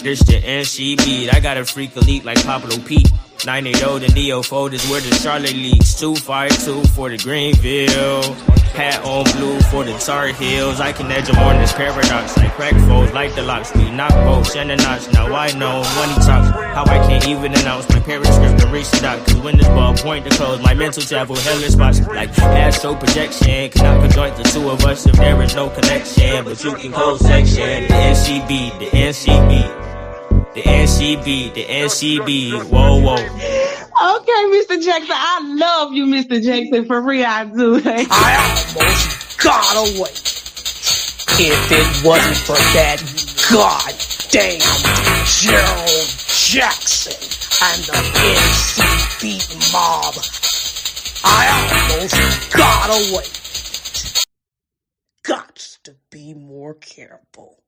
This the NC beat. I got a freak elite like Pablo Pete. 980 the Neo folders where the Charlotte leaks. 252 for the Greenville. Hat on blue for the Tar Heels. I can edge them on this paradox like crack foes, like the locks. We knock bolts and the notch. Now I know when he talks how I can't even announce my parents' script to reach the doc. Cause when this ball point to close, my mental travel hellish spots like astro projection. Cannot conjoint the two of us if there is no connection. But you can close section. The NCB, the NCB. The NCB, the NCB, whoa, whoa. Okay, Mr. Jackson, I love you, Mr. Jackson, for real, I do. I almost got away. If it wasn't for that goddamn Cheryl Jackson and the NCB mob, I almost got away. Gots to be more careful.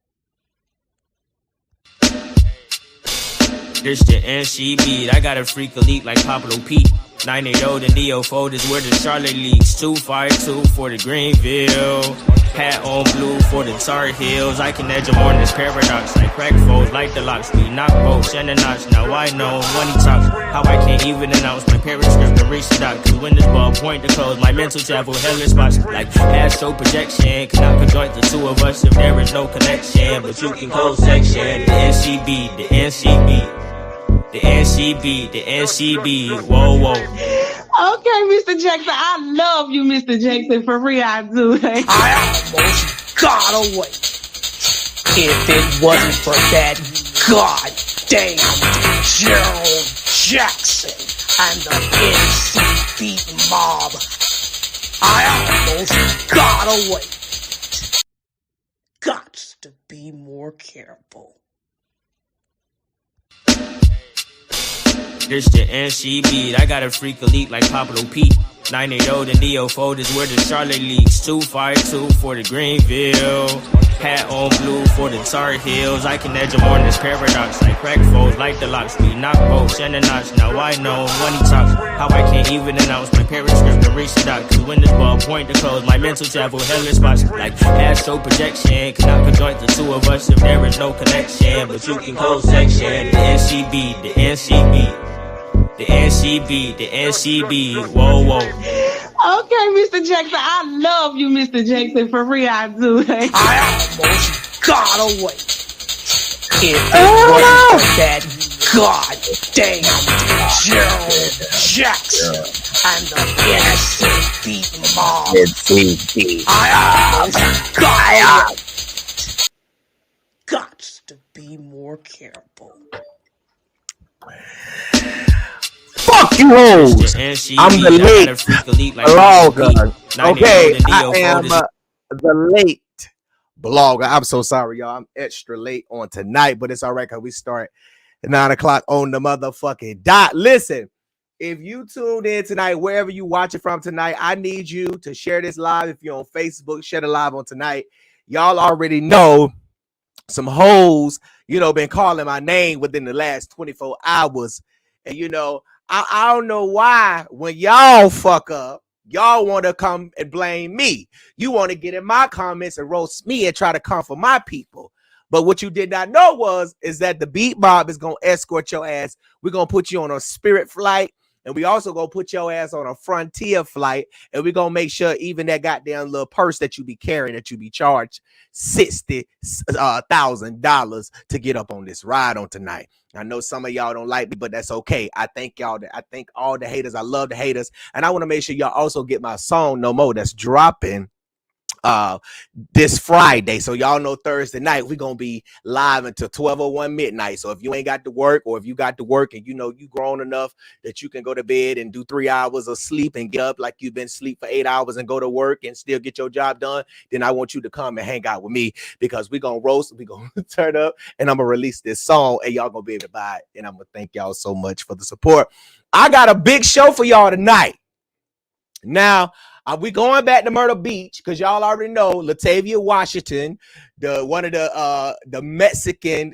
This the NCB. I got a freak elite like Pablo Pete. 980 the Neo folders where the Charlotte leaks. 252 for the Greenville. Hat on blue for the Tar Heels. I can edge them on this paradox like crack foes, like the locks. We knock bolts and the notch. Now I know when he talks how I can't even announce my parents' script to reach the doc. Cause when this ball point to close, my mental travel hellish spots like astro projection. Cannot conjoint the two of us if there is no connection. But you can close section. The NCB, the NCB. The NCB, the NCB, whoa, whoa. Okay, Mr. Jackson, I love you, Mr. Jackson, for real, I do. I almost got away. If it wasn't for that goddamn Cheryl Jackson and the NCB mob, I almost got away. Gots to be more careful. This the NCB. I got a freak elite like Pablo Pete. 980 the Neo folders where the Charlotte leaks. 252 for the Greenville. Hat on blue for the Tar Heels. I can edge them on this paradox like crack foes, like the locks. We knock bolts and the notch. Now I know when he talks how I can't even announce my parents' script to reach the doc. Cause when this ball point to close, my mental travel hellish spots like astro projection. Cannot conjoint the two of us if there is no connection. But you can close section. The NCB, the NCB. The NCB, the NCB, whoa, whoa. Okay, Mr. Jackson, I love you, Mr. Jackson, for real, I do. I almost got away. If it wasn't for that goddamn Cheryl Jackson and the NCB mob, I almost got away. Gots to be more careful. Fuck you hoes! I'm the late blogger. Okay, I am the late blogger. I'm so sorry, y'all. I'm extra late on tonight, but it's all right because we start at 9 o'clock on the motherfucking dot. Listen, if you tuned in tonight, wherever you watch it from tonight, I need you to share this live. If you're on Facebook, share the live on tonight. Y'all already know some hoes, been calling my name within the last 24 hours. And, I don't know why when y'all fuck up, y'all want to come and blame me. You want to get in my comments and roast me and try to come for my people. But what you did not know is that the beat mob is going to escort your ass. We're going to put you on a Spirit flight. And we also going to put your ass on a Frontier flight. And we're going to make sure even that goddamn little purse that you be carrying, that you be charged $60,000 to get up on this ride on tonight. I know some of y'all don't like me, but that's okay. I thank y'all. I thank all the haters. I love the haters. And I want to make sure y'all also get my song No More that's dropping this Friday. So y'all know Thursday night we're gonna be live until 12:01 midnight. So if you ain't got to work, or if you got to work and you grown enough that you can go to bed and do 3 hours of sleep and get up like you've been asleep for 8 hours and go to work and still get your job done, then I want you to come and hang out with me, because we're gonna roast, we're gonna turn up, and I'm gonna release this song and y'all gonna be able to buy it. And I'm gonna thank y'all so much for the support. I got a big show for y'all tonight. Now, we going back to Myrtle Beach because y'all already know Latavia Washington, one of the Mexican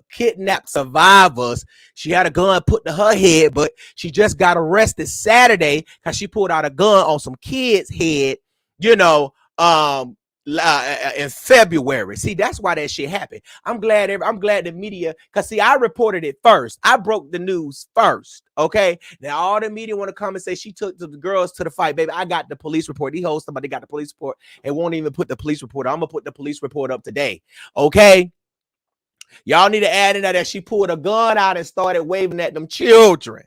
kidnapped survivors. She had a gun put to her head, but she just got arrested Saturday because she pulled out a gun on some kid's head. in February. See, that's why that shit happened. I'm glad the media, because see, I reported it first. I broke the news first. Okay. Now all the media want to come and say she took the girls to the fight. Baby, I got the police report. These hoes, somebody got the police report and won't even put the police report. I'm gonna put the police report up today. Okay. Y'all need to add in that she pulled a gun out and started waving at them children.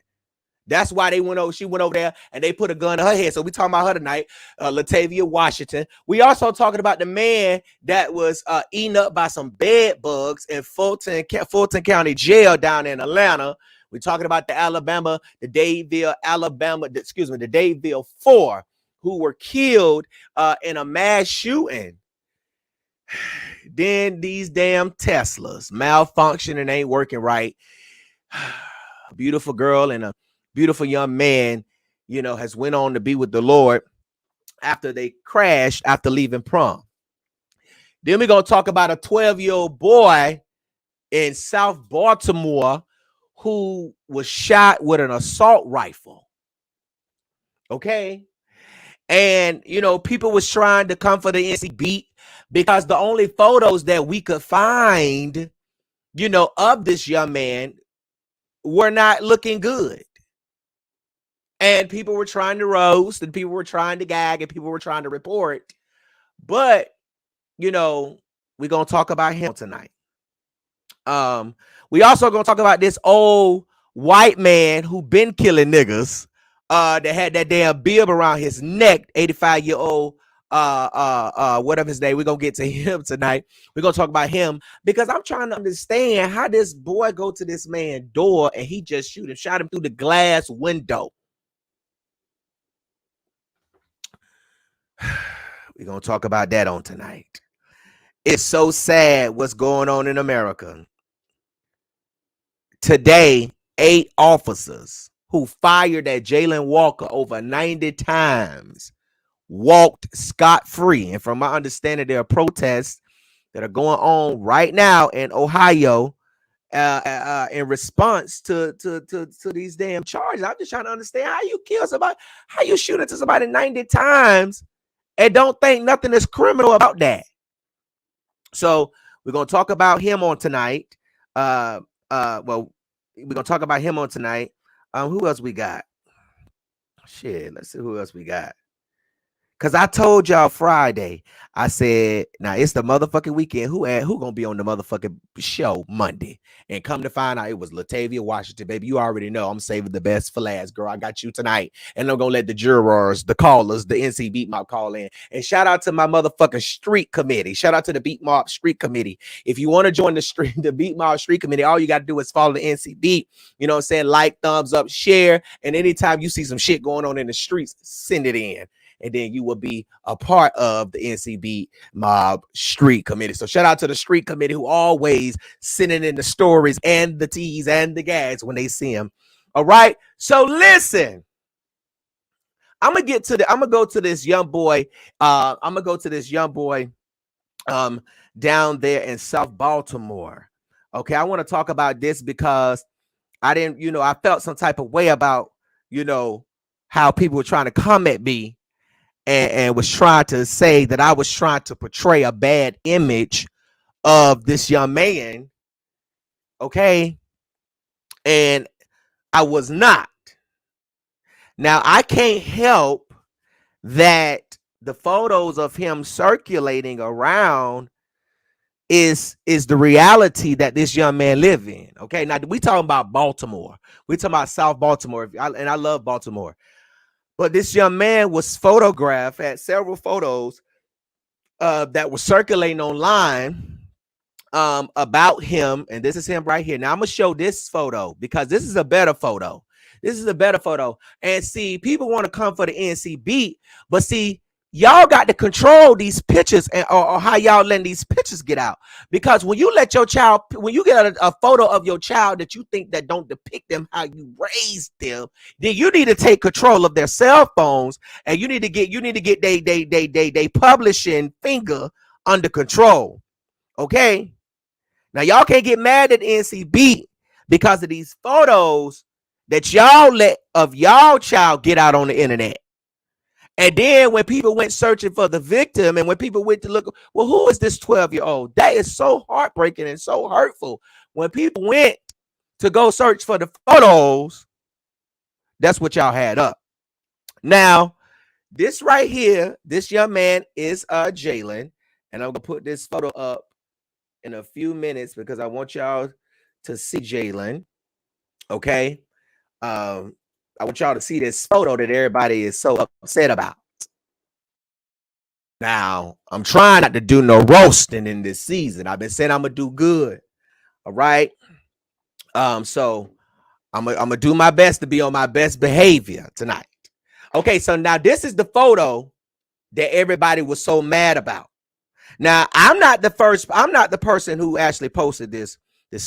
That's why they went over. She went over there and they put a gun in her head. So we talking about her tonight, Latavia Washington. We also talking about the man that was eaten up by some bed bugs in Fulton County Jail down in Atlanta. We talking about the Dadeville Four, who were killed in a mass shooting. Then these damn Teslas malfunction and ain't working right. A beautiful girl and a beautiful young man, you know, has went on to be with the Lord after they crashed after leaving prom. Then we're going to talk about a 12-year-old boy in South Baltimore who was shot with an assault rifle. Okay. And, you know, people was trying to come for the NC beat because the only photos that we could find, you know, of this young man were not looking good. And people were trying to roast and people were trying to gag and people were trying to report. But, you know, we're going to talk about him tonight. We also going to talk about this old white man who been killing niggas that had that damn bib around his neck, 85-year-old, whatever his name. We're going to get to him tonight. We're going to talk about him because I'm trying to understand how this boy go to this man's door and he just shot him through the glass window. We're going to talk about that on tonight. It's so sad what's going on in America. Today, 8 officers who fired at Jalen Walker over 90 times walked scot-free. And from my understanding, there are protests that are going on right now in Ohio in response to these damn charges. I'm just trying to understand how you kill somebody, how you shoot into somebody 90 times and don't think nothing is criminal about that. So we're going to talk about him on tonight. Well, we're going to talk about him on tonight. Who else we got? Shit, let's see who else we got. Because I told y'all Friday, I said, now it's the motherfucking weekend. Who going to be on the motherfucking show Monday? And come to find out, it was Latavia Washington, baby. You already know I'm saving the best for last, girl. I got you tonight. And I'm going to let the jurors, the callers, the NC Beat Mob call in. And shout out to my motherfucking street committee. Shout out to the Beat Mob street committee. If you want to join the Beat Mob street committee, all you got to do is follow the NC Beat. You know what I'm saying? Like, thumbs up, share. And anytime you see some shit going on in the streets, send it in. And then you will be a part of the NCB Mob Street Committee. So shout out to the Street Committee who always sending in the stories and the teas and the gags when they see them. All right. So listen, I'm gonna go to this young boy. Down there in South Baltimore. Okay, I want to talk about this because I felt some type of way about, how people were trying to come at me. And was trying to say that I was trying to portray a bad image of this young man. Okay. And I was not. Now, I can't help that the photos of him circulating around is the reality that this young man live in. Okay. Now, we talking about Baltimore. We talking about South Baltimore. And I love Baltimore. But this young man was photographed, had several photos that were circulating online about him. And this is him right here. Now, I'm going to show this photo because this is a better photo. This is a better photo. And see, people want to come for the NC beat. But see, y'all got to control these pictures or how y'all letting these pictures get out. Because when you let your child, when you get a photo of your child that you think that don't depict them how you raised them, then you need to take control of their cell phones and you need to get they publishing finger under control. Okay. Now y'all can't get mad at NCB because of these photos that y'all let of y'all child get out on the internet. And then when people went searching for the victim, and when people went to look, well, who is this 12-year-old? That is so heartbreaking and so hurtful. When people went to go search for the photos, that's what y'all had up. Now, this right here, this young man is Jalen, and I'm gonna put this photo up in a few minutes because I want y'all to see Jalen. Okay, I want y'all to see this photo that everybody is so upset about. Now, I'm trying not to do no roasting in this season. I've been saying I'm gonna do good. All right. So I'm gonna do my best to be on my best behavior tonight. Okay, so now this is the photo that everybody was so mad about. Now, I'm not the person who actually posted this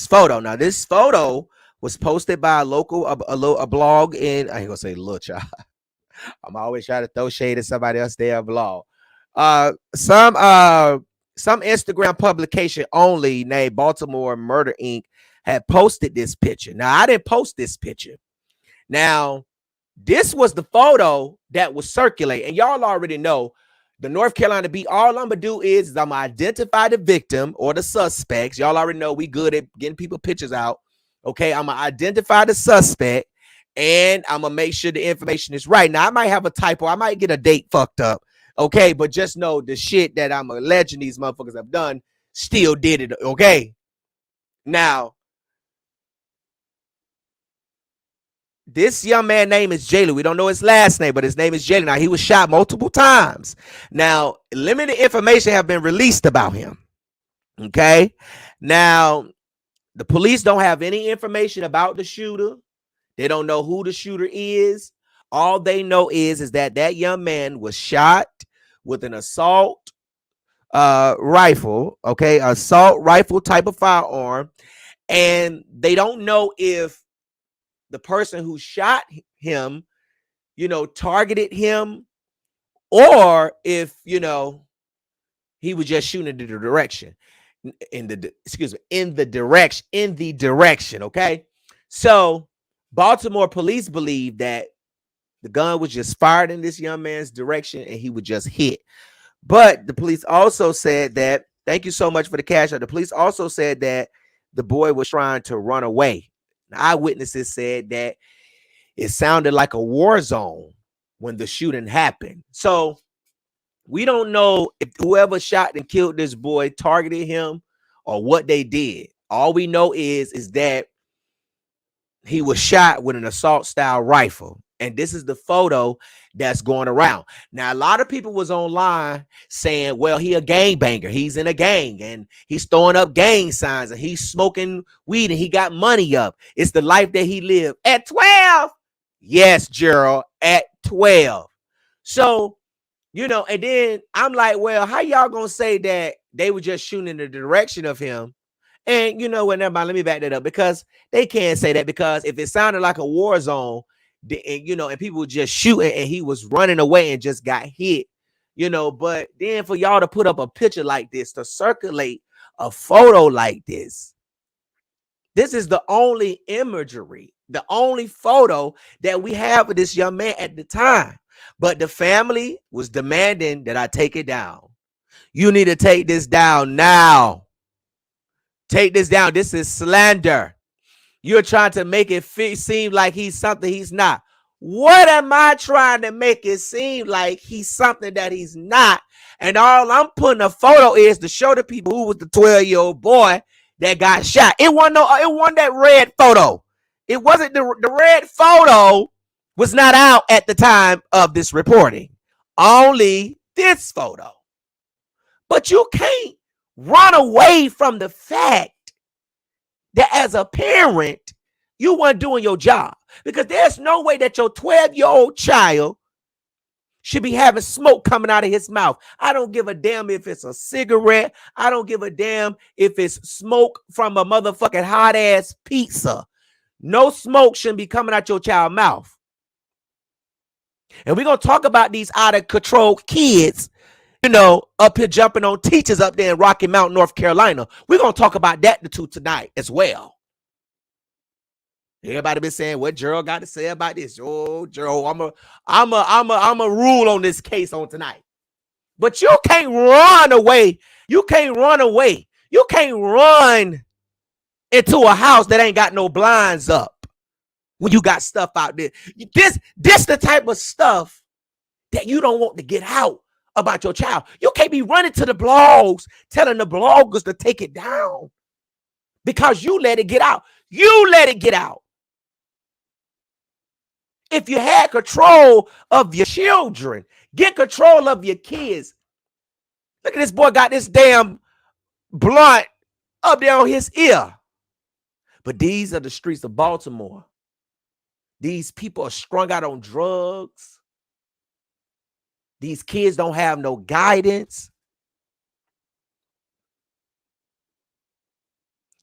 photo. Now, this photo was posted by a local a blog in, I ain't gonna say little child. I'm always trying to throw shade at somebody else there blog. Some Instagram publication only named Baltimore Murder Inc. had posted this picture. Now, I didn't post this picture. Now, this was the photo that was circulating, and y'all already know the North Carolina beat. All I'm gonna do is I'm gonna identify the victim or the suspects. Y'all already know we good at getting people pictures out. Okay, I'm gonna identify the suspect, and I'm gonna make sure the information is right. Now, I might have a typo, I might get a date fucked up. Okay, but just know the shit that I'm alleging these motherfuckers have done still did it. Okay, now. This young man's name is Jalen. We don't know his last name, but his name is Jalen. Now, he was shot multiple times. Now, limited information have been released about him. Okay. Now, the police don't have any information about the shooter. They don't know who the shooter is. All they know is that that young man was shot with an assault rifle. Okay. Assault rifle type of firearm. And they don't know if the person who shot him, targeted him, or if, he was just shooting in the direction, in the direction. Okay. So Baltimore police believe that the gun was just fired in this young man's direction and he was just hit. But the police also said that, thank you so much for the cash out. The police also said that the boy was trying to run away. Eyewitnesses said that it sounded like a war zone when the shooting happened. So we don't know if whoever shot and killed this boy targeted him or what they did. All we know is that he was shot with an assault style rifle. And this is the photo that's going around. Now, a lot of people was online saying, well, he a gangbanger. He's in a gang and he's throwing up gang signs and he's smoking weed and he got money up. It's the life that he lived at 12. Yes, Cheryl, at 12. So, and then I'm like, well, how y'all going to say that they were just shooting in the direction of him? And never mind, let me back that up, because they can't say that, because if it sounded like a war zone, and people were just shooting and he was running away and just got hit, but then for y'all to put up a picture like this, to circulate a photo like this is the only imagery, the only photo that we have of this young man at the time. But the family was demanding that I take it down. You need to take this down now. Take this down. This is slander. You're trying to make it seem like he's something he's not. What am I trying to make it seem like he's something that he's not? And all I'm putting a photo is to show the people who was the 12-year-old boy that got shot. It wasn't that red photo. It wasn't the red photo was not out at the time of this reporting. Only this photo. But you can't run away from the fact that as a parent, you weren't doing your job, because there's no way that your 12-year-old child should be having smoke coming out of his mouth. I don't give a damn if it's a cigarette. I don't give a damn if it's smoke from a motherfucking hot ass pizza. No smoke shouldn't be coming out your child's mouth. And we're going to talk about these out of control kids, up here jumping on teachers up there in Rocky Mount, North Carolina. We're going to talk about that tonight as well. Everybody been saying what Cheryl got to say about this. Oh, Cheryl, I'm a rule on this case on tonight. But you can't run away. You can't run away. You can't run into a house that ain't got no blinds up when you got stuff out there. This the type of stuff that you don't want to get out about your child. You can't be running to the blogs telling the bloggers to take it down because you let it get out. You let it get out. If you had control of your children, get control of your kids. Look at this boy got this damn blunt up there on his ear. But these are the streets of Baltimore. These people are strung out on drugs. These kids don't have no guidance.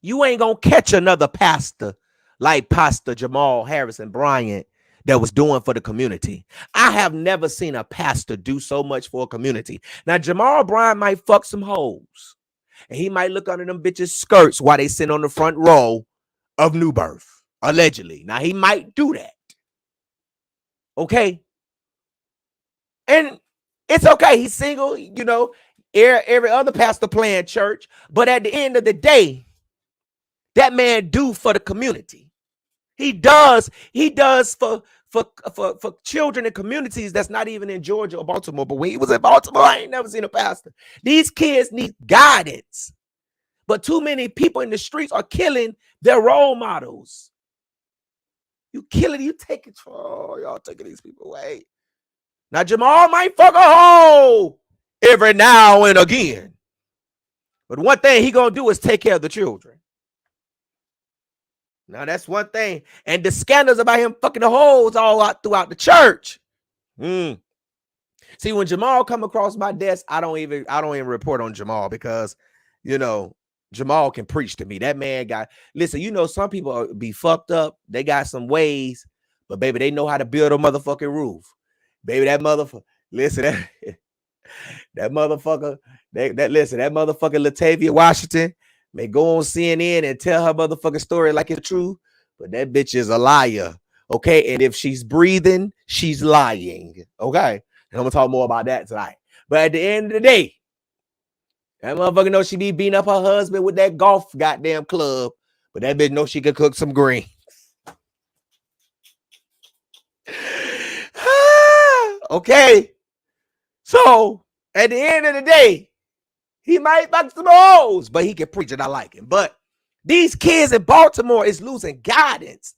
You ain't gonna catch another pastor like Pastor Jamal Harrison Bryant that was doing for the community. I have never seen a pastor do so much for a community. Now, Jamal Bryant might fuck some hoes, and he might look under them bitches' skirts while they sit on the front row of New Birth, allegedly. Now, he might do that. Okay? And it's okay. He's single, you know, every other pastor playing church. But at the end of the day, that man do for the community. He does for children in communities that's not even in Georgia or Baltimore. But when he was in Baltimore, I ain't never seen a pastor. These kids need guidance. But too many people in the streets are killing their role models. You killing, you take it. Oh, y'all taking these people away. Now, Jamal might fuck a hoe every now and again. But one thing he gonna do is take care of the children. Now, that's one thing. And the scandals about him fucking the hoes all out throughout the church. See, when Jamal come across my desk, I don't even report on Jamal because, you know, Jamal can preach to me. That man listen, you know, some people be fucked up. They got some ways, but baby, they know how to build a motherfucking roof. Baby, that motherfucker, listen, that motherfucker, that motherfucker Latavia Washington may go on CNN and tell her motherfucking story like it's true, but that bitch is a liar, okay? And if she's breathing, she's lying, okay? And I'm gonna talk more about that tonight. But at the end of the day, that motherfucker knows she be beating up her husband with that golf goddamn club, but that bitch knows she could cook some greens. Okay, so at the end of the day, he might fuck some hoes, but he can preach and I like him. But these kids in Baltimore is losing guidance.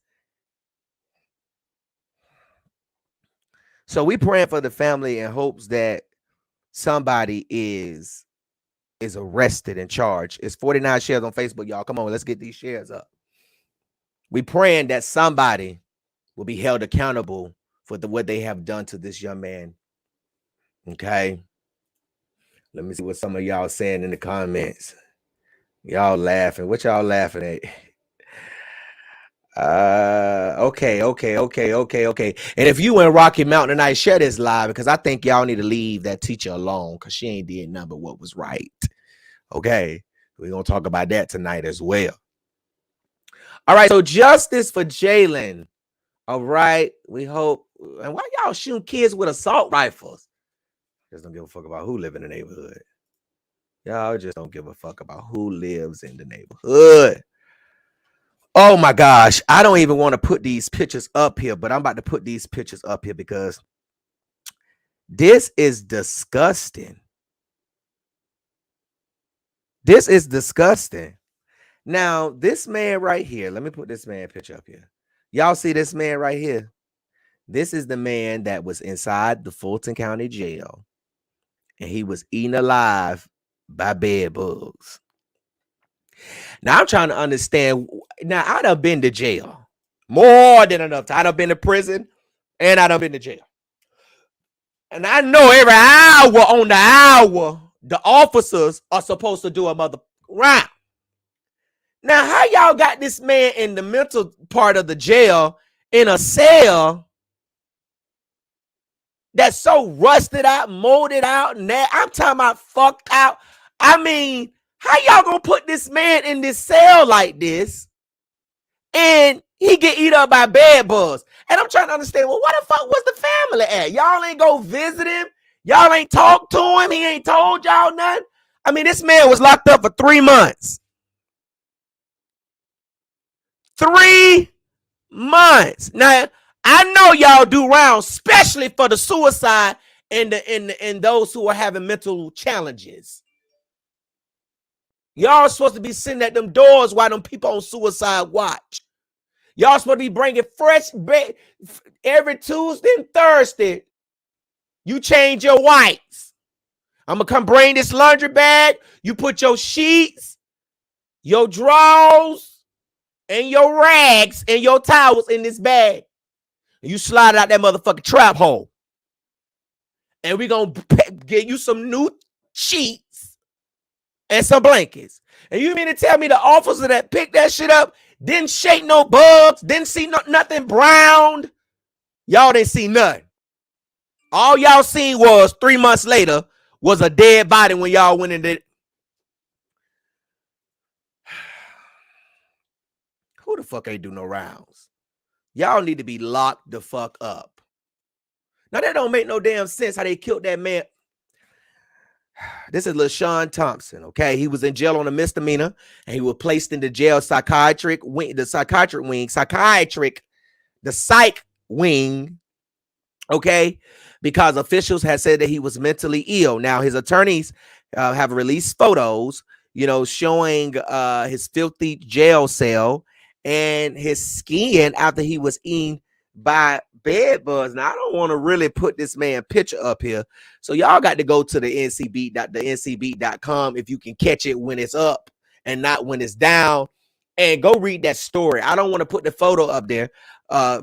So we praying for the family in hopes that somebody is arrested and charged. It's 49 shares on Facebook, y'all. Come on, let's get these shares up. We praying that somebody will be held accountable for what they have done to this young man. Okay. Let me see what some of y'all saying in the comments. Y'all laughing. What y'all laughing at? Okay. And if you in Rocky Mountain tonight, share this live because I think y'all need to leave that teacher alone because she ain't did nothing but what was right. Okay. We're going to talk about that tonight as well. All right. So justice for Jalen. All right. We hope. And why y'all shooting kids with assault rifles? Just don't give a fuck about who live in the neighborhood. Y'all just don't give a fuck about who lives in the neighborhood. Oh my gosh. I don't even want to put these pictures up here, but I'm about to put these pictures up here because this is disgusting. This is disgusting. Now, this man right here, let me put this man picture up here. Y'all see this man right here? This is the man that was inside the Fulton County Jail, and he was eaten alive by bed bugs. Now, I'm trying to understand. Now, I done been to jail more than enough time. I done been to prison, and I done been to jail. And I know every hour on the hour, the officers are supposed to do a mother round. Now, how y'all got this man in the mental part of the jail in a cell that's so rusted out, molded out, and that I'm talking about fucked out? I mean, how y'all gonna put this man in this cell like this and he get eat up by bed bugs. And I'm trying to understand, well, what the fuck was the family at? Y'all ain't go visit him. Y'all ain't talked to him. He ain't told y'all nothing. I mean, this man was locked up for 3 months. 3 months. Now, I know y'all do rounds, especially for the suicide and those who are having mental challenges. Y'all supposed to be sitting at them doors while them people on suicide watch. Y'all supposed to be bringing fresh bed every Tuesday and Thursday. You change your whites. I'm going to come bring this laundry bag. You put your sheets, your drawers, and your rags and your towels in this bag. You slide out that motherfucking trap hole. And we're going to get you some new sheets and some blankets. And you mean to tell me the officer that picked that shit up didn't shake no bugs, didn't see nothing browned? Y'all didn't see nothing. All y'all seen was 3 months later was a dead body when y'all went in it. Who the fuck ain't do no rounds? Y'all need to be locked the fuck up. Now, that don't make no damn sense how they killed that man. This is LaShawn Thompson, okay? He was in jail on a misdemeanor, and he was placed in the jail psych wing, okay? Because officials had said that he was mentally ill. Now, his attorneys have released photos, showing his filthy jail cell and his skin after he was eaten by bed bugs. Now, I don't want to really put this man picture up here. So y'all got to go to the ncbeat.com if you can catch it when it's up and not when it's down, and go read that story. I don't want to put the photo up there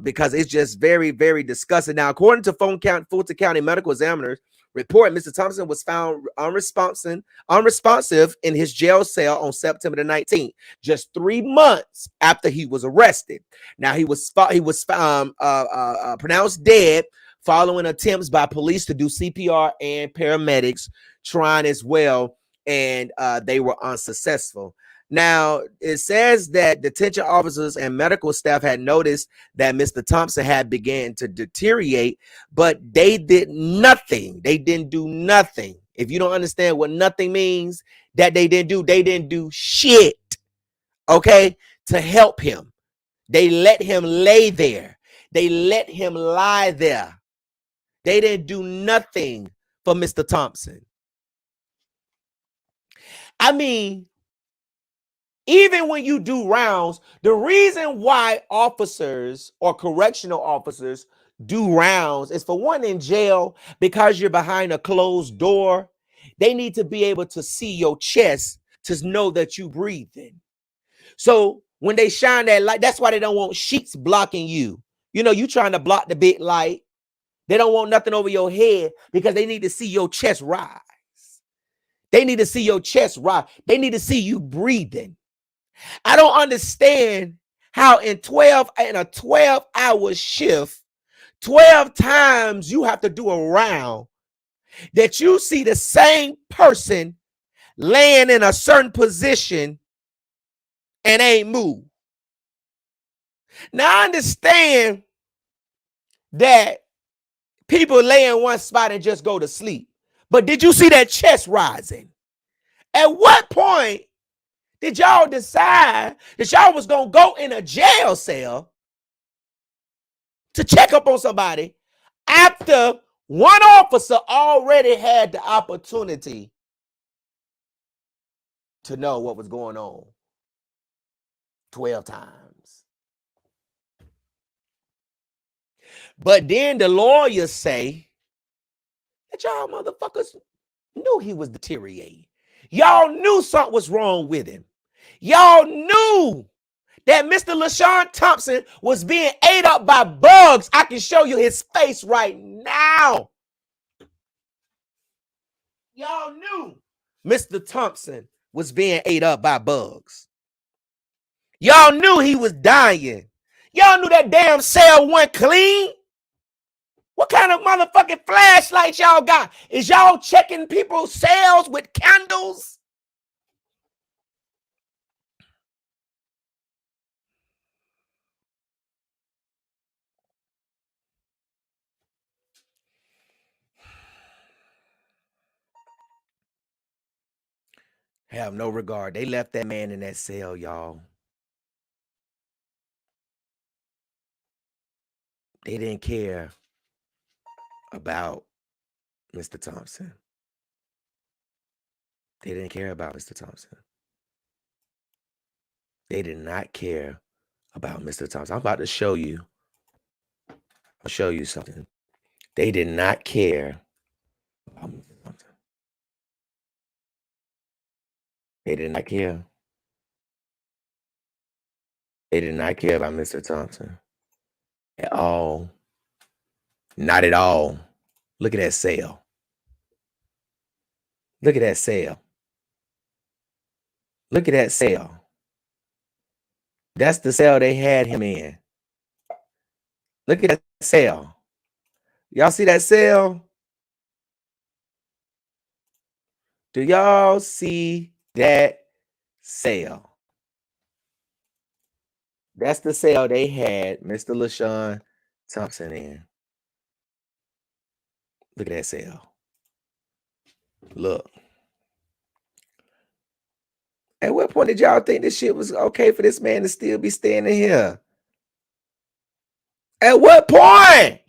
because it's just very, very disgusting. Now, according to Fulton County medical examiners report, Mr. Thompson was found unresponsive in his jail cell on September the 19th, just 3 months after he was arrested. Now, he was pronounced dead following attempts by police to do CPR and paramedics trying as well, and they were unsuccessful. Now, it says that detention officers and medical staff had noticed that Mr. Thompson had begun to deteriorate, but they did nothing. They didn't do nothing. If you don't understand what nothing means, that they didn't do shit, okay, to help him. They let him lay there. They let him lie there. They didn't do nothing for Mr. Thompson. I mean, even when you do rounds, the reason why officers or correctional officers do rounds is, for one, in jail, because you're behind a closed door, they need to be able to see your chest to know that you breathing. So when they shine that light, that's why they don't want sheets blocking you. You trying to block the big light. They don't want nothing over your head because they need to see your chest rise. They need to see your chest rise. They need to see you breathing. I don't understand how in a 12-hour shift, 12 times you have to do a round, that you see the same person laying in a certain position and ain't moved. Now, I understand that people lay in one spot and just go to sleep, but did you see that chest rising? At what point did y'all decide that y'all was going to go in a jail cell to check up on somebody after one officer already had the opportunity to know what was going on 12 times? But then the lawyers say that y'all motherfuckers knew he was deteriorating. Y'all knew something was wrong with him. Y'all knew that Mr. LaShawn Thompson was being ate up by bugs. I can show you his face right now. Y'all knew Mr. Thompson was being ate up by bugs. Y'all knew he was dying. Y'all knew that damn cell wasn't clean. What kind of motherfucking flashlights y'all got? Is y'all checking people's cells with candles? Have no regard. They left that man in that cell, y'all. They didn't care about Mr. Thompson. They didn't care about Mr. Thompson. They did not care about Mr. Thompson. I'm about to show you. I'll show you something. They did not care about Mr. Thompson. They did not care. They did not care about Mr. Thompson at all. Not at all. Look at that cell. Look at that cell. Look at that cell. That's the cell they had him in. Look at that cell. Y'all see that cell? Do y'all see that cell? That's the cell they had Mr. LaShawn Thompson in. Look at that cell. Look. At what point did y'all think this shit was okay for this man to still be standing here? At what point?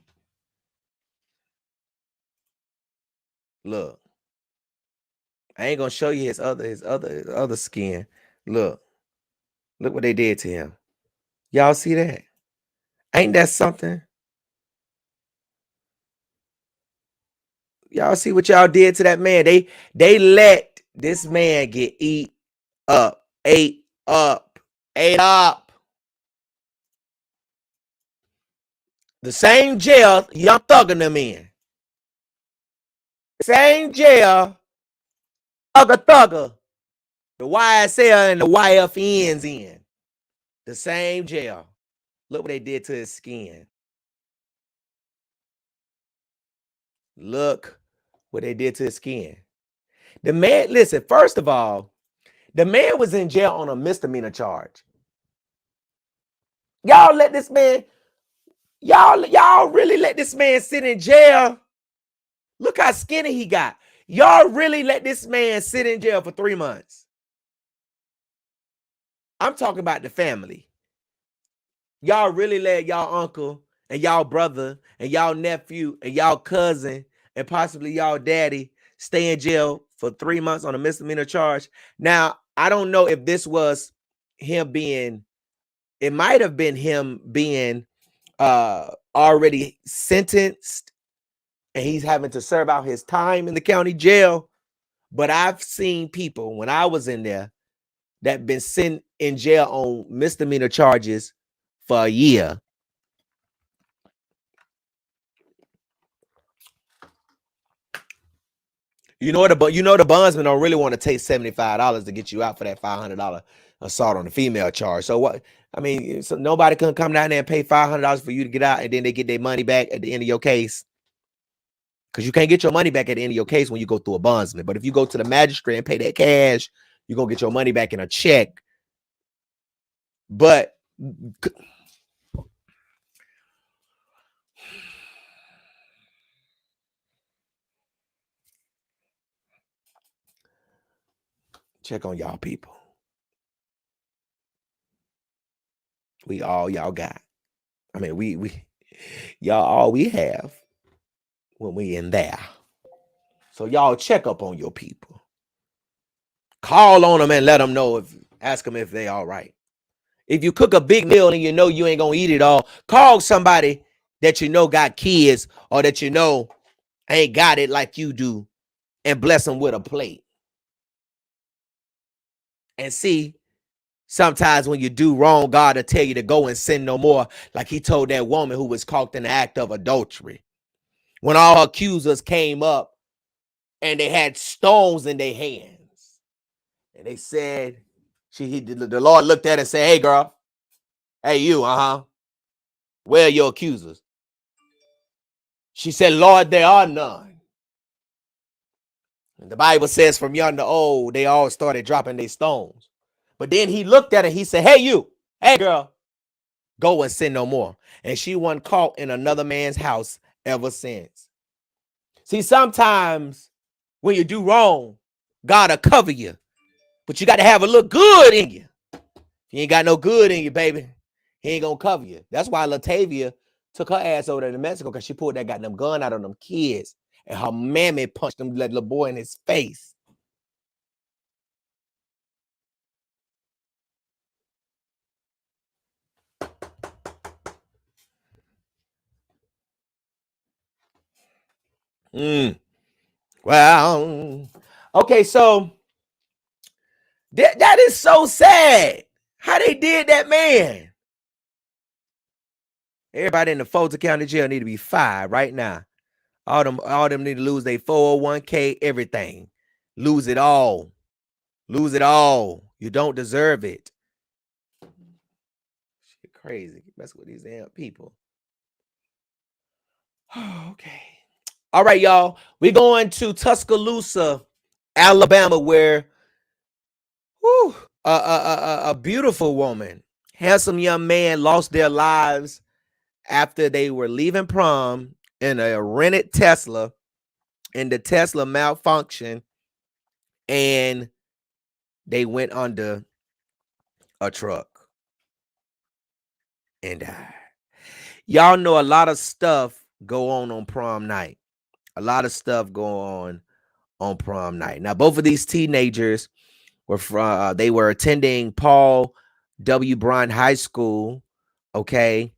Look. I ain't gonna show you his other skin. Look. Look what they did to him. Y'all see that? Ain't that something? Y'all see what y'all did to that man? They let this man get ate up. The same jail Young Thugger them in. Same jail Thugger. The YSL and the YFN's in. The same jail. Look what they did to his skin. Look what they did to his skin. The man, listen, first of all, the man was in jail on a misdemeanor charge. Y'all let this man, y'all really let this man sit in jail? Look how skinny he got. Y'all really let this man sit in jail for 3 months? I'm talking about the family. Y'all really let y'all uncle and y'all brother and y'all nephew and y'all cousin and possibly y'all daddy stay in jail for 3 months on a misdemeanor charge. Now, I don't know if this was him being, it might have been him being already sentenced and he's having to serve out his time in the county jail. But I've seen people when I was in there that been sent in jail on misdemeanor charges for a year. You know the bondsman don't really want to take $75 to get you out for that $500 assault on the female charge. So what? I mean, so nobody can come down there and pay $500 for you to get out, and then they get their money back at the end of your case. Because you can't get your money back at the end of your case when you go through a bondsman. But if you go to the magistrate and pay that cash, you're gonna get your money back in a check. But check on y'all people. We all y'all got. I mean, we y'all all we have when we in there. So y'all check up on your people. Call on them and let them know, ask them if they all right. If you cook a big meal and you know you ain't gonna eat it all, call somebody that you know got kids or that you know ain't got it like you do and bless them with a plate. And see, sometimes when you do wrong, God will tell you to go and sin no more, like he told that woman who was caught in the act of adultery. When all her accusers came up and they had stones in their hands. And they said, the Lord looked at her and said, hey, girl, hey, you, where are your accusers? She said, Lord, there are none. And the Bible says from young to old, they all started dropping their stones. But then he looked at her, he said, hey, you, hey, girl, go and sin no more. And she wasn't caught in another man's house ever since. See, sometimes when you do wrong, God will cover you. But you got to have a little good in you. If you ain't got no good in you, baby, he ain't gonna cover you. That's why Latavia took her ass over there to Mexico, because she pulled that goddamn gun out on them kids, and her mammy punched them little boy in his face. Well, okay, so that is so sad how they did that, man. Everybody in the Fulton County Jail need to be fired right now. All them need to lose their 401k, everything. Lose it all. Lose it all. You don't deserve it. Shit crazy. Mess with these damn people. Okay. All right, y'all. We're going to Tuscaloosa, Alabama, where a beautiful woman, handsome young man lost their lives after they were leaving prom in a rented Tesla, and the Tesla malfunctioned, and they went under a truck and died. Y'all know a lot of stuff go on prom night. A lot of stuff go on prom night. Now, both of these teenagers were from, they were attending Paul W. Brown High School, okay,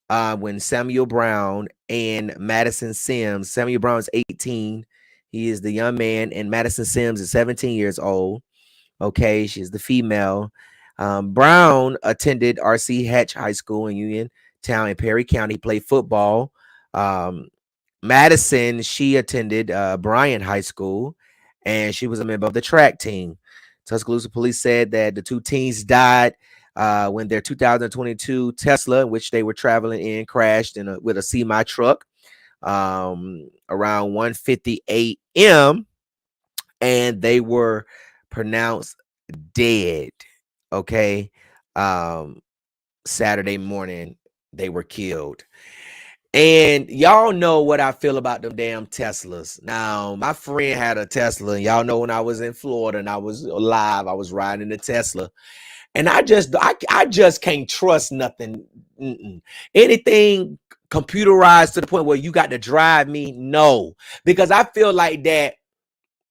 when Samuel Brown and Madison Sims. Samuel Brown is 18. He is the young man, and Madison Sims is 17 years old. Okay, she's the female. Brown attended R.C. Hatch High School in Uniontown in Perry County, played football. Madison, she attended Bryant High School, and she was a member of the track team. Tuscaloosa police said that the two teens died when their 2022 Tesla, which they were traveling in, crashed with a semi truck around 1:50 a.m. and they were pronounced dead. Okay, Saturday morning they were killed. And y'all know what I feel about them damn Teslas. Now, my friend had a Tesla, and y'all know when I was in Florida and I was alive, I was riding the Tesla. And I just can't trust nothing. Anything computerized to the point where you got to drive me, no. Because I feel like that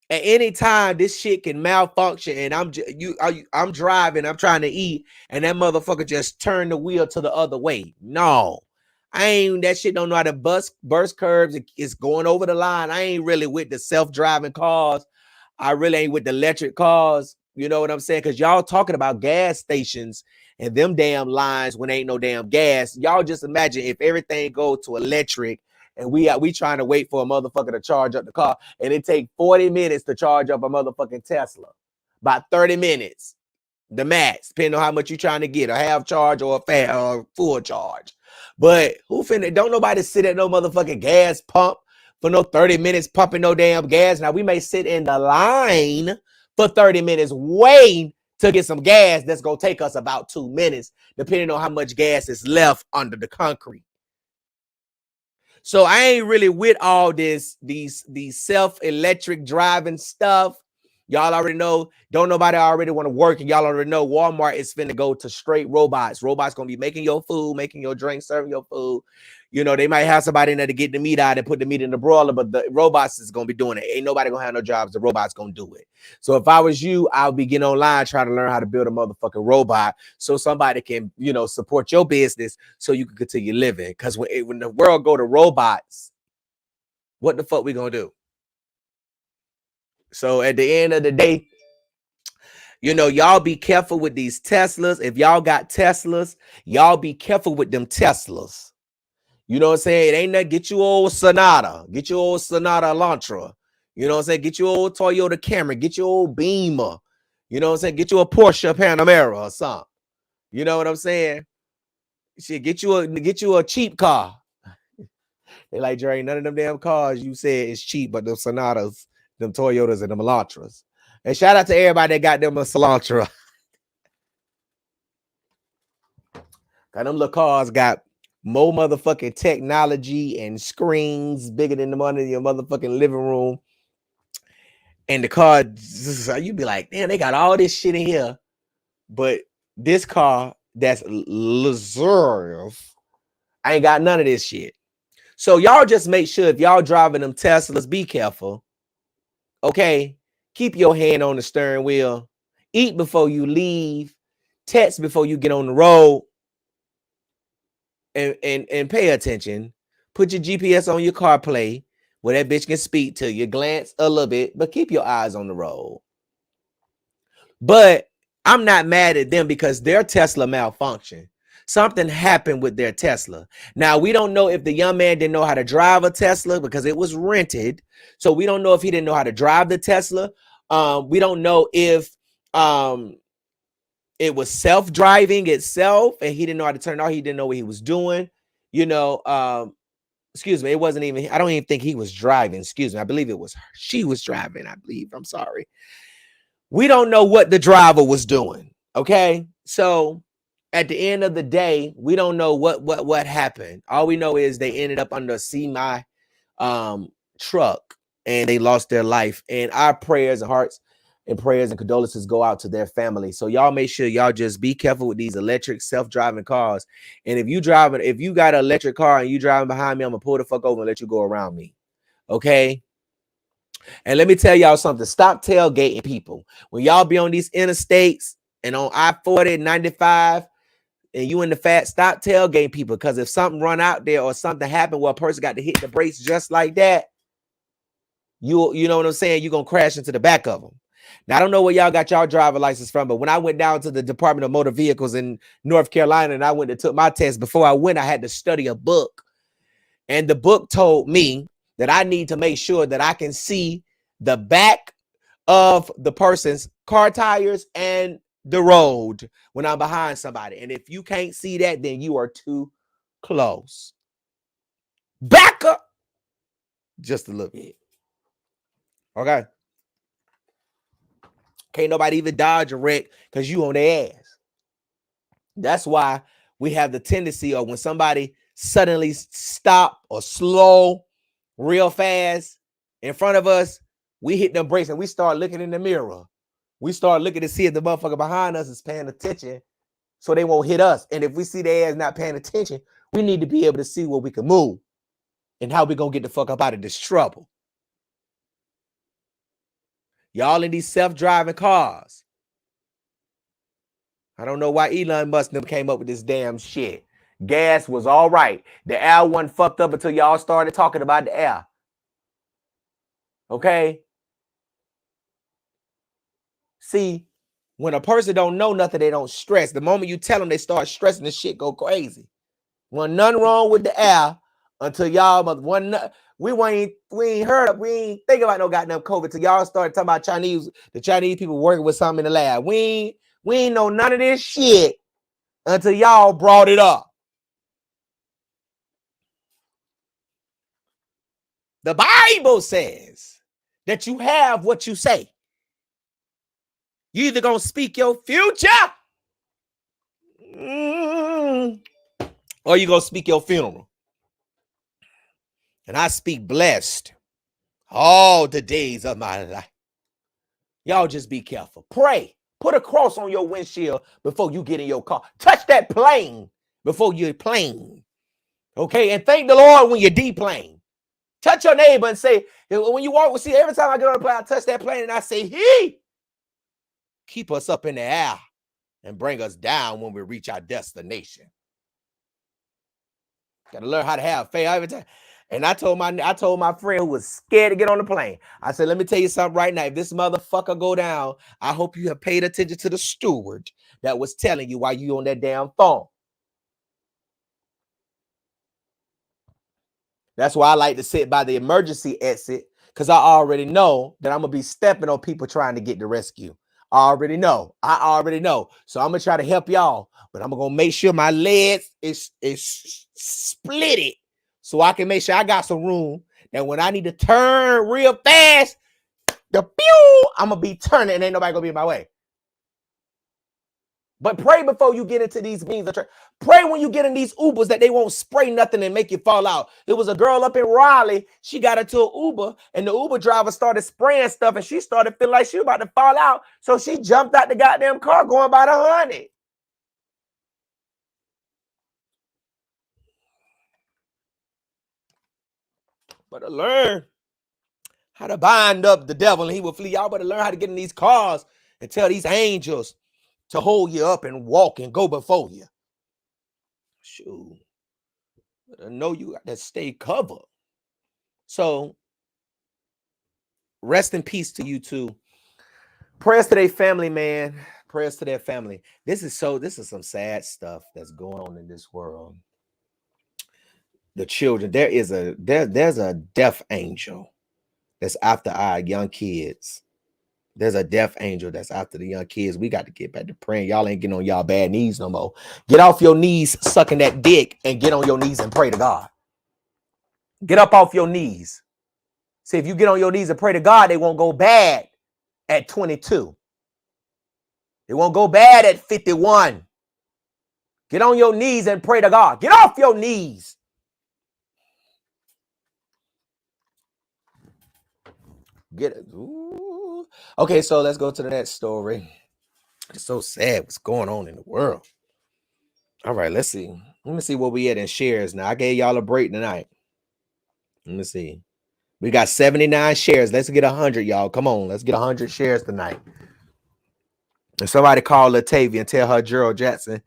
at any time this shit can malfunction, and I'm driving, I'm trying to eat, and that motherfucker just turned the wheel to the other way. No. That shit don't know how to burst curves. It's going over the line. I ain't really with the self-driving cars. I really ain't with the electric cars. You know what I'm saying? Because y'all talking about gas stations and them damn lines when ain't no damn gas. Y'all just imagine if everything goes to electric and we trying to wait for a motherfucker to charge up the car, and it take 40 minutes to charge up a motherfucking Tesla. About 30 minutes, the max, depending on how much you trying to get, a half charge or a full charge. But don't nobody sit at no motherfucking gas pump for no 30 minutes pumping no damn gas. Now, we may sit in the line for 30 minutes waiting to get some gas that's going to take us about 2 minutes, depending on how much gas is left under the concrete. So I ain't really with all these self-electric driving stuff. Y'all already know, don't nobody already want to work, and y'all already know Walmart is finna go to straight robots. Robots gonna be making your food, making your drink, serving your food. You know, they might have somebody in there to get the meat out and put the meat in the broiler, but the robots is gonna be doing it. Ain't nobody gonna have no jobs. The robots gonna do it. So if I was you, I would be getting online trying to learn how to build a motherfucking robot so somebody can, support your business so you can continue living. Because when the world go to robots, what the fuck we gonna do? So at the end of the day, y'all be careful with these Teslas. If y'all got Teslas, y'all be careful with them Teslas. You know what I'm saying? It ain't that. Get you old Sonata. Get your old Sonata Elantra. You know what I'm saying? Get your old Toyota Camry. Get your old Beamer. You know what I'm saying? Get you a Porsche Panamera or something. You know what I'm saying? Shit, get you a cheap car. They like, Dre, none of them damn cars you said is cheap, but them Sonatas, them Toyotas, and them Elantras. And shout out to everybody that got them a Elantra. Them little cars got more motherfucking technology and screens bigger than the one in your motherfucking living room. And the car, you'd be like, damn, they got all this shit in here. But this car that's luxurious ain't got none of this shit. So y'all just make sure if y'all driving them Teslas, be careful. Okay? Keep your hand on the steering wheel. Eat before you leave. Text before you get on the road. And pay attention. Put your GPS on your CarPlay where that bitch can speak to you. Glance a little bit, but keep your eyes on the road. But I'm not mad at them because their Tesla malfunctioned. Something happened with their Tesla. Now, we don't know if the young man didn't know how to drive a Tesla because it was rented. So we don't know if he didn't know how to drive the Tesla. We don't know if it was self-driving itself and he didn't know how to turn it off. He didn't know what he was doing. You know, excuse me, it wasn't even, I don't even think he was driving. Excuse me. I believe it was her. She was driving, I believe. I'm sorry. We don't know what the driver was doing. Okay. So at the end of the day, we don't know what happened. All we know is they ended up under a semi truck and they lost their life. And our prayers and hearts and prayers and condolences go out to their family. So y'all make sure y'all just be careful with these electric self-driving cars. And if you got an electric car and you driving behind me, I'm gonna pull the fuck over and let you go around me. Okay. And let me tell y'all something. Stop tailgating people. When y'all be on these interstates and on I-40, 95, and you in the fat, stop tailgating people. Because if something run out there or something happened where a person got to hit the brakes just like that, you know what I'm saying? You're gonna crash into the back of them. Now, I don't know where y'all got y'all driver license from, but when I went down to the Department of Motor Vehicles in North Carolina and I went and took my test, before I went, I had to study a book. And the book told me that I need to make sure that I can see the back of the person's car tires and the road when I'm behind somebody. And if you can't see that, then you are too close. Back up just a little bit. Okay. Can't nobody even dodge a wreck because you on their ass. That's why we have the tendency of when somebody suddenly stop or slow real fast in front of us, we hit them brakes and we start looking in the mirror. We start looking to see if the motherfucker behind us is paying attention so they won't hit us. And if we see their ass not paying attention, we need to be able to see where we can move and how we going to get the fuck up out of this trouble. Y'all in these self-driving cars. I don't know why Elon Musk never came up with this damn shit. Gas was all right. The air wasn't fucked up until y'all started talking about the air. Okay? See, when a person don't know nothing, they don't stress. The moment you tell them, they start stressing, the shit go crazy. Well, nothing wrong with the air until y'all we ain't heard of, we ain't thinking about no goddamn COVID till y'all started talking about the Chinese people working with something in the lab. We ain't know none of this shit until y'all brought it up. The Bible says that you have what you say. You either gonna speak your future or you gonna speak your funeral. And I speak blessed all the days of my life. Y'all just be careful. Pray. Put a cross on your windshield before you get in your car. Touch that plane before you're plane. Okay? And thank the Lord when you deplane. Touch your neighbor and say, when you walk, see, every time I get on the plane, I touch that plane and I say, he keep us up in the air and bring us down when we reach our destination. Gotta learn how to have faith every time. And I told my friend who was scared to get on the plane, I said, let me tell you something right now. If this motherfucker go down, I hope you have paid attention to the steward that was telling you while you on that damn phone. That's why I like to sit by the emergency exit, because I already know that I'm going to be stepping on people trying to get the rescue. I already know. So I'm going to try to help y'all, but I'm going to make sure my legs is split it so I can make sure I got some room that when I need to turn real fast, I'm going to be turning and ain't nobody going to be in my way. But pray before you get into these means of church. Pray when you get in these Ubers that they won't spray nothing and make you fall out. There was a girl up in Raleigh. She got into an Uber, and the Uber driver started spraying stuff, and she started feeling like she was about to fall out. So she jumped out the goddamn car going about 100. But to learn how to bind up the devil and he will flee. Y'all better learn how to get in these cars and tell these angels to hold you up and walk and go before you. Shoot. I know you got to stay covered. So rest in peace to you too. Prayers to their family, man. Prayers to their family. This is some sad stuff that's going on in this world. The children, there's a death angel that's after our young kids. There's a death angel that's after the young kids. We got to get back to praying. Y'all ain't getting on y'all bad knees no more. Get off your knees sucking that dick and get on your knees and pray to God. Get up off your knees. See, if you get on your knees and pray to God, they won't go bad at 22. They won't go bad at 51. Get on your knees and pray to God. Get off your knees. Get it. Ooh. Okay, so let's go to the next story. It's so sad what's going on in the world. All right, let's see. Let me see what we had in shares now. I gave y'all a break tonight. Let me see. We got 79 shares. Let's get 100, y'all. Come on, let's get 100 shares tonight. If somebody call Latavia and tell her Gerald Jackson,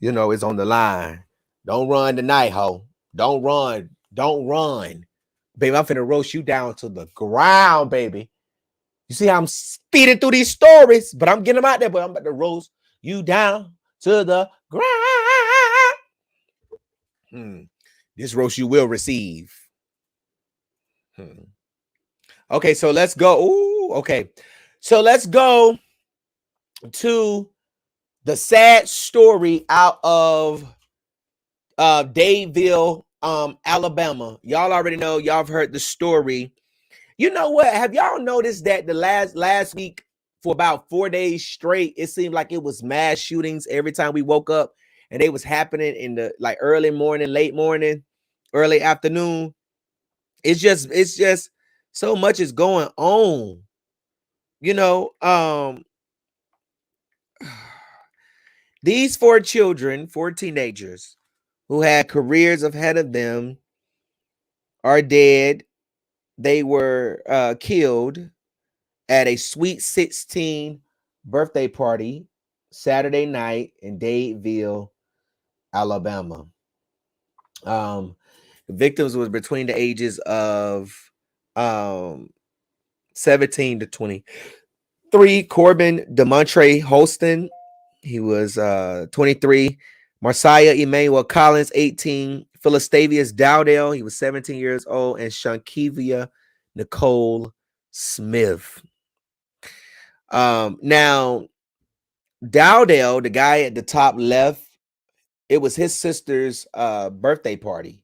is on the line. Don't run tonight, ho. Don't run. Don't run. Baby, I'm finna roast you down to the ground, baby. You see how I'm speeding through these stories, but I'm getting them out there, but I'm about to roast you down to the ground. This roast you will receive. Okay, so let's go. Ooh, okay. So let's go to the sad story out of Dadeville, Alabama. Y'all already know. Y'all have heard the story. You know what? Have y'all noticed that the last week for about 4 days straight, it seemed like it was mass shootings every time we woke up, and they was happening in the early morning, late morning, early afternoon. It's just so much is going on. These 4 teenagers who had careers ahead of them are dead. They were killed at a Sweet 16 birthday party Saturday night in Dadeville, Alabama. The victims was between the ages of 17 to 23. Corbin DeMontre Holston, he was 23. Marcia Emmanuel Collins, 18. Philastavius Dowdell, he was 17 years old. And Shankivia Nicole Smith. Now, Dowdell, the guy at the top left, it was his sister's birthday party.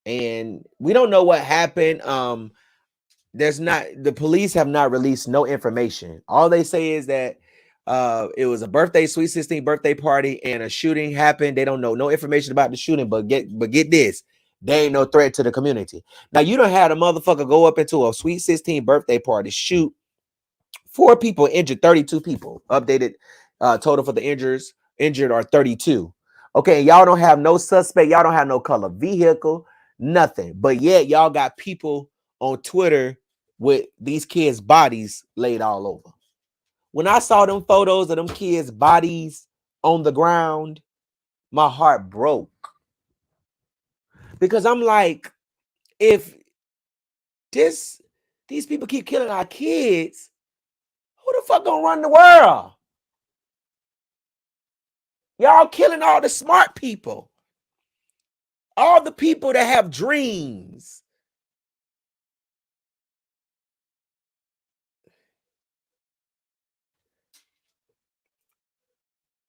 And we don't know what happened. The police have not released no information. All they say is that it was a Sweet 16 birthday party and a shooting happened. They don't know no information about the shooting, but get this, they ain't no threat to the community. Now, you don't have a motherfucker go up into a Sweet 16 birthday party, shoot 4 people, injured 32 people. Updated total for the injured are 32. Okay, y'all don't have no suspect. Y'all don't have no color vehicle, nothing. But yet y'all got people on Twitter with these kids' bodies laid all over. When I saw them photos of them kids' bodies on the ground, my heart broke. Because I'm like, if these people keep killing our kids, who the fuck gonna run the world? Y'all killing all the smart people. All the people that have dreams.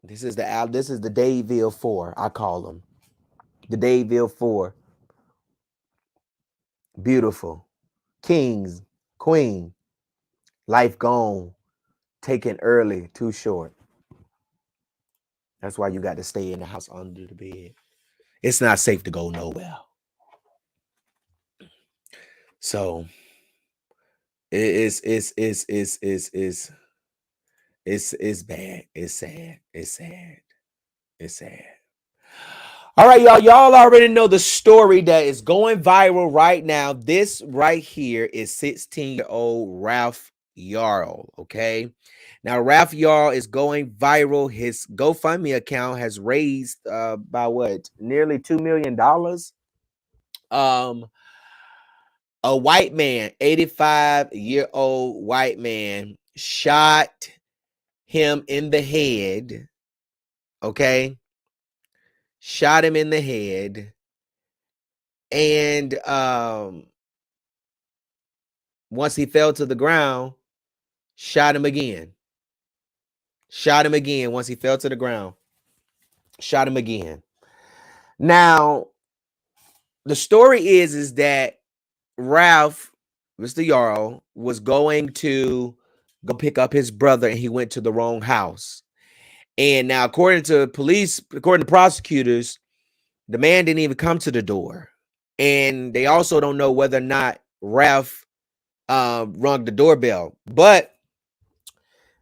This is the Dadeville 4, I call them. The Dadeville 4. Beautiful. Kings, queen. Life gone. Taken early, too short. That's why you got to stay in the house under the bed. It's not safe to go nowhere. So it's bad. It's sad. It's sad. It's sad. All right, y'all. Y'all already know the story that is going viral right now. This right here is 16-year-old Ralph Yarl. Okay. Now, Ralph Yarl is going viral. His GoFundMe account has raised by what? Nearly $2 million. A white man, 85-year-old white man, shot him in the head. Okay. Shot him in the head. And once he fell to the ground, shot him again. Shot him again once he fell to the ground. Shot him again. Now, the story is that Ralph, Mr. Yarl, was going to go pick up his brother and he went to the wrong house. And now, according to police, according to prosecutors, the man didn't even come to the door. And they also don't know whether or not Ralph rung the doorbell. But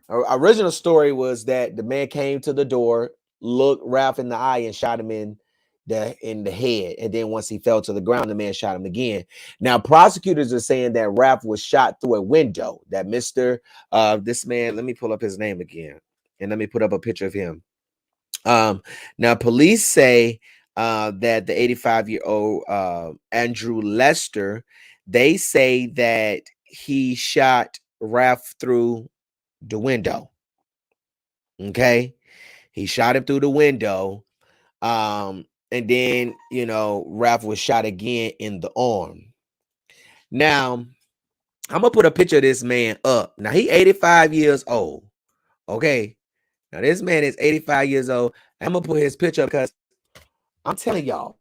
our original story was that the man came to the door, looked Ralph in the eye, and shot him in the head. And then once he fell to the ground, the man shot him again. Now, prosecutors are saying that Ralph was shot through a window. That this man, let me pull up his name again, and let me put up a picture of him. Now, police say that the 85-year-old Andrew Lester, they say that he shot Ralph through the window. Okay, he shot him through the window. And then, Ralph was shot again in the arm. Now, I'm gonna put a picture of this man up. Now, he 85 years old. Okay, now this man is 85 years old. I'm gonna put his picture up because I'm telling y'all,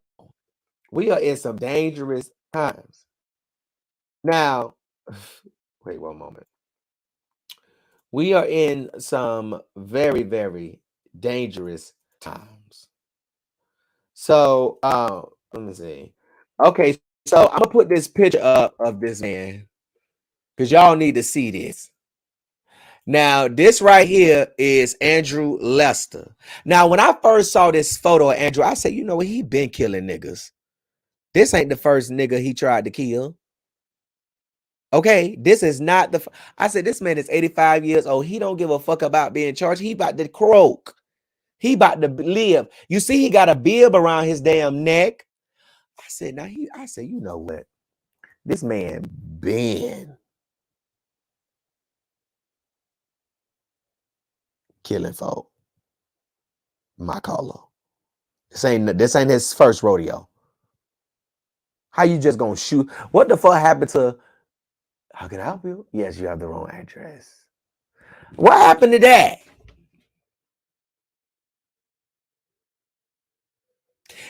we are in some dangerous times. Now, wait one moment. We are in some very, very dangerous times. So, let me see. Okay, so I'm gonna put this picture up of this man because y'all need to see this. Now, this right here is Andrew Lester. Now, when I first saw this photo of Andrew, I said, you know what? He been killing niggas. This ain't the first nigga he tried to kill. Okay, this is not I said, this man is 85 years old. He don't give a fuck about being charged. He about to croak. He about to live. You see, he got a bib around his damn neck. I said, you know what? This man been killing folk. My color. This ain't his first rodeo. How you just gonna shoot? What the fuck happened to? How can I help you? Yes, you have the wrong address. What happened to that?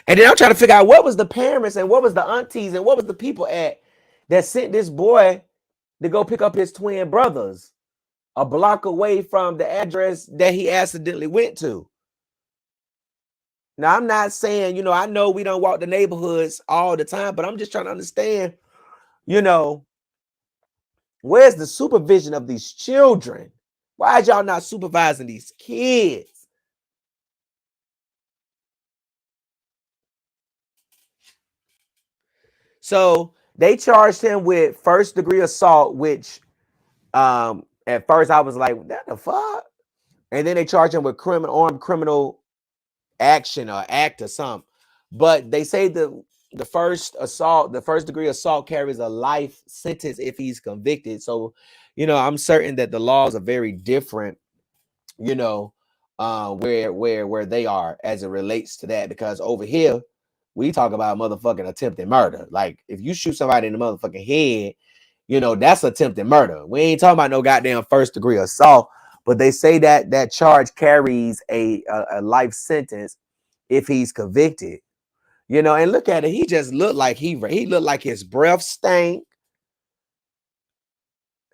And then I'm trying to figure out what was the parents and what was the aunties and what was the people that sent this boy to go pick up his twin brothers a block away from the address that he accidentally went to. Now, I'm not saying, I know we don't walk the neighborhoods all the time, but I'm just trying to understand, where's the supervision of these children? Why is y'all not supervising these kids? So they charged him with first-degree assault, which at first I was like, what the fuck? And then they charged him with armed criminal action or act or something. But they say the first-degree assault carries a life sentence if he's convicted. So, I'm certain that the laws are very different, where they are as it relates to that. Because over here, we talk about motherfucking attempted murder. Like, if you shoot somebody in the motherfucking head, that's attempted murder. We ain't talking about no goddamn first-degree assault. But they say that charge carries a life sentence if he's convicted. And look at it. He just looked like he looked like his breath stank.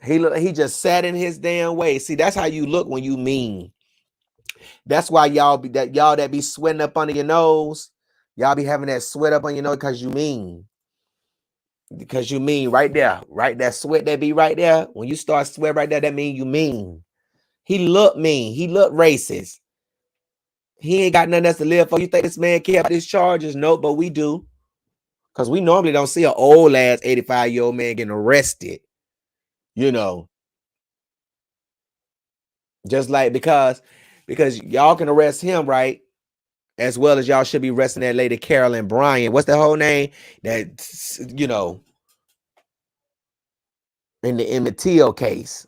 He just sat in his damn way. See, that's how you look when you mean. That's why y'all that be sweating up under your nose. Y'all be having that sweat up on your nose because you mean. Because you mean right there. Right? That sweat that be right there. When you start sweat right there, that mean you mean. He look mean. He look racist. He ain't got nothing else to live for. You think this man care about his charges? No, but we do. Because we normally don't see an old ass 85-year-old man getting arrested. You know. Just like because y'all can arrest him, right? As well as y'all should be arresting that lady Carolyn Bryant. What's the whole name? That, you know, in the Teal case.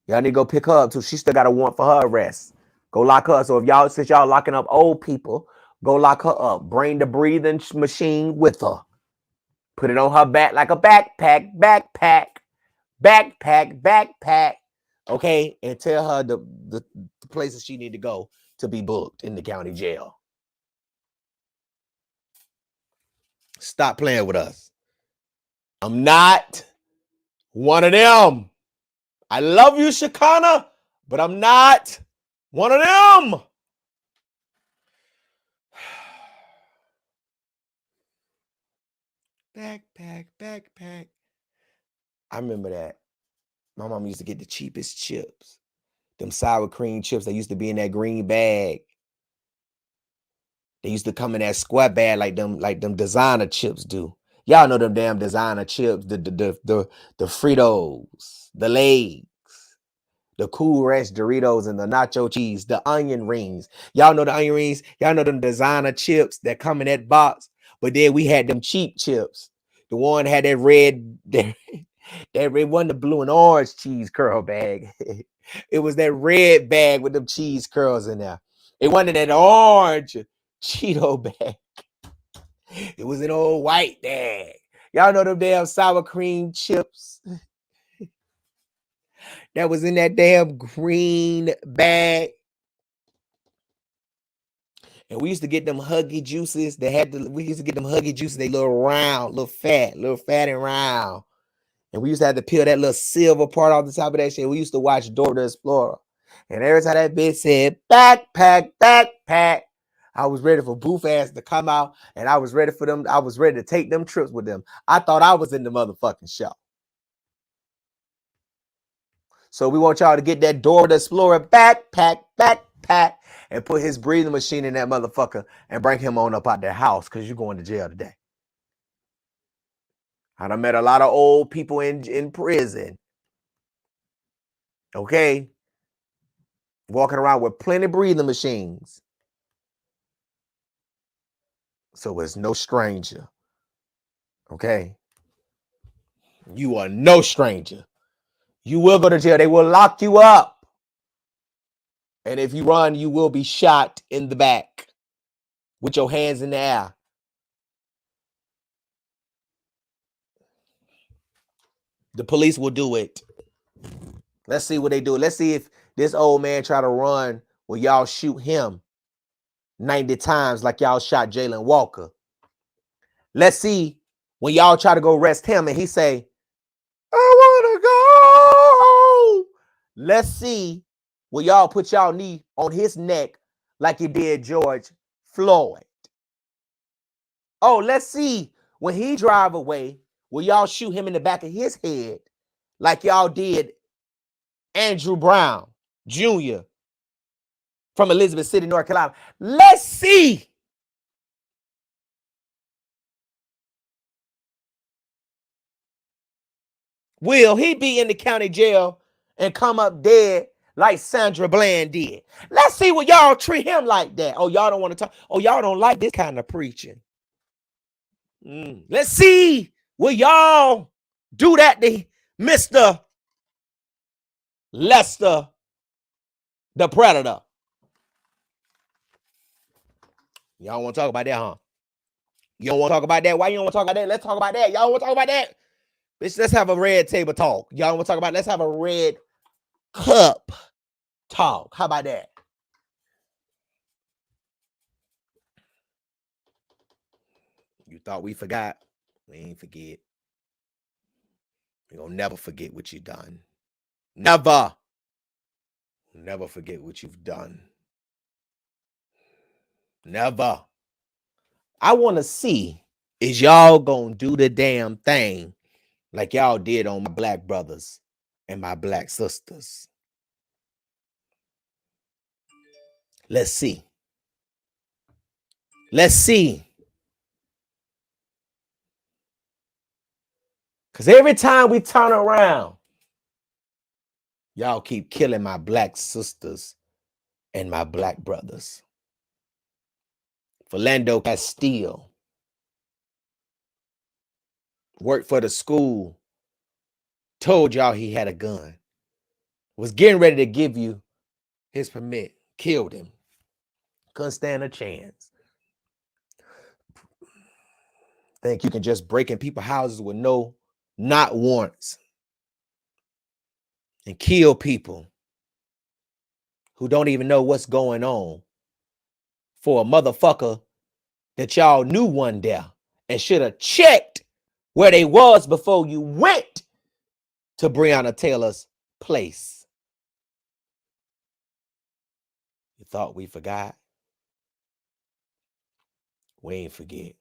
Y'all need to go pick her up too. She still got a warrant for her arrest. Go lock her up. So if since y'all locking up old people, go lock her up. Bring the breathing machine with her. Put it on her back like a backpack. Okay, and tell her the places she need to go to be booked in the county jail. Stop playing with us. I'm not one of them. I love you, Shakana, but I'm not one of them. Backpack. I remember that. My mom used to get the cheapest chips. Them sour cream chips that used to be in that green bag. They used to come in that square bag like them designer chips do. Y'all know them damn designer chips, the Fritos, the Lay's, the Cool Ranch Doritos, and the nacho cheese, the onion rings. Y'all know the onion rings. Y'all know them designer chips that come in that box. But then we had them cheap chips. The one had that red, that red wasn't the blue and orange cheese curl bag. It was that red bag with them cheese curls in there. It wasn't that orange Cheeto bag. It was an old white bag. Y'all know them damn sour cream chips that was in that damn green bag. And we used to get them Huggy Juices. We used to get them Huggy Juices. They little round, little fat and round. And we used to have to peel that little silver part off the top of that shit. We used to watch Dora the Explorer. And every time that bitch said, backpack, I was ready for Boof ass to come out. And I was ready for them. I was ready to take them trips with them. I thought I was in the motherfucking show. So we want y'all to get that Dora the Explorer backpack, and put his breathing machine in that motherfucker and bring him on up out their house because you're going to jail today. I done met a lot of old people in prison. Okay? Walking around with plenty of breathing machines. So it's no stranger. Okay? You are no stranger. You will go to jail. They will lock you up. And if you run, you will be shot in the back with your hands in the air. The police will do it. Let's see what they do. Let's see if this old man try to run. Will y'all shoot him 90 times like y'all shot Jalen Walker? Let's see when y'all try to go arrest him and he say, I want to go. Let's see will y'all put y'all knee on his neck like you did George Floyd. Oh, let's see when he drive away, will y'all shoot him in the back of his head like y'all did Andrew Brown Jr. from Elizabeth City, North Carolina. Let's see. Will he be in the county jail and come up dead like Sandra Bland did? Let's see will y'all treat him like that. Oh, y'all don't want to talk. Oh, y'all don't like this kind of preaching. Let's see will y'all do that to Mr. Lester the Predator. Y'all want to talk about that, huh? You don't want to talk about that? Why you don't want to talk about that? Let's talk about that. Y'all want to talk about that? Let's have a red table talk. Y'all want to talk about, let's have a red cup talk. How about that? You thought we forgot? We ain't forget. We gonna never forget what you done. Never. Never forget what you've done. Never. I want to see, is y'all gonna do the damn thing like y'all did on my black brothers and my black sisters? Let's see. Let's see. Because every time we turn around, y'all keep killing my black sisters and my black brothers. Philando Castile worked for the school, told y'all he had a gun, was getting ready to give you his permit, killed him. Couldn't stand a chance. Think you can just break in people's houses with not warrants and kill people who don't even know what's going on for a motherfucker that y'all knew one day and should have checked where they was before you went to Breonna Taylor's place. You thought we forgot? We ain't forget.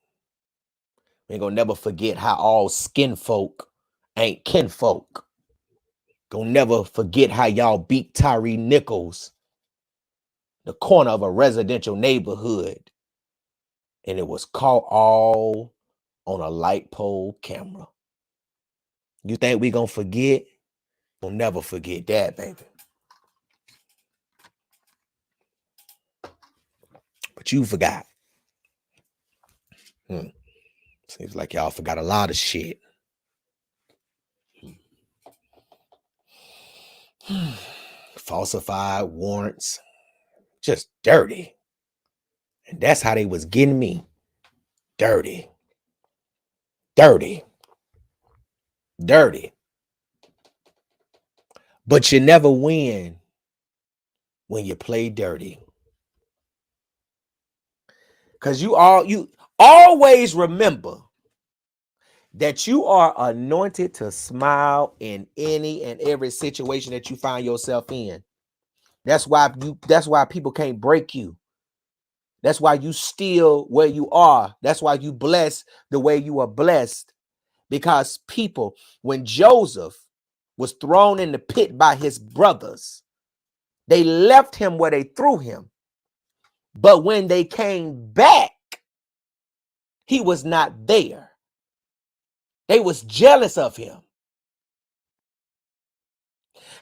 We ain't gonna never forget how all skin folk ain't kinfolk. Gonna never forget how y'all beat Tyree Nichols the corner of a residential neighborhood, and it was caught all on a light pole camera. You think we gonna forget? We'll never forget that, baby. But you forgot. Seems like y'all forgot a lot of shit. Falsified warrants. Just dirty. And that's how they was getting me. Dirty. Dirty. Dirty. But you never win when you play dirty. Because you always remember that you are anointed to smile in any and every situation that you find yourself in. That's why people can't break you. That's why you still where you are. That's why you bless the way you are blessed. Because people, when Joseph was thrown in the pit by his brothers, they left him where they threw him. But when they came back, he was not there. They was jealous of him.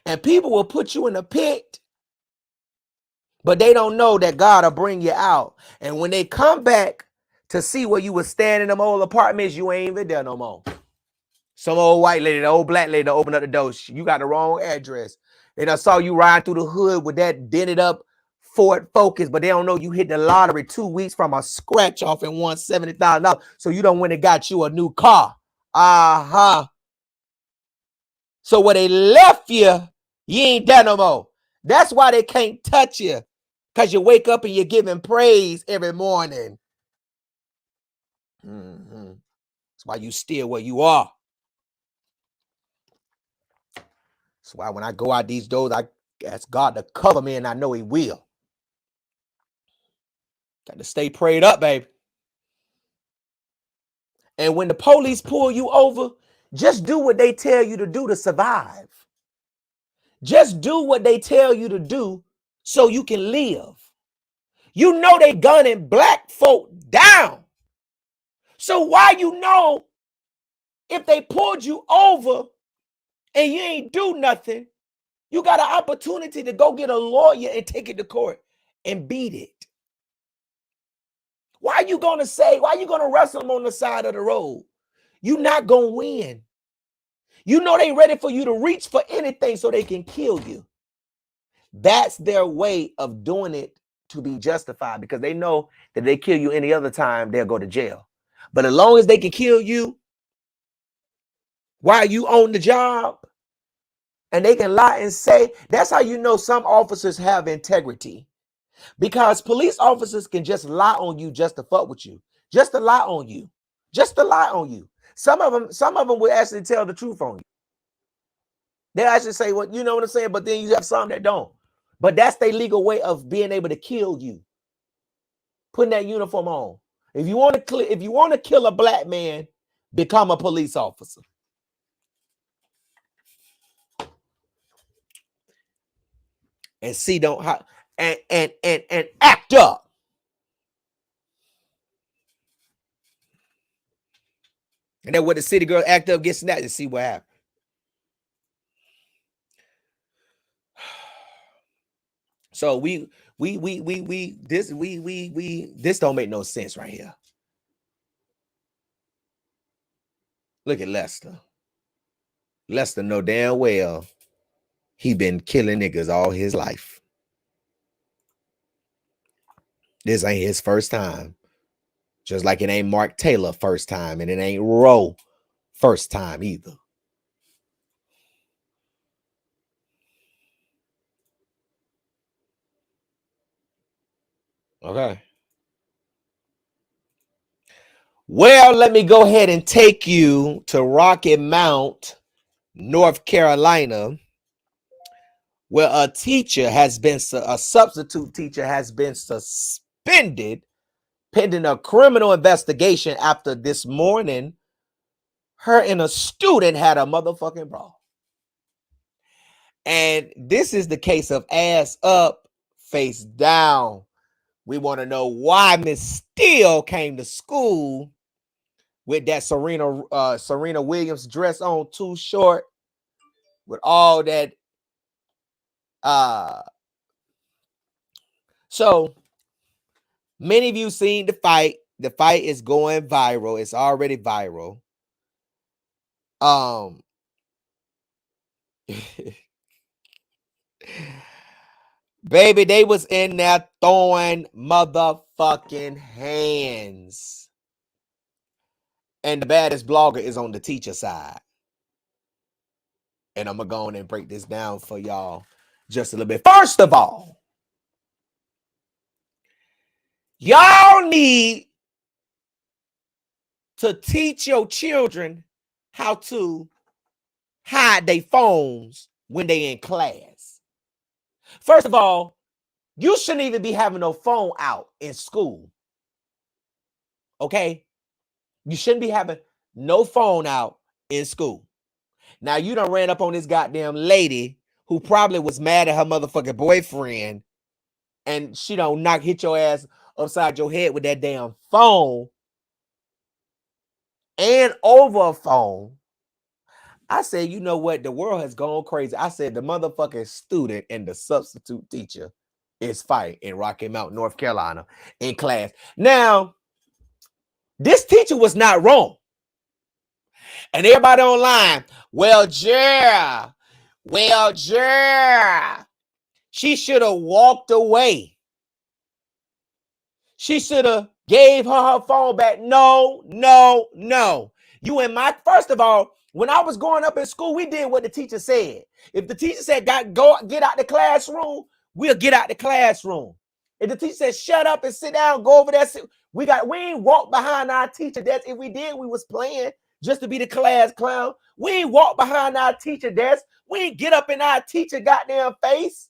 And people will put you in a pit, but they don't know that God will bring you out. And when they come back to see where you was staying in them old apartments, you ain't even there no more. Some old white lady, the old black lady, open up the door. You got the wrong address. And I saw you ride through the hood with that dented up Ford Focus, but they don't know you hit the lottery 2 weeks from a scratch off and won $70,000. So you don't went and got you a new car. So where they left you, you ain't there no more. That's why they can't touch you. Because you wake up and you're giving praise every morning. That's why you still where you are. That's why when I go out these doors, I ask God to cover me, and I know he will. Got to stay prayed up, baby. And when the police pull you over, just do what they tell you to do to survive. Just do what they tell you to do so you can live. You know they gunning black folk down. So why you know if they pulled you over and you ain't do nothing, you got an opportunity to go get a lawyer and take it to court and beat it. Why you going to wrestle them on the side of the road? You not going to win. You know they ready for you to reach for anything so they can kill you. That's their way of doing it to be justified, because they know that they kill you any other time, they'll go to jail. But as long as they can kill you while you on the job, and they can lie and say, that's how you know some officers have integrity. Because police officers can just lie on you just to fuck with you. Just to lie on you. Just to lie on you. Some of them will actually tell the truth on you. They'll actually say, well, you know what I'm saying? But then you have some that don't. But that's their legal way of being able to kill you. putting that uniform on. If you want to kill a black man, become a police officer. And see, and act up. And then when the city girl act up, get snatched, and see what happens. So this don't make no sense right here. Look at Lester. Lester know damn well he been killing niggas all his life. This ain't his first time. Just like it ain't Mark Taylor first time, and it ain't Roe first time either. Okay. Well, let me go ahead and take you to Rocky Mount, North Carolina, where a substitute teacher has been suspended pending a criminal investigation after this morning her and a student had a motherfucking brawl. And this is the case of ass up, face down. We want to know why Miss Steele came to school with that Serena Williams dress on too short, with all that. So many of you seen the fight. The fight is going viral. It's already viral. Baby, they was in there throwing motherfucking hands. And the baddest blogger is on the teacher side. And I'm going to go on and break this down for y'all just a little bit. First of all, y'all need to teach your children how to hide their phones when they in class. First of all, you shouldn't even be having no phone out in school. Okay? You shouldn't be having no phone out in school. Now, you done ran up on this goddamn lady who probably was mad at her motherfucking boyfriend, and she don't hit your ass upside your head with that damn phone and over a phone. I said, you know what? The world has gone crazy. I said the motherfucking student and the substitute teacher is fighting in Rocky Mount, North Carolina in class. Now, this teacher was not wrong. And everybody online, well, she should have walked away. She should have gave her phone back. No. First of all, when I was growing up in school, we did what the teacher said. If the teacher said, get out the classroom, we'll get out the classroom. If the teacher said, shut up and sit down, go over there. We ain't walk behind our teacher desk. If we did, we was playing just to be the class clown. We ain't walk behind our teacher desk. We ain't get up in our teacher goddamn face.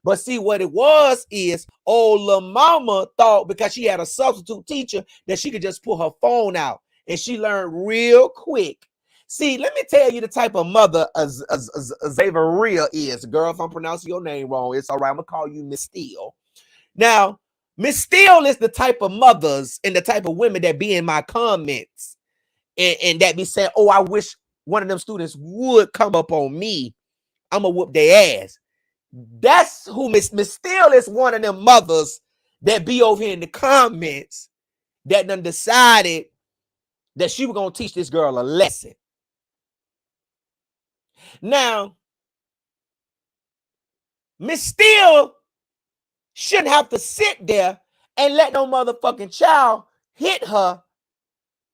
But see, what it was is old little mama thought because she had a substitute teacher that she could just pull her phone out. And she learned real quick. See, let me tell you the type of mother Xavier is. Girl, if I'm pronouncing your name wrong, it's all right. I'm going to call you Miss Steele. Now, Miss Steele is the type of mothers and the type of women that be in my comments and that be saying, oh, I wish one of them students would come up on me. I'm going to whoop their ass. That's who Miss Steele is, one of them mothers that be over here in the comments that done decided that she was going to teach this girl a lesson. Now, Miss Steele shouldn't have to sit there and let no motherfucking child hit her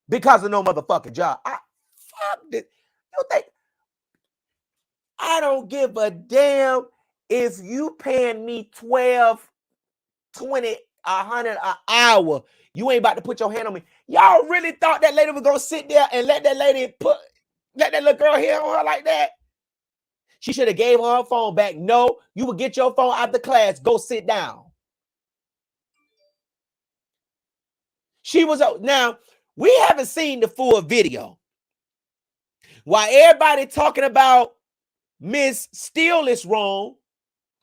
because of no motherfucking job. Fuck this. You think I don't give a damn if you paying me $12, $20, $100 an hour. You ain't about to put your hand on me. Y'all really thought that lady was gonna sit there and let that little girl hit on her like that? She should have gave her phone back. No, you would get your phone out the class. Go sit down. She was now. We haven't seen the full video. While everybody talking about Miss Steele is wrong,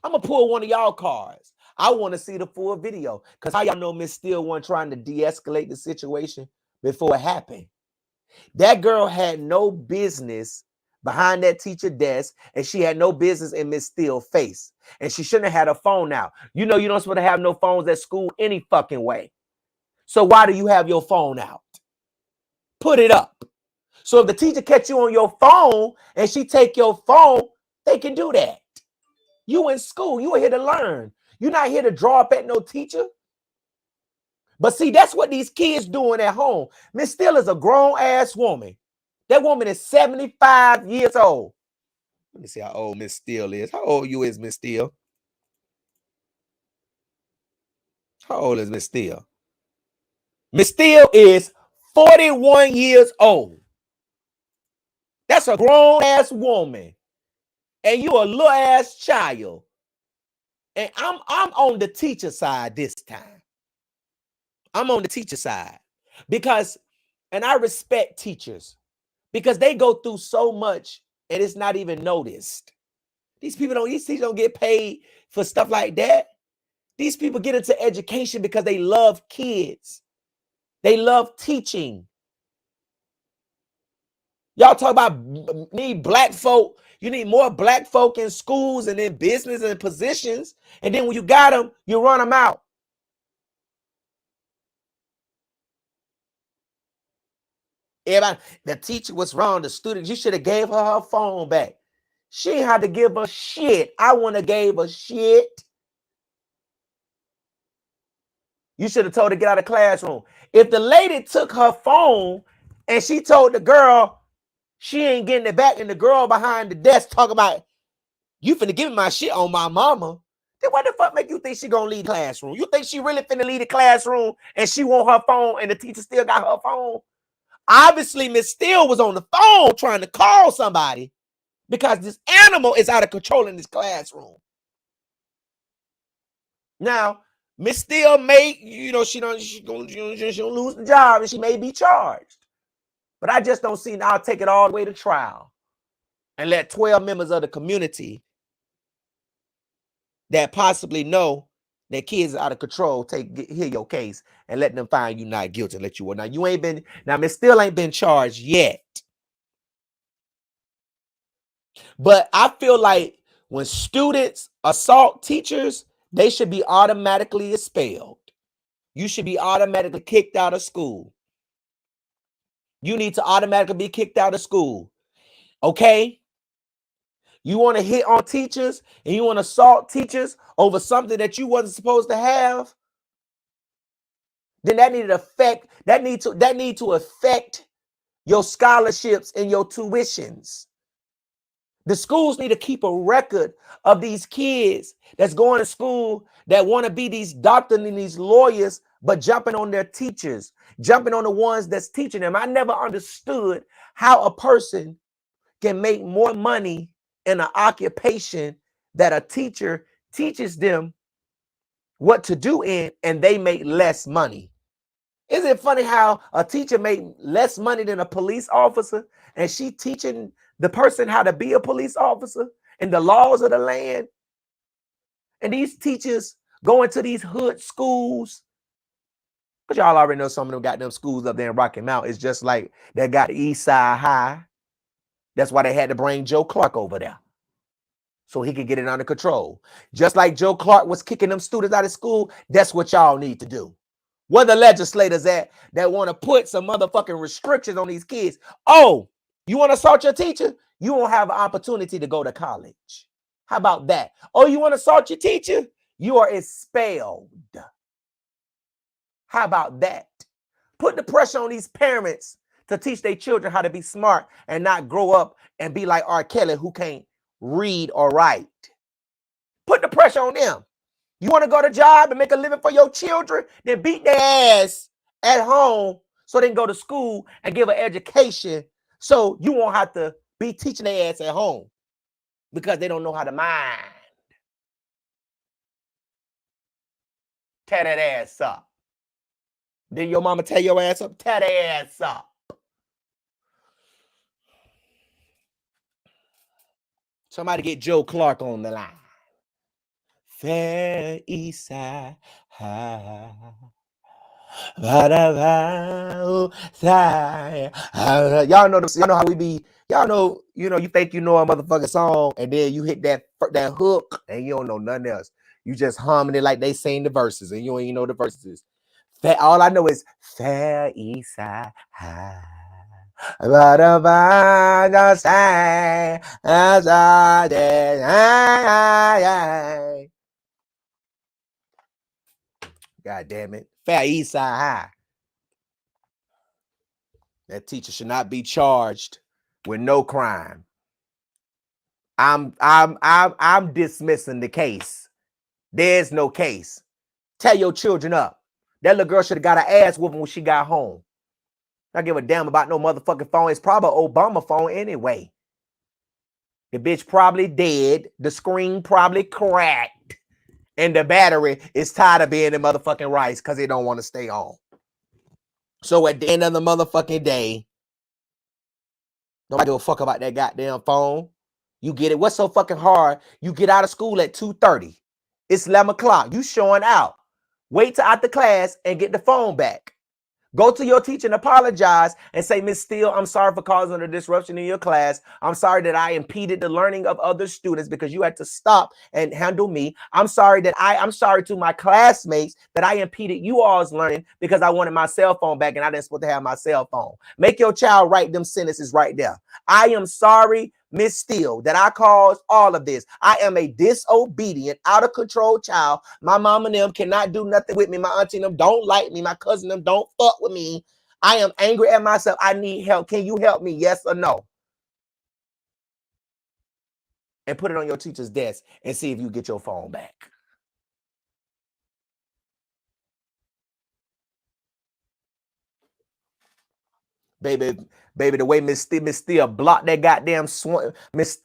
I'm gonna pull one of y'all cards. I want to see the full video because how y'all know Miss Steele wasn't trying to de-escalate the situation before it happened. That girl had no business behind that teacher desk, and she had no business in Miss Steele's face. And she shouldn't have had her phone out. You know you don't supposed to have no phones at school any fucking way. So why do you have your phone out? Put it up. So if the teacher catch you on your phone and she take your phone, they can do that. You in school, you are here to learn. You're not here to draw up at no teacher. But see, that's what these kids doing at home. Miss Steele is a grown-ass woman. That woman is 75 years old. Let me see how old Miss Steele is. How old you is, Miss Steele? How old is Miss Steele? Miss Steele is 41 years old. That's a grown-ass woman. And you a little-ass child. And I'm on the teacher side this time. I'm on the teacher side. Because, and I respect teachers. Because they go through so much and it's not even noticed. These teachers don't get paid for stuff like that. These people get into education because they love kids. They love teaching. Y'all talk about need black folk. You need more black folk in schools and in business and positions. And then when you got them, you run them out. Everybody, the teacher was wrong. The student, you should have gave her phone back. She had to give her shit. I wouldn't have gave her shit. You should have told her to get out of the classroom. If the lady took her phone and she told the girl she ain't getting it back, and the girl behind the desk talking about, you finna give me my shit on my mama, then what the fuck make you think she gonna leave the classroom? You think she really finna leave the classroom and she want her phone and the teacher still got her phone? Obviously, Miss Steele was on the phone trying to call somebody because this animal is out of control in this classroom. Now, Miss Steele may, she don't lose the job and she may be charged. But I just don't see I'll take it all the way to trial and let 12 members of the community that possibly know that kids are out of control hear your case and let them find you not guilty and let you Now you ain't been, Miss Steele ain't been charged yet. But I feel like when students assault teachers, they should be automatically expelled. You should be automatically kicked out of school. You need to automatically be kicked out of school. Okay? You want to hit on teachers and you want to assault teachers over something that you wasn't supposed to have? Then that need to affect your scholarships and your tuitions. The schools need to keep a record of these kids that's going to school that want to be these doctors and these lawyers, but jumping on their teachers, jumping on the ones that's teaching them. I never understood how a person can make more money in an occupation that a teacher teaches them what to do in, and they make less money. Isn't it funny how a teacher make less money than a police officer, and she teaching the person how to be a police officer and the laws of the land? And these teachers go into these hood schools, but y'all already know some of them got them schools up there in Rocky Mount. It's just like they got East Side High. That's why they had to bring Joe Clark over there, so he could get it under control. Just like Joe Clark was kicking them students out of school, that's what y'all need to do. Where the legislators at that want to put some motherfucking restrictions on these kids? Oh, you want to assault your teacher? You won't have an opportunity to go to college. How about that? Oh, you want to assault your teacher? You are expelled. How about that? Put the pressure on these parents to teach their children how to be smart and not grow up and be like R. Kelly, who can't read or write. Put the pressure on them. You want to go to job and make a living for your children? Then beat their ass at home so they can go to school and give an education so you won't have to be teaching their ass at home because they don't know how to mind. Tear that ass up. Did your mama tear your ass up? Tear their ass up. Somebody get Joe Clark on the line. Fair East Side. Y'all know this, y'all know how we be. Y'all know, you think you know a motherfucking song, and then you hit that hook, and you don't know nothing else. You just humming it like they sing the verses, and you ain't know the verses. All I know is Fair East Side. God damn it. Fair East Side High. That teacher should not be charged with no crime. I'm dismissing the case. There's no case. Tell your children up. That little girl should have got her ass whooping when she got home. I give a damn about no motherfucking phone. It's probably an Obama phone anyway. The bitch probably dead. The screen probably cracked. And the battery is tired of being in motherfucking rice because it don't want to stay on. So at the end of the motherfucking day, nobody give a fuck about that goddamn phone. You get it. What's so fucking hard? You get out of school at 2:30. It's 11 o'clock. You showing out. Wait till after class and get the phone back. Go to your teacher and apologize and say, Miss Steele, I'm sorry for causing a disruption in your class. I'm sorry that I impeded the learning of other students because you had to stop and handle me. I'm sorry to my classmates that I impeded you all's learning because I wanted my cell phone back and I didn't supposed to have my cell phone. Make your child write them sentences right there. I am sorry, Miss Steele, that I caused all of this. I am a disobedient, out of control child. My mom and them cannot do nothing with me. My auntie and them don't like me. My cousin and them don't fuck with me. I am angry at myself. I need help. Can you help me? Yes or no? And put it on your teacher's desk and see if you get your phone back. Baby, the way Miss Steele blocked that goddamn swing, Miss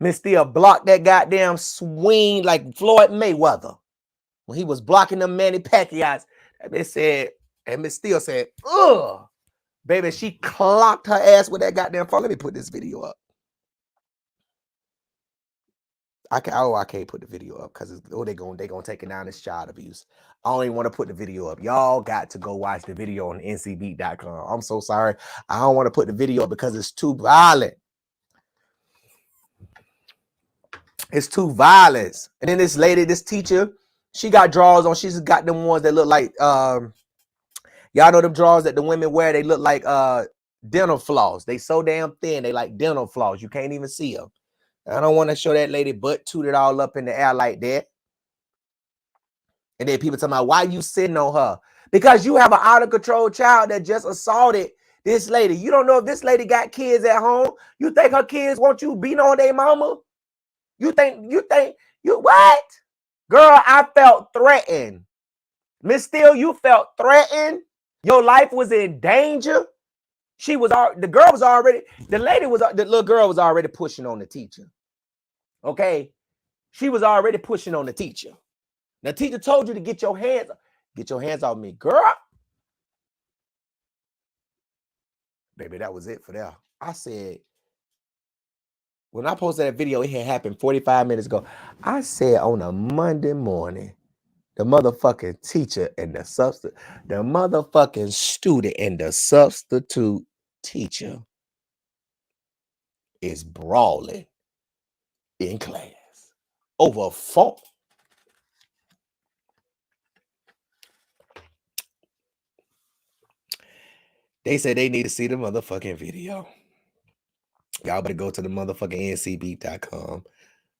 Steele blocked that goddamn swing like Floyd Mayweather when he was blocking them Manny Pacquiao's. They said, and Miss Steele said, "Ugh, baby," she clocked her ass with that goddamn phone. Let me put this video up. I can't put the video up because they gonna take it down as child abuse. I don't even want to put the video up. Y'all got to go watch the video on ncbeat.com. I'm so sorry. I don't want to put the video up because it's too violent. It's too violent. And then this lady, this teacher, she got drawers on. She's got them ones that look like y'all know them drawers that the women wear. They look like dental floss. They so damn thin. They like dental floss. You can't even see them. I don't want to show that lady butt tooted all up in the air like that. And then people talking about, why you sitting on her? Because you have an out of control child that just assaulted this lady. You don't know if this lady got kids at home. You think her kids want you beating on their mama? You think what? Girl, I felt threatened. Miss Steele, you felt threatened. Your life was in danger. The little girl was already pushing on the teacher. Okay. She was already pushing on the teacher. The teacher told you to get your hands off me, girl. Baby, that was it for that. I said, when I posted that video, it had happened 45 minutes ago. I said on a Monday morning, the motherfucking teacher and the motherfucking student and the substitute teacher is brawling in class over phone. They said they need to see the motherfucking video. Y'all better go to the motherfucking ncbeat.com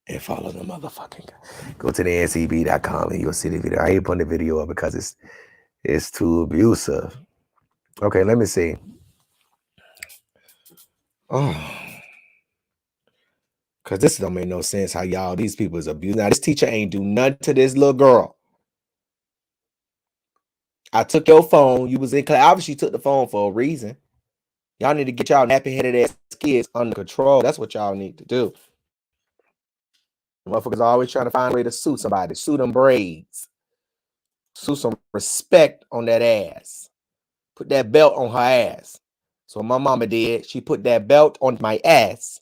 and follow the motherfucking. Go to the ncbeat.com and you'll see the video. I ain't putting the video up because it's too abusive. Okay, let me see. Oh, because this don't make no sense how these people is abusing. Now, this teacher ain't do nothing to this little girl. I took your phone. You was in class. Obviously, took the phone for a reason. Y'all need to get y'all nappy-headed ass kids under control. That's what y'all need to do. Motherfuckers always trying to find a way to sue somebody. Sue them braids. some respect on that ass. Put that belt on her ass. So my mama did. She put that belt on my ass.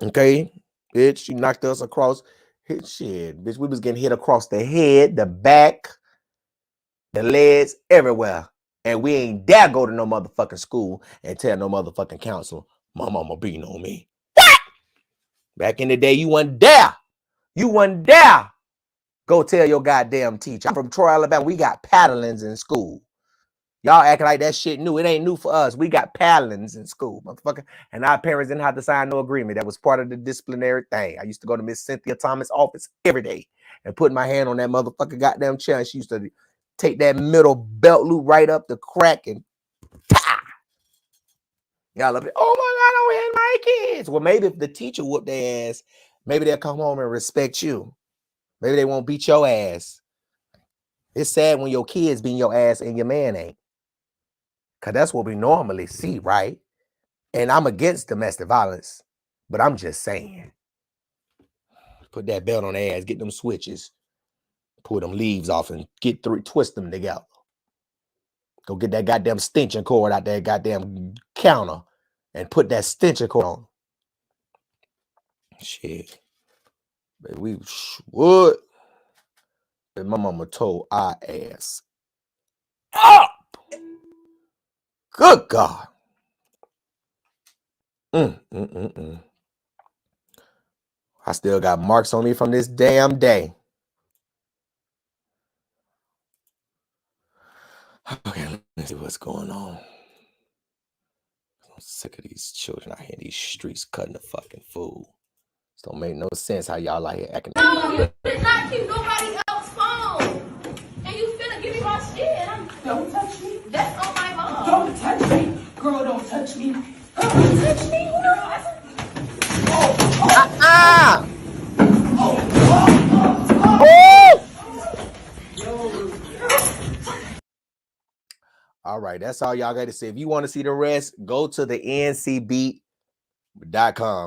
Okay, bitch. She knocked us across. Shit, bitch. We was getting hit across the head, the back, the legs, everywhere. And we ain't dare go to no motherfucking school and tell no motherfucking counsel my mama beating on me. What? Back in the day, you wasn't dare. You wasn't dare go tell your goddamn teacher. I'm from Troy, Alabama. We got paddlings in school. Y'all acting like that shit new. It ain't new for us. We got paddlings in school, motherfucker. And our parents didn't have to sign no agreement. That was part of the disciplinary thing. I used to go to Miss Cynthia Thomas' office every day and put my hand on that motherfucker goddamn chair. And she used to take that middle belt loop right up the crack and pa! Y'all up there, oh my God, I don't hit my kids. Well, maybe if the teacher whooped their ass, maybe they'll come home and respect you. Maybe they won't beat your ass. It's sad when your kids beat your ass and your man ain't. Because that's what we normally see, right? And I'm against domestic violence, but I'm just saying. Put that belt on their ass, get them switches, pull them leaves off and twist them together. Go get that goddamn stenching cord out that goddamn counter and put that stenching cord on. Shit. But we would. And my mama told our ass up. Good God. I still got marks on me from this damn day. Okay, let's see what's going on. I'm sick of these children out here in these streets cutting the fucking fool. This don't make no sense how y'all out here acting. No, you did not keep nobody else's phone. And you finna give me my shit. Don't touch me. That's on my mom. Don't touch me. Girl, don't touch me. Girl, don't touch me. Girl. All right, that's all y'all got to say. If you want to see the rest, go to the ncbeat.com.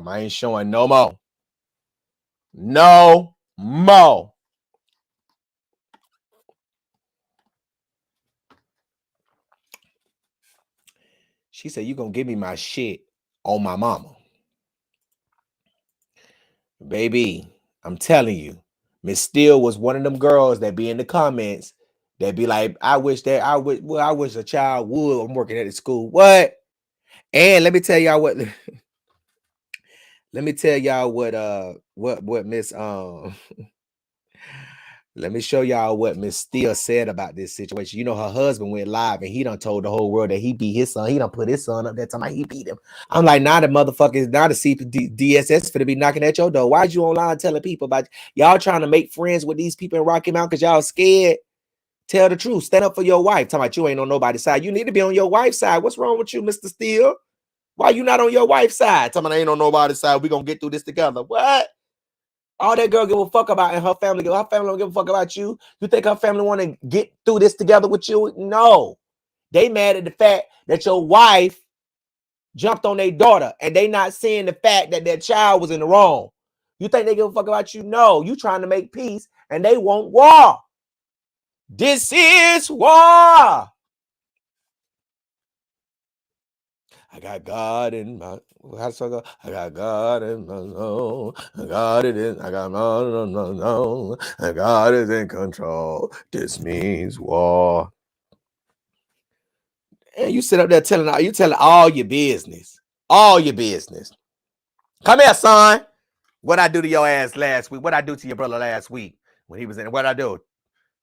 I ain't showing no more. No more. She said, you gonna give me my shit on my mama. Baby, I'm telling you, Miss Steele was one of them girls that be in the comments that be like, I wish a child would. I'm working at the school. What? And let me tell y'all what. Let me tell y'all what Miss let me show y'all what Miss Steele said about this situation. You know, her husband went live and he done told the whole world that he beat his son. He done put his son up that time. He beat him. I'm like, now the motherfuckers, now the DSS for to be knocking at your door. Why'd you online telling people about y'all trying to make friends with these people in Rocky Mount because y'all scared? Tell the truth. Stand up for your wife. Talking about you ain't on nobody's side. You need to be on your wife's side. What's wrong with you, Mr. Steele? Why you not on your wife's side? Talking about I ain't on nobody's side. We gonna get through this together. What? All that girl give a fuck about and her family don't give a fuck about you. You think her family want to get through this together with you? No. They mad at the fact that your wife jumped on their daughter and they not seeing the fact that their child was in the wrong. You think they give a fuck about you? No. You trying to make peace and they want war. This is war. I got God in my, how does I go? I got God in my soul. I got it in, I got no. I God is in control. This means war. And you sit up there telling all your business. All your business. Come here, son. What I do to your ass last week? What I do to your brother last week when he was in? What I do?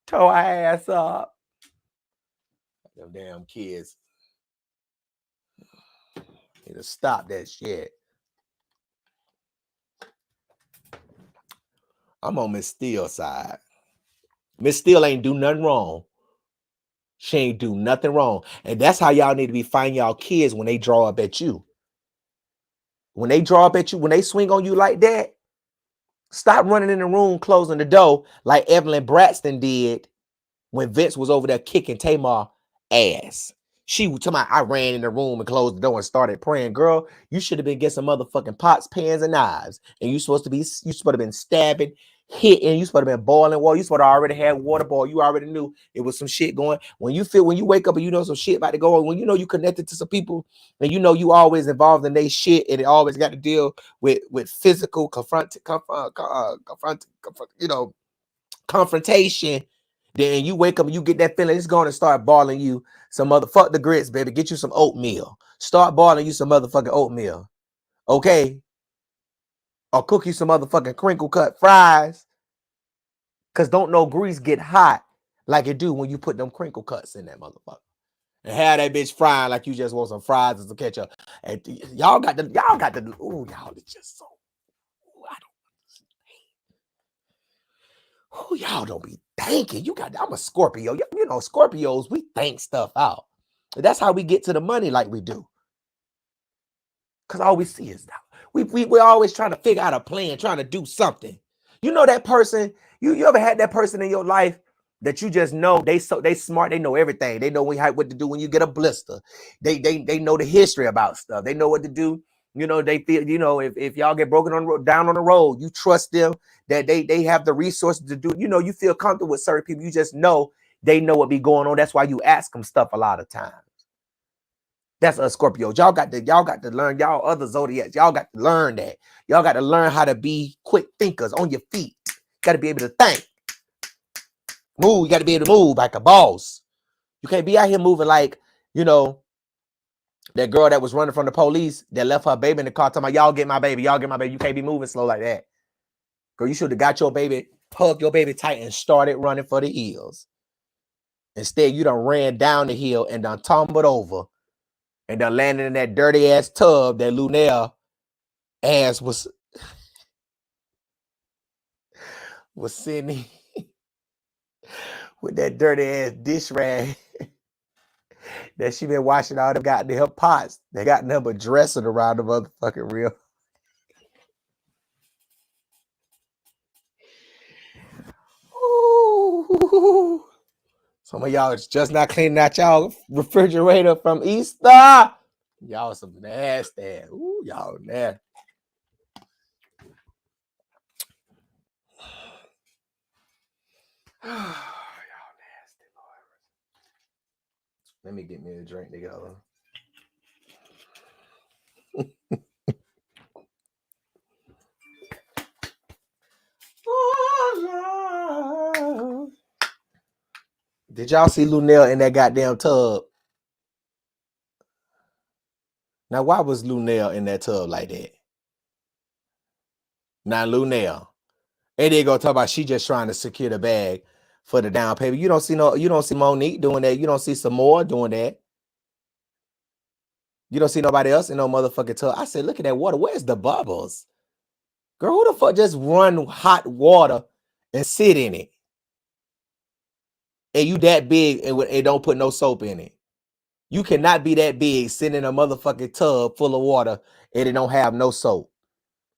Tore our ass up. Them damn kids. Need to stop that shit. I'm on Miss Steele's side. Miss Steele ain't do nothing wrong. She ain't do nothing wrong. And that's how y'all need to be finding y'all kids when they draw up at you. When they draw up at you, when they swing on you like that, stop running in the room, closing the door like Evelyn Braxton did when Vince was over there kicking Tamar ass. She was talking about, I ran in the room and closed the door and started praying. Girl, you should have been getting some motherfucking pots, pans, and knives. And you supposed to been stabbing hitting. You supposed to be boiling water. You supposed to already had water boil. You already knew it was some shit going. When you wake up and you know some shit about to go on, when you know you connected to some people and you know you always involved in their shit and it always got to deal with physical confrontation. Then you wake up and you get that feeling, it's going to start boiling you some fuck the grits, baby. Get you some oatmeal. Start boiling you some motherfucking oatmeal. Okay? Or cook you some motherfucking crinkle cut fries. Cause don't no grease get hot like it do when you put them crinkle cuts in that motherfucker. And have that bitch frying like you just want some fries and some ketchup. And y'all got the, ooh, y'all is just so, y'all don't be thinking. I'm a Scorpio. You know, Scorpios, we think stuff out. That's how we get to the money like we do. Cause all we see is that. We're always trying to figure out a plan, trying to do something. You know that person, you ever had that person in your life that you just know they smart, they know everything. They know what to do when you get a blister. They know the history about stuff. They know what to do. You know, they feel, you know, if y'all get broken down on the road, you trust them that they have the resources to do. You know, you feel comfortable with certain people. You just know they know what be going on. That's why you ask them stuff a lot of times. That's a Scorpio. Y'all got to learn, y'all other zodiacs. Y'all got to learn that. Y'all got to learn how to be quick thinkers on your feet. Got to be able to think. Move. You got to be able to move like a boss. You can't be out here moving like, you know, that girl that was running from the police that left her baby in the car talking about, y'all get my baby. Y'all get my baby. You can't be moving slow like that. Girl, you should have got your baby, hugged your baby tight and started running for the hills. Instead, you done ran down the hill and done tumbled over. And then landed in that dirty ass tub that Lunell ass was sitting with that dirty ass dish rag that she been washing all the goddamn pots. They got nothing but dressing around the motherfucking reel. Ooh. Some of y'all is just not cleaning out y'all refrigerator from Easter. Y'all some nasty. Ooh, y'all nasty. Y'all nasty, Lord. Let me get me a drink together. Oh, did y'all see Lunell in that goddamn tub? Now, why was Lunell in that tub like that? Now, Lunell. And they go talk about she just trying to secure the bag for the down payment. You don't see Monique doing that. You don't see Samora doing that. You don't see nobody else in no motherfucking tub. I said, look at that water. Where's the bubbles? Girl, who the fuck just run hot water and sit in it? And you that big and don't put no soap in it. You cannot be that big sitting in a motherfucking tub full of water and it don't have no soap.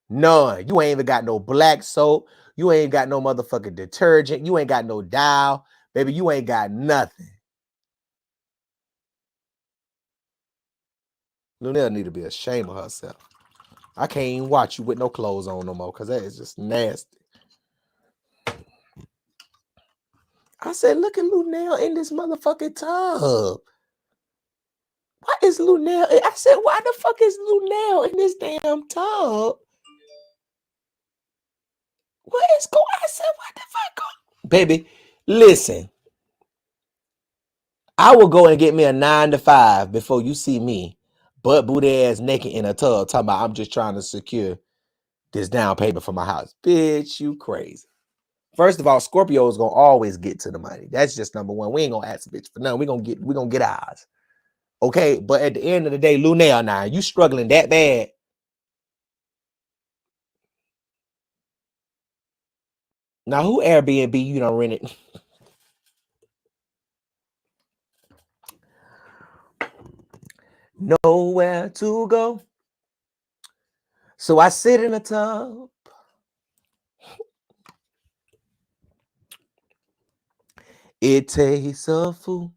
None. You ain't even got no black soap. You ain't got no motherfucking detergent. You ain't got no dial. Baby, you ain't got nothing. Lunell need to be ashamed of herself. I can't even watch you with no clothes on no more because that is just nasty. I said, look at Lunell in this motherfucking tub. Why is Lunell? I said, why the fuck is Lunell in this damn tub? What is going on? I said, what the fuck going? Baby, listen. I will go and get me a 9 to 5 before you see me butt booty ass naked in a tub talking about I'm just trying to secure this down payment for my house. Bitch, you crazy. First of all, Scorpio is gonna always get to the money. That's just number one. We ain't gonna ask a bitch for nothing. We're gonna get ours. Okay, but at the end of the day, Lunell, now you struggling that bad. Now who Airbnb you don't rent it? Nowhere to go. So I sit in a tub. It takes a fool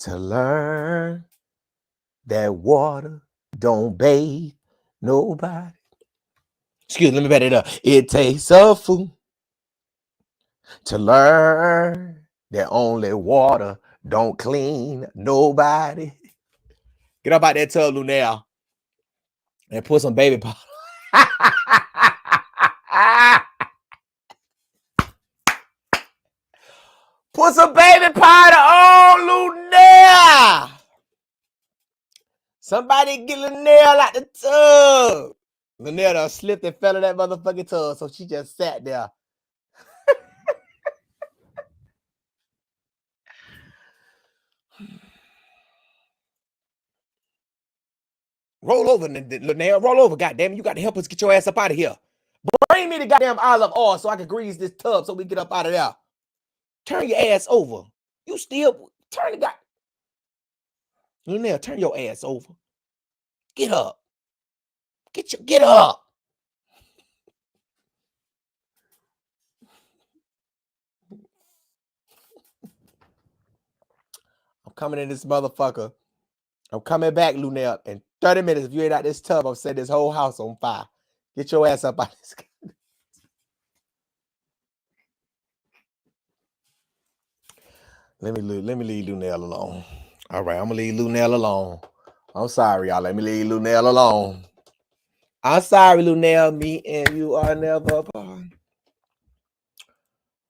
to learn that water don't bathe nobody. Excuse me, let me back it up. It takes a fool to learn that only water don't clean nobody. Get up out that tub, Lunel, and put some baby powder. Put some baby powder on, Lunel. Somebody get Lunel out the tub. Lunel done slipped and fell in that motherfucking tub, so she just sat there. Roll over, Lunel. Roll over, goddamn. You got to help us get your ass up out of here. Bring me the goddamn olive oil so I can grease this tub so we get up out of there. Turn your ass over. You still turn the guy. Lunel, turn your ass over. Get up. Get up. I'm coming in this motherfucker. I'm coming back, Lunel, in 30 minutes. If you ain't out this tub, I'm setting this whole house on fire. Get your ass up out of this. Let me leave Lunel alone. All right, I'm gonna leave Lunel alone. I'm sorry, y'all. Let me leave Lunel alone. I'm sorry, Lunel. Me and you are never apart.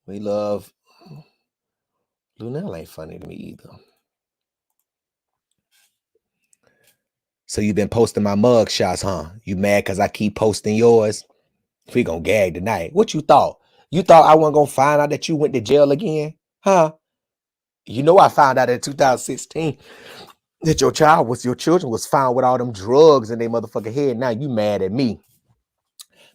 We love. Lunel ain't funny to me either. So you been posting my mug shots, huh? You mad because I keep posting yours? We gonna gag tonight. What you thought? You thought I wasn't gonna find out that you went to jail again? Huh? You know I found out in 2016 that your children was found with all them drugs in their motherfucking head. Now you mad at me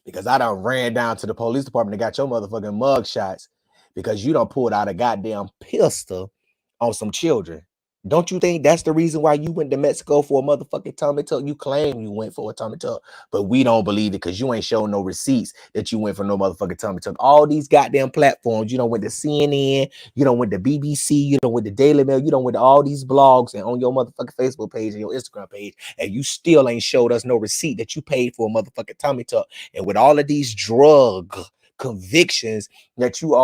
because I done ran down to the police department and got your motherfucking mug shots because you done pulled out a goddamn pistol on some children. Don't you think that's the reason why you went to Mexico for a motherfucking tummy tuck? You claim you went for a tummy tuck, but we don't believe it because you ain't showing no receipts that you went for no motherfucking tummy tuck. All these goddamn platforms, you don't went to CNN, you don't went to BBC, you don't went to Daily Mail, you don't went to all these blogs and on your motherfucking Facebook page and your Instagram page, and you still ain't showed us no receipt that you paid for a motherfucking tummy tuck. And with all of these drug convictions that you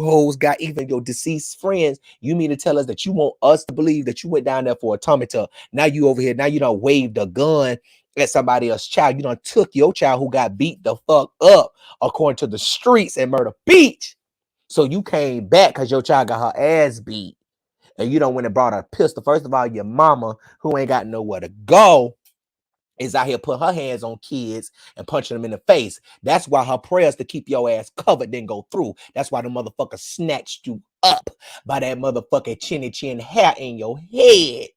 hoes got, even your deceased friends, you mean to tell us that you want us to believe that you went down there for a tummy tuck? Now you over here, now you done waved a gun at somebody else's child. You done took your child who got beat the fuck up according to the streets in Murder Beach. So you came back because your child got her ass beat, and you done went and brought a pistol. First of all, your mama, who ain't got nowhere to go, is out here putting her hands on kids and punching them in the face. That's why her prayers to keep your ass covered didn't go through. That's why the motherfucker snatched you up by that motherfucking chinny chin hair in your head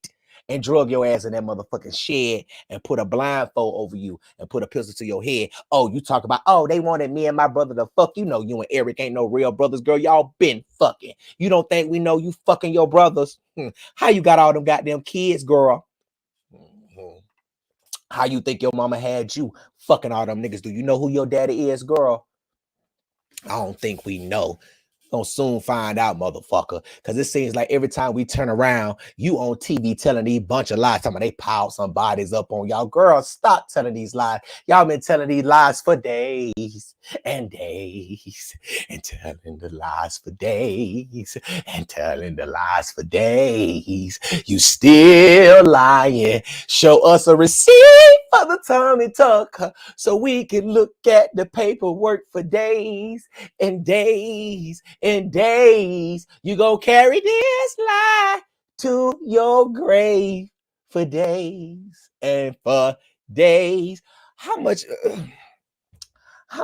and drug your ass in that motherfucking shed and put a blindfold over you and put a pistol to your head. Oh, you talk about, oh, they wanted me and my brother to fuck. You know, you and Eric ain't no real brothers, girl. Y'all been fucking. You don't think we know you fucking your brothers? How you got all them goddamn kids, girl? How you think your mama had you fucking all them niggas? Do you know who your daddy is, girl? I don't think we know. Gonna soon find out, motherfucker. Because it seems like every time we turn around, you on TV telling these bunch of lies. Talking about they piled some bodies up on y'all. Girl, stop telling these lies. Y'all been telling these lies for days and days and telling the lies for days and telling the lies for days. You still lying. Show us a receipt for the tummy tuck so we can look at the paperwork for days and days and days. You go carry this lie to your grave for days and for days. How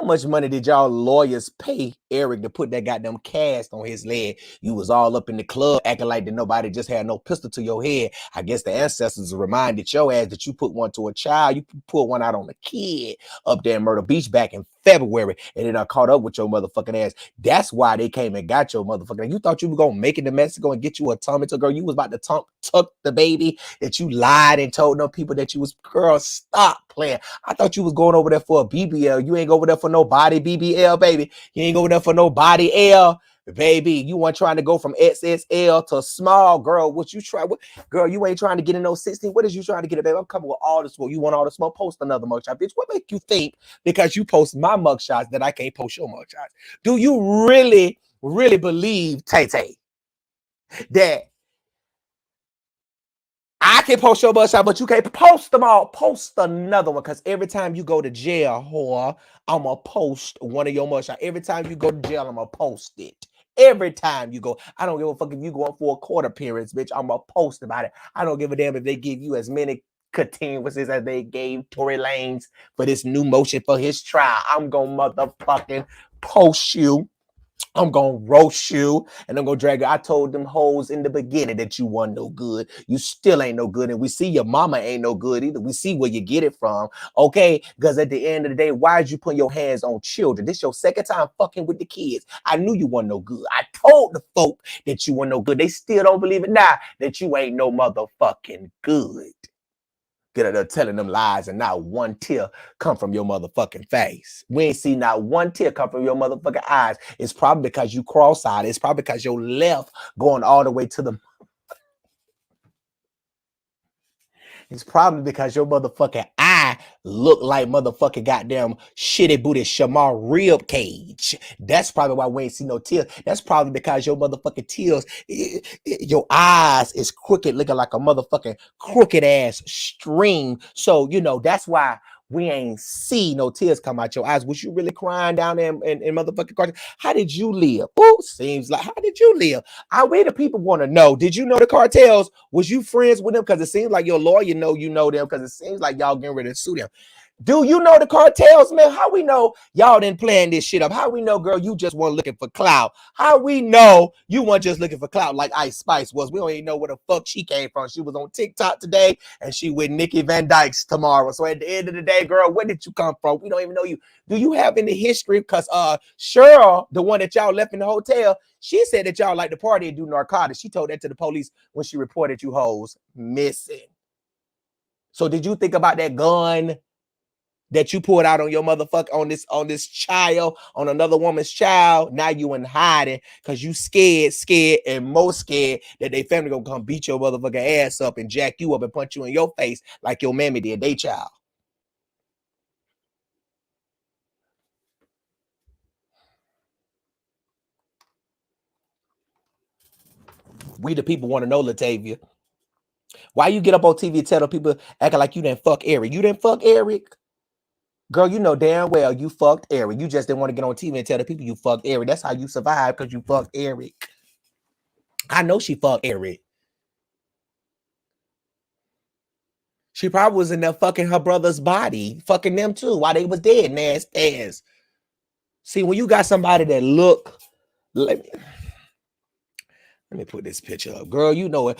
much money did y'all lawyers pay Eric to put that goddamn cast on his leg? You was all up in the club acting like that nobody just had no pistol to your head. I guess the ancestors reminded your ass that you put one to a child. You put one out on a kid up there in Myrtle Beach back in February, and then I caught up with your motherfucking ass. That's why they came and got your motherfucking. You thought you were gonna make it to Mexico and get you a tummy tuck, girl. You was about to tuck the baby that you lied and told them people that you was. Girl, stop playing. I thought you was going over there for a BBL. You ain't over there for no body BBL, baby. You ain't over there for no body L. Baby, you weren't trying to go from XXL to small, girl. What you try? Girl, you ain't trying to get in those 16. What is you trying to get, baby? I'm coming with all the smoke. You want all the smoke? Post another mugshot, bitch. What make you think because you post my mugshots that I can't post your mugshots? Do you really believe, Tay, that I can post your mugshot, but you can't post them all? Post another one, because every time you go to jail, whore, I'm going to post one of your mugshots. Every time you go to jail, I'm going to post it. Every time you go, I don't give a fuck if you going for a court appearance, bitch. I'm going to post about it. I don't give a damn if they give you as many continuances as they gave Tory Lanez for this new motion for his trial. I'm going to motherfucking post you. I'm going to roast you, and I'm going to drag you. I told them hoes in the beginning that you weren't no good. You still ain't no good, and we see your mama ain't no good either. We see where you get it from, okay? Because at the end of the day, why did you put your hands on children? This your second time fucking with the kids. I knew you weren't no good. I told the folk that you weren't no good. They still don't believe it now that you ain't no motherfucking good. Get out there telling them lies, and not one tear come from your motherfucking face. We ain't see not one tear come from your motherfucking eyes. It's probably because you cross-eyed. It's probably because your left going all the way to the... It's probably because your motherfucking eye look like motherfucking goddamn shitty booty Shamar rib cage. That's probably why we ain't see no tears. That's probably because your motherfucking tears, your eyes is crooked, looking like a motherfucking crooked ass string. So, you know, that's why we ain't see no tears come out your eyes. Was you really crying down there in motherfucking cartoon? How did you live? Oh, seems like, how did you live? We the people want to know. Did you know the cartels? Was you friends with them? Because it seems like your lawyer know you know them, because it seems like y'all getting ready to sue them. Do you know the cartels, man? How we know y'all didn't plan this shit up? How we know, girl, you just weren't looking for clout? How we know you weren't just looking for clout like Ice Spice was? We don't even know where the fuck she came from. She was on TikTok today, and she with Nikki Van Dyke's tomorrow. So at the end of the day, girl, where did you come from? We don't even know you. Do you have any history? Because Cheryl, the one that y'all left in the hotel, she said that y'all like to party and do narcotics. She told that to the police when she reported you hoes missing. So did you think about that gun that you pulled out on your motherfucker, on this child, on another woman's child? Now you in hiding because you scared, and most scared that they family gonna come beat your motherfucking ass up and jack you up and punch you in your face like your mammy did they child. We the people want to know, Latavia. Why you get up on TV and tell people acting like you didn't fuck Eric? You didn't fuck Eric? Girl, you know damn well you fucked Eric. You just didn't want to get on TV and tell the people you fucked Eric. That's how you survive, because you fucked Eric. I know she fucked Eric. She probably was in there fucking her brother's body, fucking them too, while they was dead, nasty ass. See, when you got somebody that look... Let me put this picture up. Girl, you know it.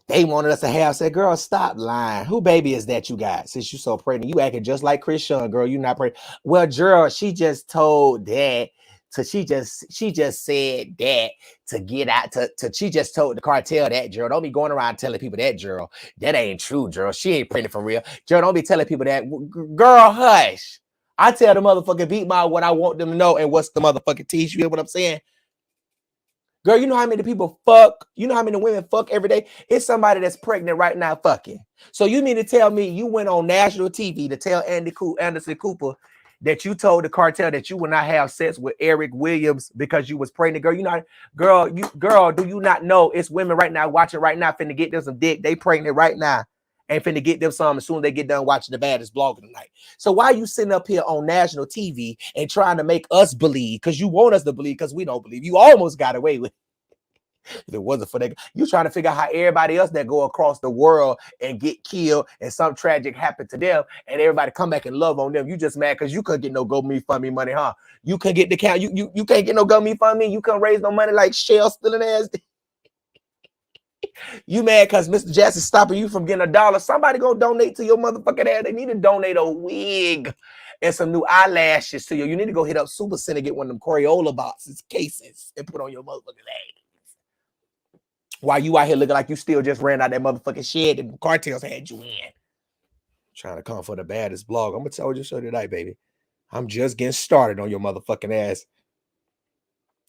They wanted us to have said, girl, stop lying. Who baby is that you got? Since you so pregnant, you acting just like Chris Sean, girl. You not pregnant. Well, girl, she just told that. So she just said that to get out she just told the cartel that, girl. Don't be going around telling people that, girl. That ain't true, girl. She ain't pregnant for real. Girl, don't be telling people that. Girl, hush. I tell the motherfucking beat my what I want them to know and what's the motherfucking teach. You hear what I'm saying? Girl, you know how many people fuck? You know how many women fuck every day? It's somebody that's pregnant right now fucking. So you mean to tell me you went on national TV to tell Anderson Cooper that you told the cartel that you would not have sex with Eric Williams because you was pregnant? Girl, girl, do you not know it's women right now watching right now finna get them some dick? They pregnant right now and finna get them some as soon as they get done watching the Baddest Blawger tonight. So why are you sitting up here on national TV and trying to make us believe? Because you want us to believe, because we don't believe. You almost got away with it. If it wasn't for that, you trying to figure out how everybody else that go across the world and get killed and some tragic happened to them and everybody come back and love on them. You just mad because you couldn't get no GoMeFundMe money, huh? You couldn't get the count. You can't get no GoMeFundMe. You couldn't raise no money like Cheryl stealing ass. You mad because Mr. Jackson's stopping you from getting $1. Somebody gonna donate to your motherfucking ass. They need to donate a wig and some new eyelashes to you. You need to go hit up Super Center, get one of them Crayola boxes, cases, and put on your motherfucking ass. While you out here looking like you still just ran out that motherfucking shed and the cartels had you in. Trying to come for the baddest blog. I'm gonna tell you so tonight, baby. I'm just getting started on your motherfucking ass.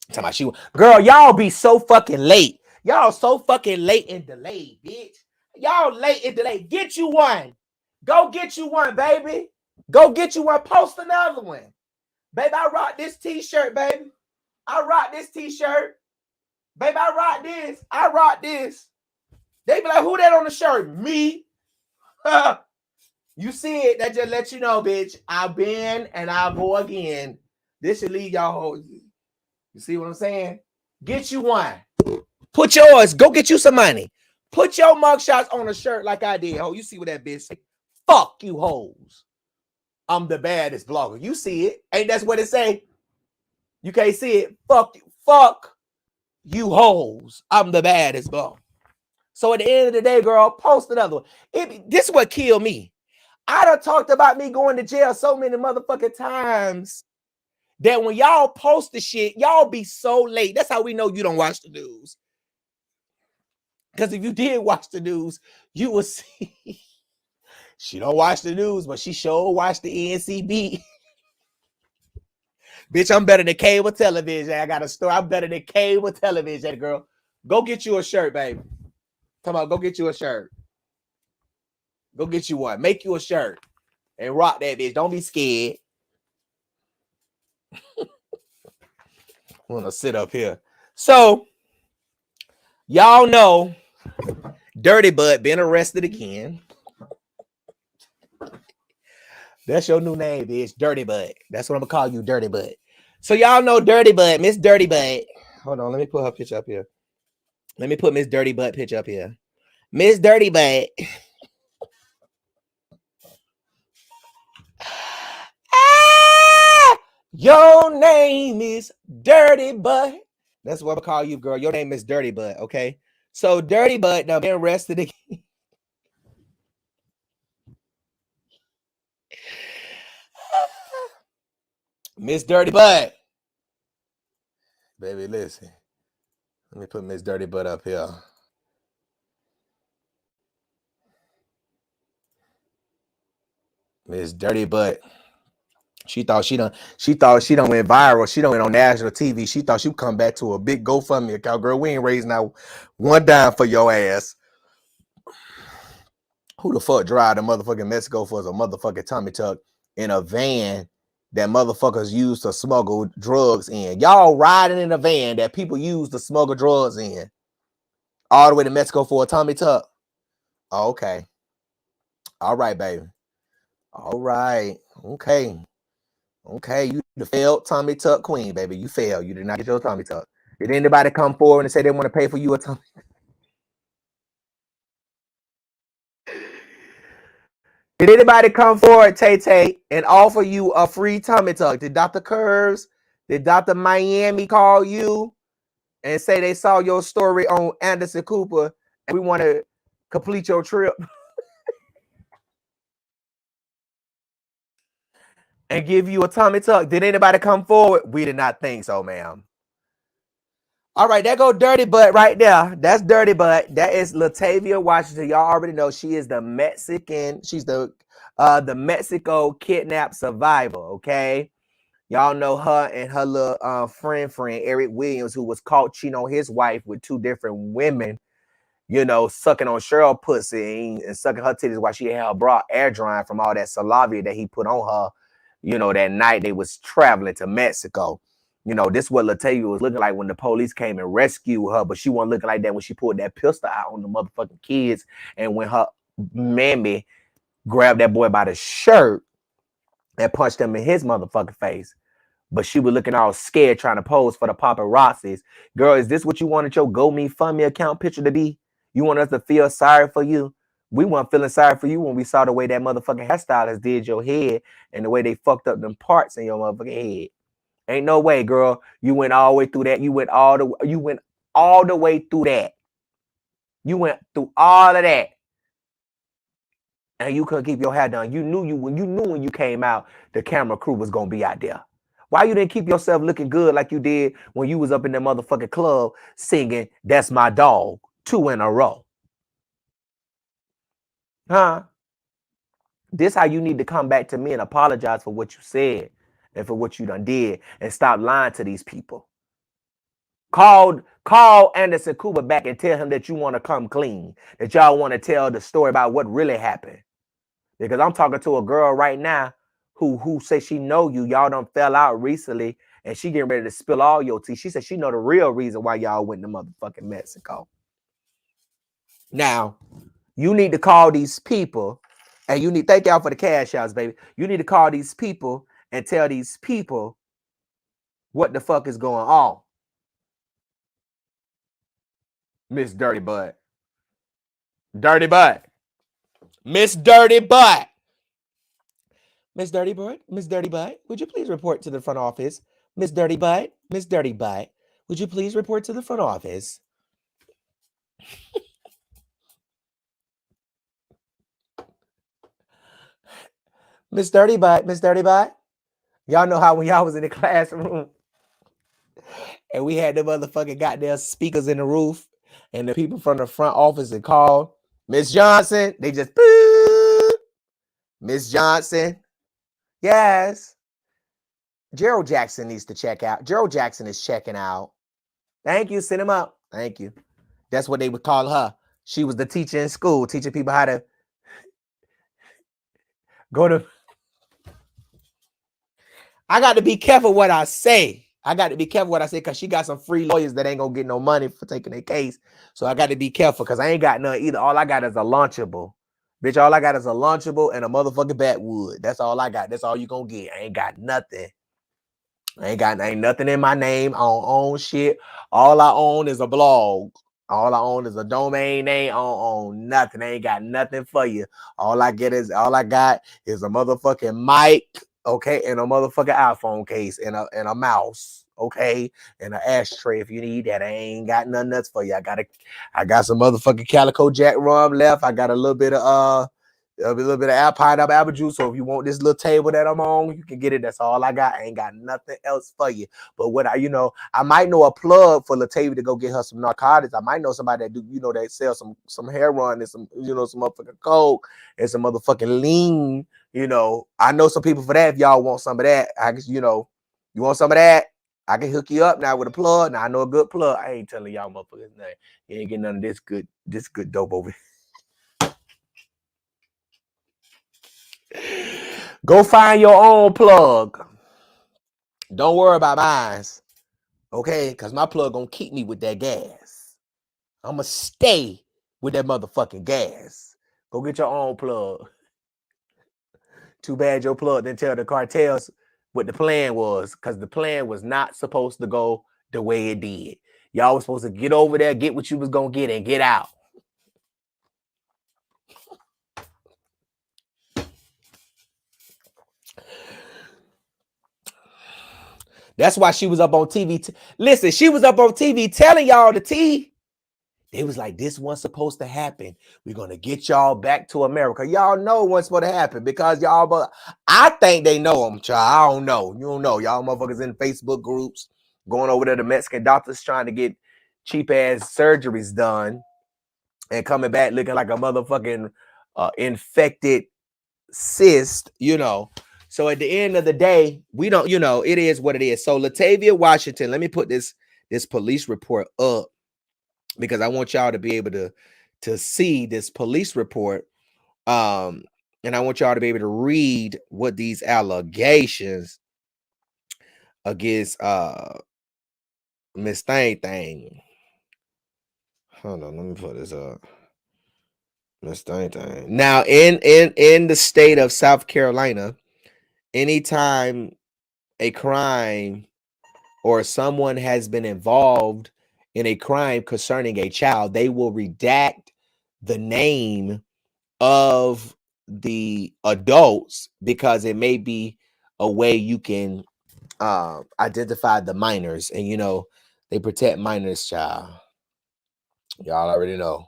Talking about she, girl, y'all be so fucking late. Y'all so fucking late and delayed, bitch. Y'all late and delayed. Get you one. Go get you one, baby. Go get you one. Post another one. Baby, I rock this t-shirt, baby. I rock this t-shirt. Baby, I rock this. I rock this. They be like, who that on the shirt? Me. You see it, that just let you know, bitch. I've been and I'll go again. This should leave y'all hoes. You see what I'm saying? Get you one. Put yours. Go get you some money. Put your mugshots on a shirt like I did. Oh, you see what that bitch say? Fuck you hoes. I'm the baddest blogger. You see it. Ain't that's what it say? You can't see it. Fuck you. Fuck you hoes. I'm the baddest blogger. So at the end of the day, girl, post another one. This is what killed me. I done talked about me going to jail so many motherfucking times that when y'all post the shit, y'all be so late. That's how we know you don't watch the news. Because if you did watch the news, you will see. She don't watch the news, but she sure watch the NCB. Bitch, I'm better than cable television. I got a story. I'm better than cable television, girl. Go get you a shirt, baby. Come on, go get you a shirt. Go get you one. Make you a shirt and rock that bitch. Don't be scared. I'm gonna sit up here. So, y'all know Dirty Butt been arrested again. That's your new name, bitch. Dirty Butt. That's what I'm gonna call you, Dirty Butt. So y'all know Dirty Butt, Miss Dirty Butt. Hold on, let me put her picture up here. Let me put Miss Dirty Butt picture up here. Miss Dirty Butt. Your name is Dirty Butt. That's what I'm gonna call you, girl. Your name is Dirty Butt, okay? So Dirty Butt now been arrested again. Miss Dirty Butt. Baby, listen. Let me put Miss Dirty Butt up here. Miss Dirty Butt. She thought she done went viral. She done went on national TV. She thought she would come back to a big GoFundMe account. Girl, we ain't raising out one dime for your ass. Who the fuck drive to motherfucking Mexico for a motherfucking tummy tuck in a van that motherfuckers use to smuggle drugs in? Y'all riding in a van that people use to smuggle drugs in. All the way to Mexico for a tummy tuck. Oh, okay. All right, baby. All right. Okay. Okay, you the failed tummy tuck queen, baby. You failed. You did not get your tummy tuck. Did anybody come forward and say they want to pay for you a tummy? Did anybody come forward, Tay, and offer you a free tummy tuck? Did Dr. Curves, did Dr. Miami call you and say they saw your story on Anderson Cooper and we want to complete your trip? And give you a tummy tuck? Did anybody come forward? We did not think so, ma'am. All right, there go Dirty Butt right there. That's Dirty Butt. That is Latavia Washington. Y'all already know she is the Mexican. She's the Mexico kidnap survivor. Okay, y'all know her and her little friend Eric Williams, who was caught cheating on his wife with two different women. You know, sucking on Cheryl pussy and sucking her titties while she had her bra air drying from all that salvia that he put on her. You know, that night they was traveling to Mexico. You know, this is what Latavia was looking like when the police came and rescued her, but she wasn't looking like that when she pulled that pistol out on the motherfucking kids. And when her mammy grabbed that boy by the shirt and punched him in his motherfucking face. But she was looking all scared trying to pose for the paparazzis. Girl, is this what you wanted your GoMeFundMe account picture to be? You want us to feel sorry for you? We weren't feeling sorry for you when we saw the way that motherfucking hairstylist did your head and the way they fucked up them parts in your motherfucking head. Ain't no way, girl. You went all the way through that. You went all the way through that. You went through all of that. And you couldn't keep your hair done. You knew when you came out, the camera crew was gonna be out there. Why you didn't keep yourself looking good like you did when you was up in the motherfucking club singing "That's My Dog" 2 in a row? Huh? This how you need to come back to me and apologize for what you said and for what you done did and stop lying to these people. Call Anderson Cooper back and tell him that you want to come clean, that y'all want to tell the story about what really happened. Because I'm talking to a girl right now who says she know you. Y'all done fell out recently, and she getting ready to spill all your tea. She said she know the real reason why y'all went to motherfucking Mexico. Now, you need to call these people, and you need, thank y'all for the cash outs, baby. You need to call these people and tell these people what the fuck is going on. Miss Dirty Butt. Dirty Butt. Miss Dirty Butt. Miss Dirty Butt. Miss Dirty Butt. Would you please report to the front office? Miss Dirty Butt. Miss Dirty Butt. Would you please report to the front office? Miss Dirty Butt. Miss Dirty Butt. Y'all know how when y'all was in the classroom and we had the motherfucking goddamn speakers in the roof and the people from the front office and called Miss Johnson. They just Miss Johnson. Yes. Gerald Jackson needs to check out. Gerald Jackson is checking out. Thank you. Send him up. Thank you. That's what they would call her. She was the teacher in school, teaching people how to go to. I got to be careful what I say. I got to be careful what I say because she got some free lawyers that ain't going to get no money for taking their case. So I got to be careful because I ain't got none either. All I got is a Lunchable. Bitch, all I got is a Lunchable and a motherfucking backwood. That's all I got. That's all you going to get. I ain't got nothing. Ain't nothing in my name. I don't own shit. All I own is a blog. All I own is a domain name. I don't own nothing. I ain't got nothing for you. All I got is a motherfucking mic, okay, and a motherfucking iPhone case and a mouse, okay, and an ashtray if you need that. I ain't got nothing else for you. I got some motherfucking Calico Jack rum left. I got a little bit of pineapple apple juice. So if you want this little table that I'm on, you can get it. That's all I got. I ain't got nothing else for you. But what I might know a plug for Latavia to go get her some narcotics. I might know somebody that that sell some heroin and some motherfucking coke and some motherfucking lean. I know some people for that. If y'all want some of that, I guess you want some of that. I can hook you up now with a plug. Now I know a good plug. I ain't telling y'all motherfuckers name. You ain't getting none of this good dope over here. Go find your own plug. Don't worry about mine. Okay? Because my plug gonna keep me with that gas. I'm gonna stay with that motherfucking gas. Go get your own plug. Too bad your plug didn't tell the cartels what the plan was, because the plan was not supposed to go the way it did. Y'all was supposed to get over there, get what you was gonna get, and get out. That's why she was up on TV. Listen, she was up on TV telling y'all the tea. They was like, this wasn't supposed to happen. We're going to get y'all back to America. Y'all know what's supposed to happen because but I think they know them, child. I don't know. You don't know. Y'all motherfuckers in Facebook groups going over there to Mexican doctors trying to get cheap ass surgeries done and coming back looking like a motherfucking infected cyst, So at the end of the day, we don't, it is what it is. So Latavia Washington, let me put this police report up because I want y'all to be able to see this police report. And I want y'all to be able to read what these allegations against Miss Thing. Hold on, let me put this up. Miss Thing. Now in the state of South Carolina, anytime a crime or someone has been involved in a crime concerning a child, they will redact the name of the adults because it may be a way you can identify the minors, and they protect minors, child. Y'all already know.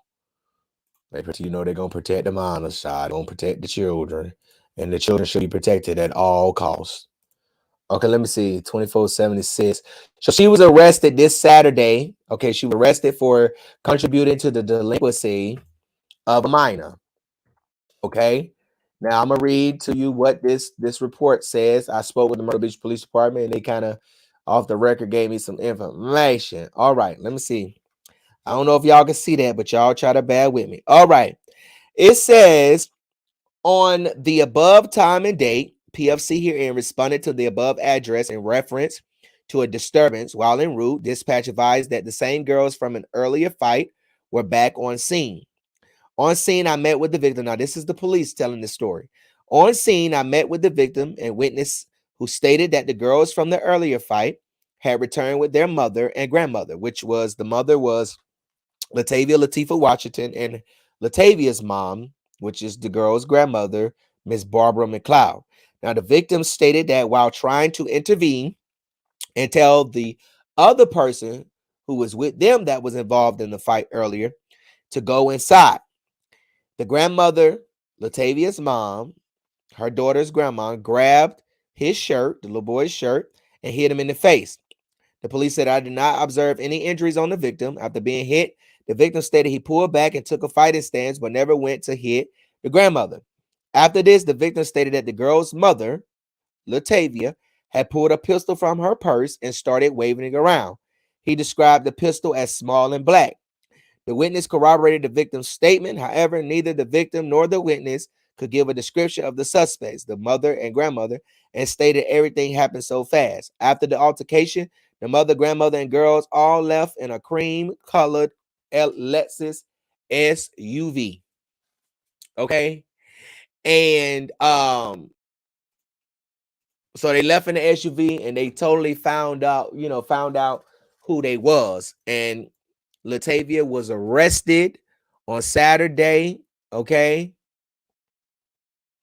They're gonna protect the minors, child. They're gonna protect the children, and the children should be protected at all costs. Okay, let me see. 2476. So she was arrested this Saturday. Okay, she was arrested for contributing to the delinquency of a minor. Okay. Now I'm gonna read to you what this report says. I spoke with the Myrtle Beach Police Department, and they kind of off the record gave me some information. All right, let me see. I don't know if y'all can see that, but y'all try to bear with me. All right. It says on the above time and date, PFC herein responded to the above address in reference to a disturbance while en route. Dispatch advised that the same girls from an earlier fight were back on scene. On scene, I met with the victim. Now, this is the police telling the story. On scene, I met with the victim and witness who stated that the girls from the earlier fight had returned with their mother and grandmother, which was the mother was Latavia Washington, and Latavia's mom, which is the girl's grandmother, Miss Barbara McLeod. Now, the victim stated that while trying to intervene and tell the other person who was with them that was involved in the fight earlier to go inside, the grandmother, Latavia's mom, her daughter's grandma, grabbed his shirt, the little boy's shirt, and hit him in the face. The police said, I did not observe any injuries on the victim. After being hit, the victim stated he pulled back and took a fighting stance, but never went to hit the grandmother. After this, the victim stated that the girl's mother, Latavia, had pulled a pistol from her purse and started waving it around. He described the pistol as small and black. The witness corroborated the victim's statement. However, neither the victim nor the witness could give a description of the suspects, the mother and grandmother, and stated everything happened so fast. After the altercation, the mother, grandmother, and girls all left in a cream-colored Lexus SUV. Okay, and so they left in the SUV, and they totally found out who they was, and Latavia was arrested on Saturday. Okay,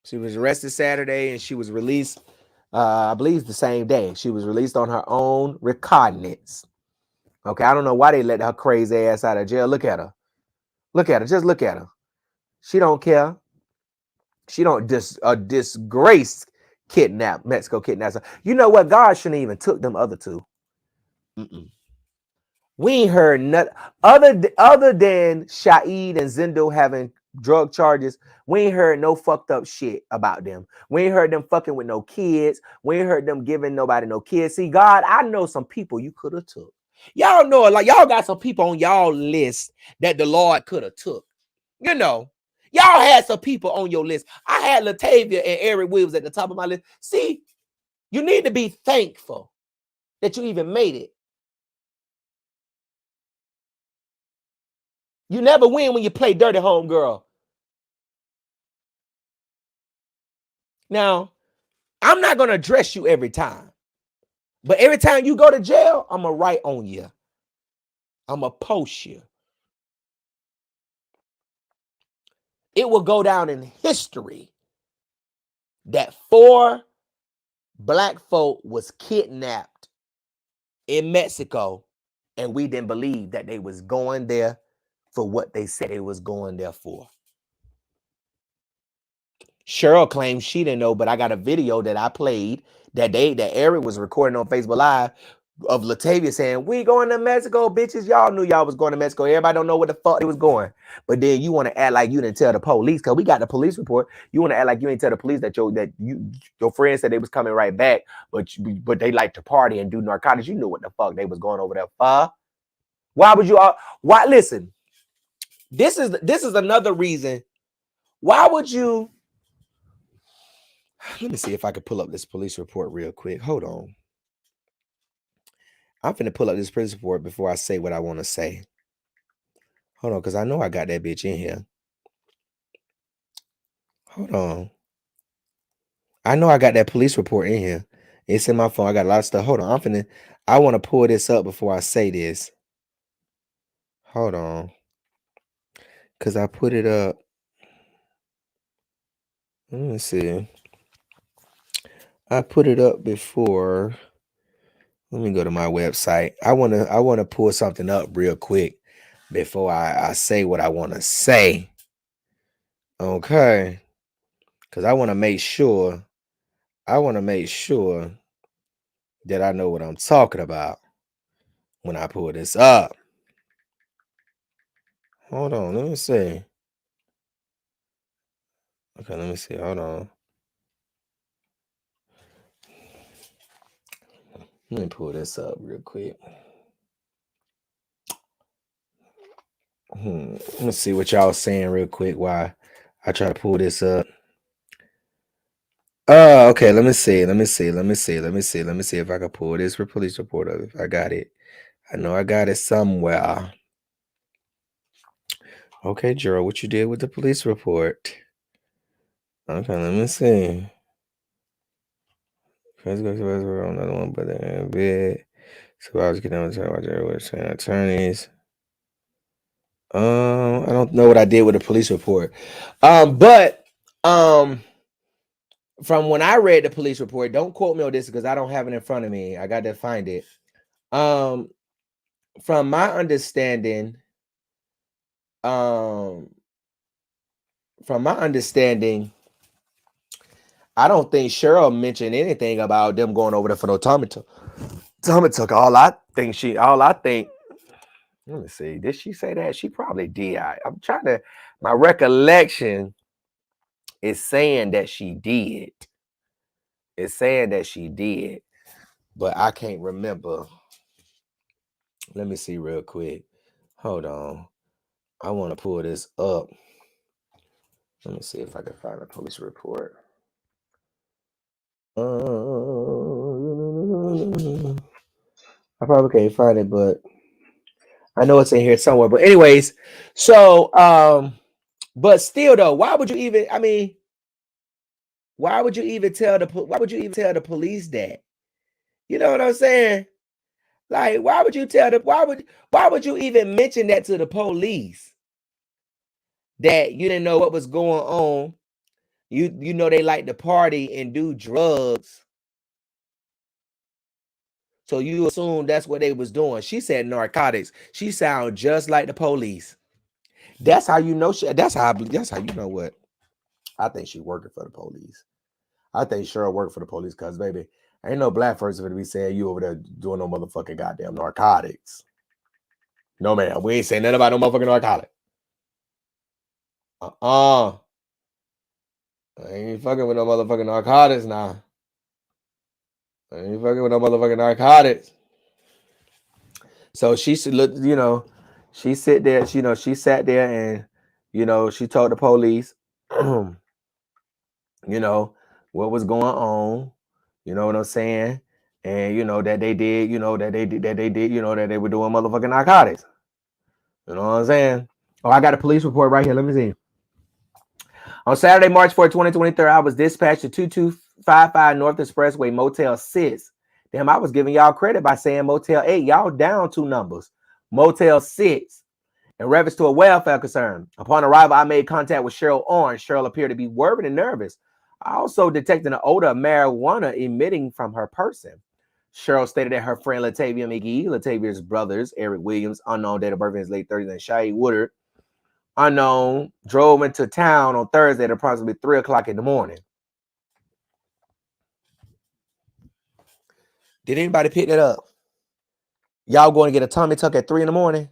she was arrested Saturday, and she was released. I believe the same day. She was released on her own recognizance. Okay, I don't know why they let her crazy ass out of jail. Look at her. Look at her. Just look at her. She don't care. She don't disgrace Mexico kidnaps her. You know what? God shouldn't even took them other two. We ain't heard nothing other than Shaeed and Zendo having drug charges. We ain't heard no fucked up shit about them. We ain't heard them fucking with no kids. We ain't heard them giving nobody no kids. See, God, I know some people you could have took. Y'all know, like, y'all got some people on y'all list that the Lord could have took. You know, y'all had some people on your list. I had Latavia and Eric Williams at the top of my list. See, you need to be thankful that you even made it. You never win when you play dirty home girl. Now, I'm not going to address you every time. But every time you go to jail, I'm going to write on you. I'm going to post you. It will go down in history that 4 black folk was kidnapped in Mexico, and we didn't believe that they was going there for what they said they was going there for. Cheryl claims she didn't know, but I got a video that I played that Eric was recording on Facebook Live of Latavia saying, "We going to Mexico, bitches. Y'all knew y'all was going to Mexico. Everybody don't know where the fuck they was going. But then you want to act like you didn't tell the police, because we got the police report. You want to act like you ain't tell the police that your friends said they was coming right back, but they like to party and do narcotics. You knew what the fuck they was going over there for. Why would you all listen? This is another reason. Why would you? Let me see if I can pull up this police report real quick. Hold on. I'm finna pull up this police report before I say what I want to say. Hold on, because I know I got that bitch in here. Hold on. I know I got that police report in here. It's in my phone. I got a lot of stuff. Hold on. I want to pull this up before I say this. Hold on. Because I put it up. Let me see. I put it up before. Let me go to my website. I wanna pull something up real quick before I say what I want to say. Okay. Because I want to make sure that I know what I'm talking about when I pull this up. Hold on, let me see. Okay, let me see. Hold on. Let me pull this up real quick. Let me see what y'all saying real quick while I try to pull this up. Okay, let me see if I can pull this police report up. If I got it. I know I got it somewhere. Okay, Cheryl, what you did with the police report? Okay, let me see. First go to another one, but then bid. So I was getting on the attorneys. I don't know what I did with the police report. But from when I read the police report, don't quote me on this because I don't have it in front of me. I got to find it. From my understanding, I don't think Cheryl mentioned anything about them going over there for no tummy tuck. All I think. Let me see. Did she say that? She probably did. I'm trying to. My recollection is saying that she did. It's saying that she did, but I can't remember. Let me see real quick. Hold on. I want to pull this up. Let me see if I can find a police report. I probably can't find it, but I know it's in here somewhere. But anyways, so but still though, why would you even tell the police that? You know what I'm saying? Like, why would you even mention that to the police? That you didn't know what was going on. You know they like to party and do drugs. So you assume that's what they was doing. She said narcotics. She sound just like the police. That's how you know. That's how you know what. I think she working for the police. I think Cheryl worked for the police because, baby, ain't no black person gonna be saying you over there doing no motherfucking goddamn narcotics. No, man. We ain't saying nothing about no motherfucking narcotics. I ain't fucking with no motherfucking narcotics now. I ain't fucking with no motherfucking narcotics. So she should look, she sat there and, she told the police, what was going on, you know what I'm saying? And, that they did, that they were doing motherfucking narcotics. You know what I'm saying? Oh, I got a police report right here. Let me see. On Saturday, March 4, 2023, I was dispatched to 2255 North Expressway, Motel 6. Damn, I was giving y'all credit by saying Motel 8. Y'all down 2 numbers. Motel 6. In reference to a welfare concern. Upon arrival, I made contact with Cheryl Orange. Cheryl appeared to be worried and nervous. I also detected an odor of marijuana emitting from her person. Cheryl stated that her friend Latavia McGee, Latavia's brothers, Eric Williams, unknown, date of birth in his late 30s, and Shai Woodard, unknown, drove into town on Thursday at approximately 3 o'clock in the morning. Did anybody pick that up? Y'all going to get a tummy tuck at 3 in the morning?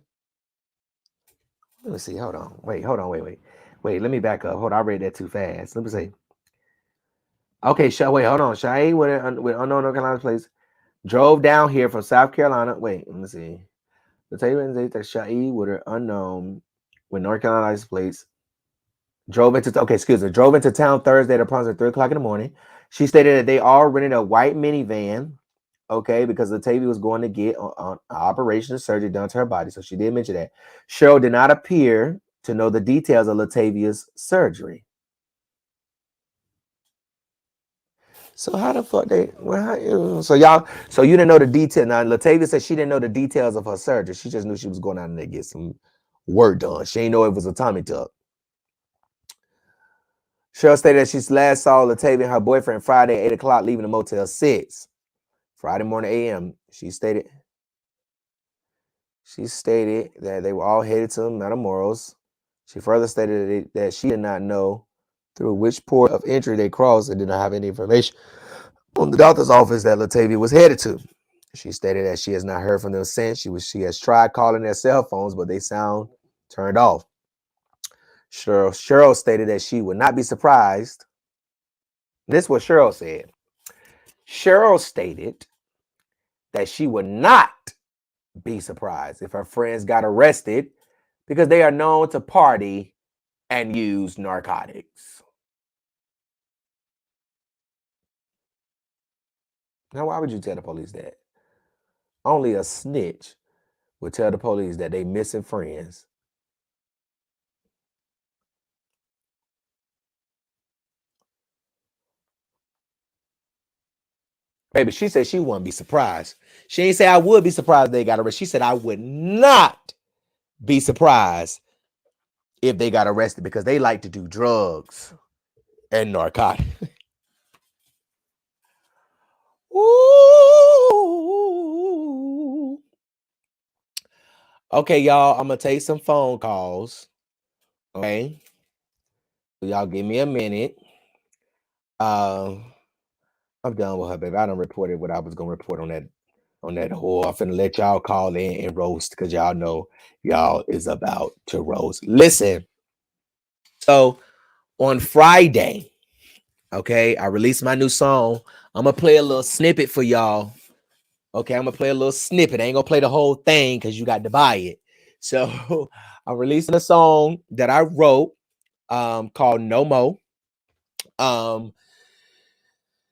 Let me see. Hold on. Wait. Let me back up. Hold on. I read that too fast. Let me see. Okay. Wait. Hold on. Shai with unknown North Carolina place drove down here from South Carolina. Wait. Let me see. The table that Shai with her unknown with North Carolina's place drove into town Thursday at approximately 3 o'clock in the morning. She stated that they all rented a white minivan. Okay, because Latavia was going to get on operation surgery done to her body. So she did mention that. Cheryl did not appear to know the details of Latavia's surgery. So how the fuck so you didn't know the detail. Now Latavia said she didn't know the details of her surgery. She just knew she was going out there to get some work done. She didn't know it was a tummy tuck. Cheryl stated that she last saw Latavia and her boyfriend Friday at 8 o'clock leaving the Motel 6. Friday morning a.m. She stated that they were all headed to Matamoros. She further stated that she did not know through which port of entry they crossed and did not have any information on the doctor's office that Latavia was headed to. She stated that she has not heard from them since. She has tried calling their cell phones, but they sound turned off. Cheryl stated that she would not be surprised. This is what Cheryl said. Cheryl stated that she would not be surprised if her friends got arrested because they are known to party and use narcotics. Now, why would you tell the police that? Only a snitch would tell the police that they missing friends. Baby, she said she wouldn't be surprised. She ain't say I would be surprised if they got arrested. She said I would not be surprised if they got arrested because they like to do drugs and narcotics. Ooh. Okay, y'all, I'm gonna take some phone calls. Okay, so y'all give me a minute. I'm done with her, baby. I done reported what I was gonna report on that whore. I'm finna let y'all call in and roast because y'all know y'all is about to roast. Listen, so on Friday, okay, I released my new song. I'm gonna play a little snippet for y'all. Okay, I'm gonna play a little snippet. I ain't gonna play the whole thing because you got to buy it. So I'm releasing a song that I wrote called No Mo.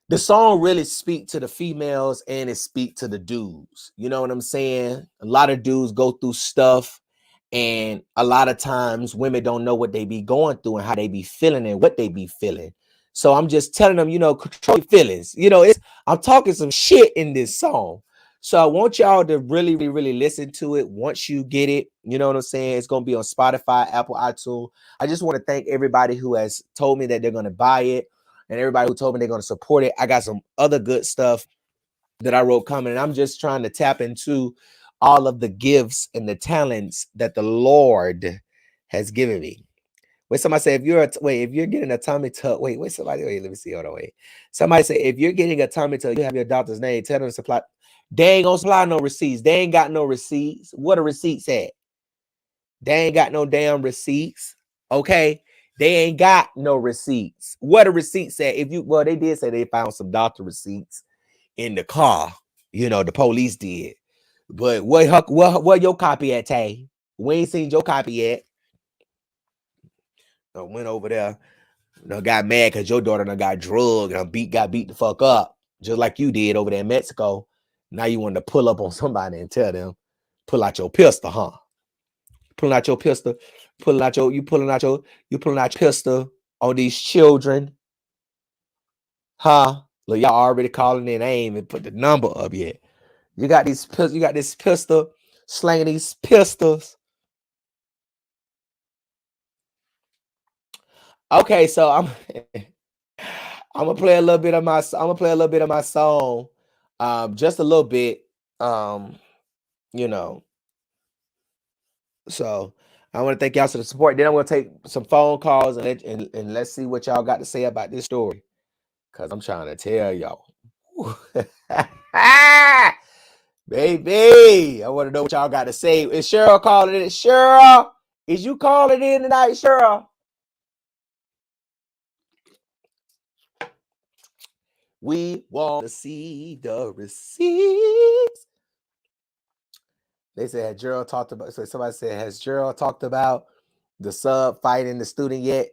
The song really speak to the females and it speak to the dudes. You know what I'm saying? A lot of dudes go through stuff, and a lot of times women don't know what they be going through and how they be feeling and what they be feeling. So I'm just telling them, you know, control your feelings. You know, I'm talking some shit in this song. So I want y'all to really, really, really listen to it once you get it. You know what I'm saying? It's going to be on Spotify, Apple, iTunes. I just want to thank everybody who has told me that they're going to buy it and everybody who told me they're going to support it. I got some other good stuff that I wrote coming, and I'm just trying to tap into all of the gifts and the talents that the Lord has given me. Wait, somebody say if you're getting a tummy tuck, wait, let me see. Hold on, wait. Somebody say if you're getting a tummy tuck, you have your doctor's name. Tell them to supply. They ain't gonna supply no receipts. They ain't got no receipts. What a receipts at? They ain't got no damn receipts. Okay, they ain't got no receipts. What a receipts at? They did say they found some doctor receipts in the car. You know, the police did. But what your copy at, Tay? We ain't seen your copy yet. I went over there, got mad because your daughter got drugged and got beat the fuck up, just like you did over there in Mexico. Now you want to pull up on somebody and tell them, pull out your pistol, huh? Pulling out your pistol, pulling out your pistol on these children, huh? Look, y'all already calling in aim and put the number up yet. You got this pistol, slanging these pistols. Okay, so I'm gonna play a little bit of my song, just a little bit, you know. So I want to thank y'all for the support. Then I'm gonna take some phone calls and let's see what y'all got to say about this story, cause I'm trying to tell y'all, baby. I want to know what y'all got to say. Is Cheryl calling in? Cheryl, is you calling in tonight, Cheryl? We want to see the receipts. They said, Cheryl talked about, so somebody said, has Cheryl talked about the sub fighting the student yet?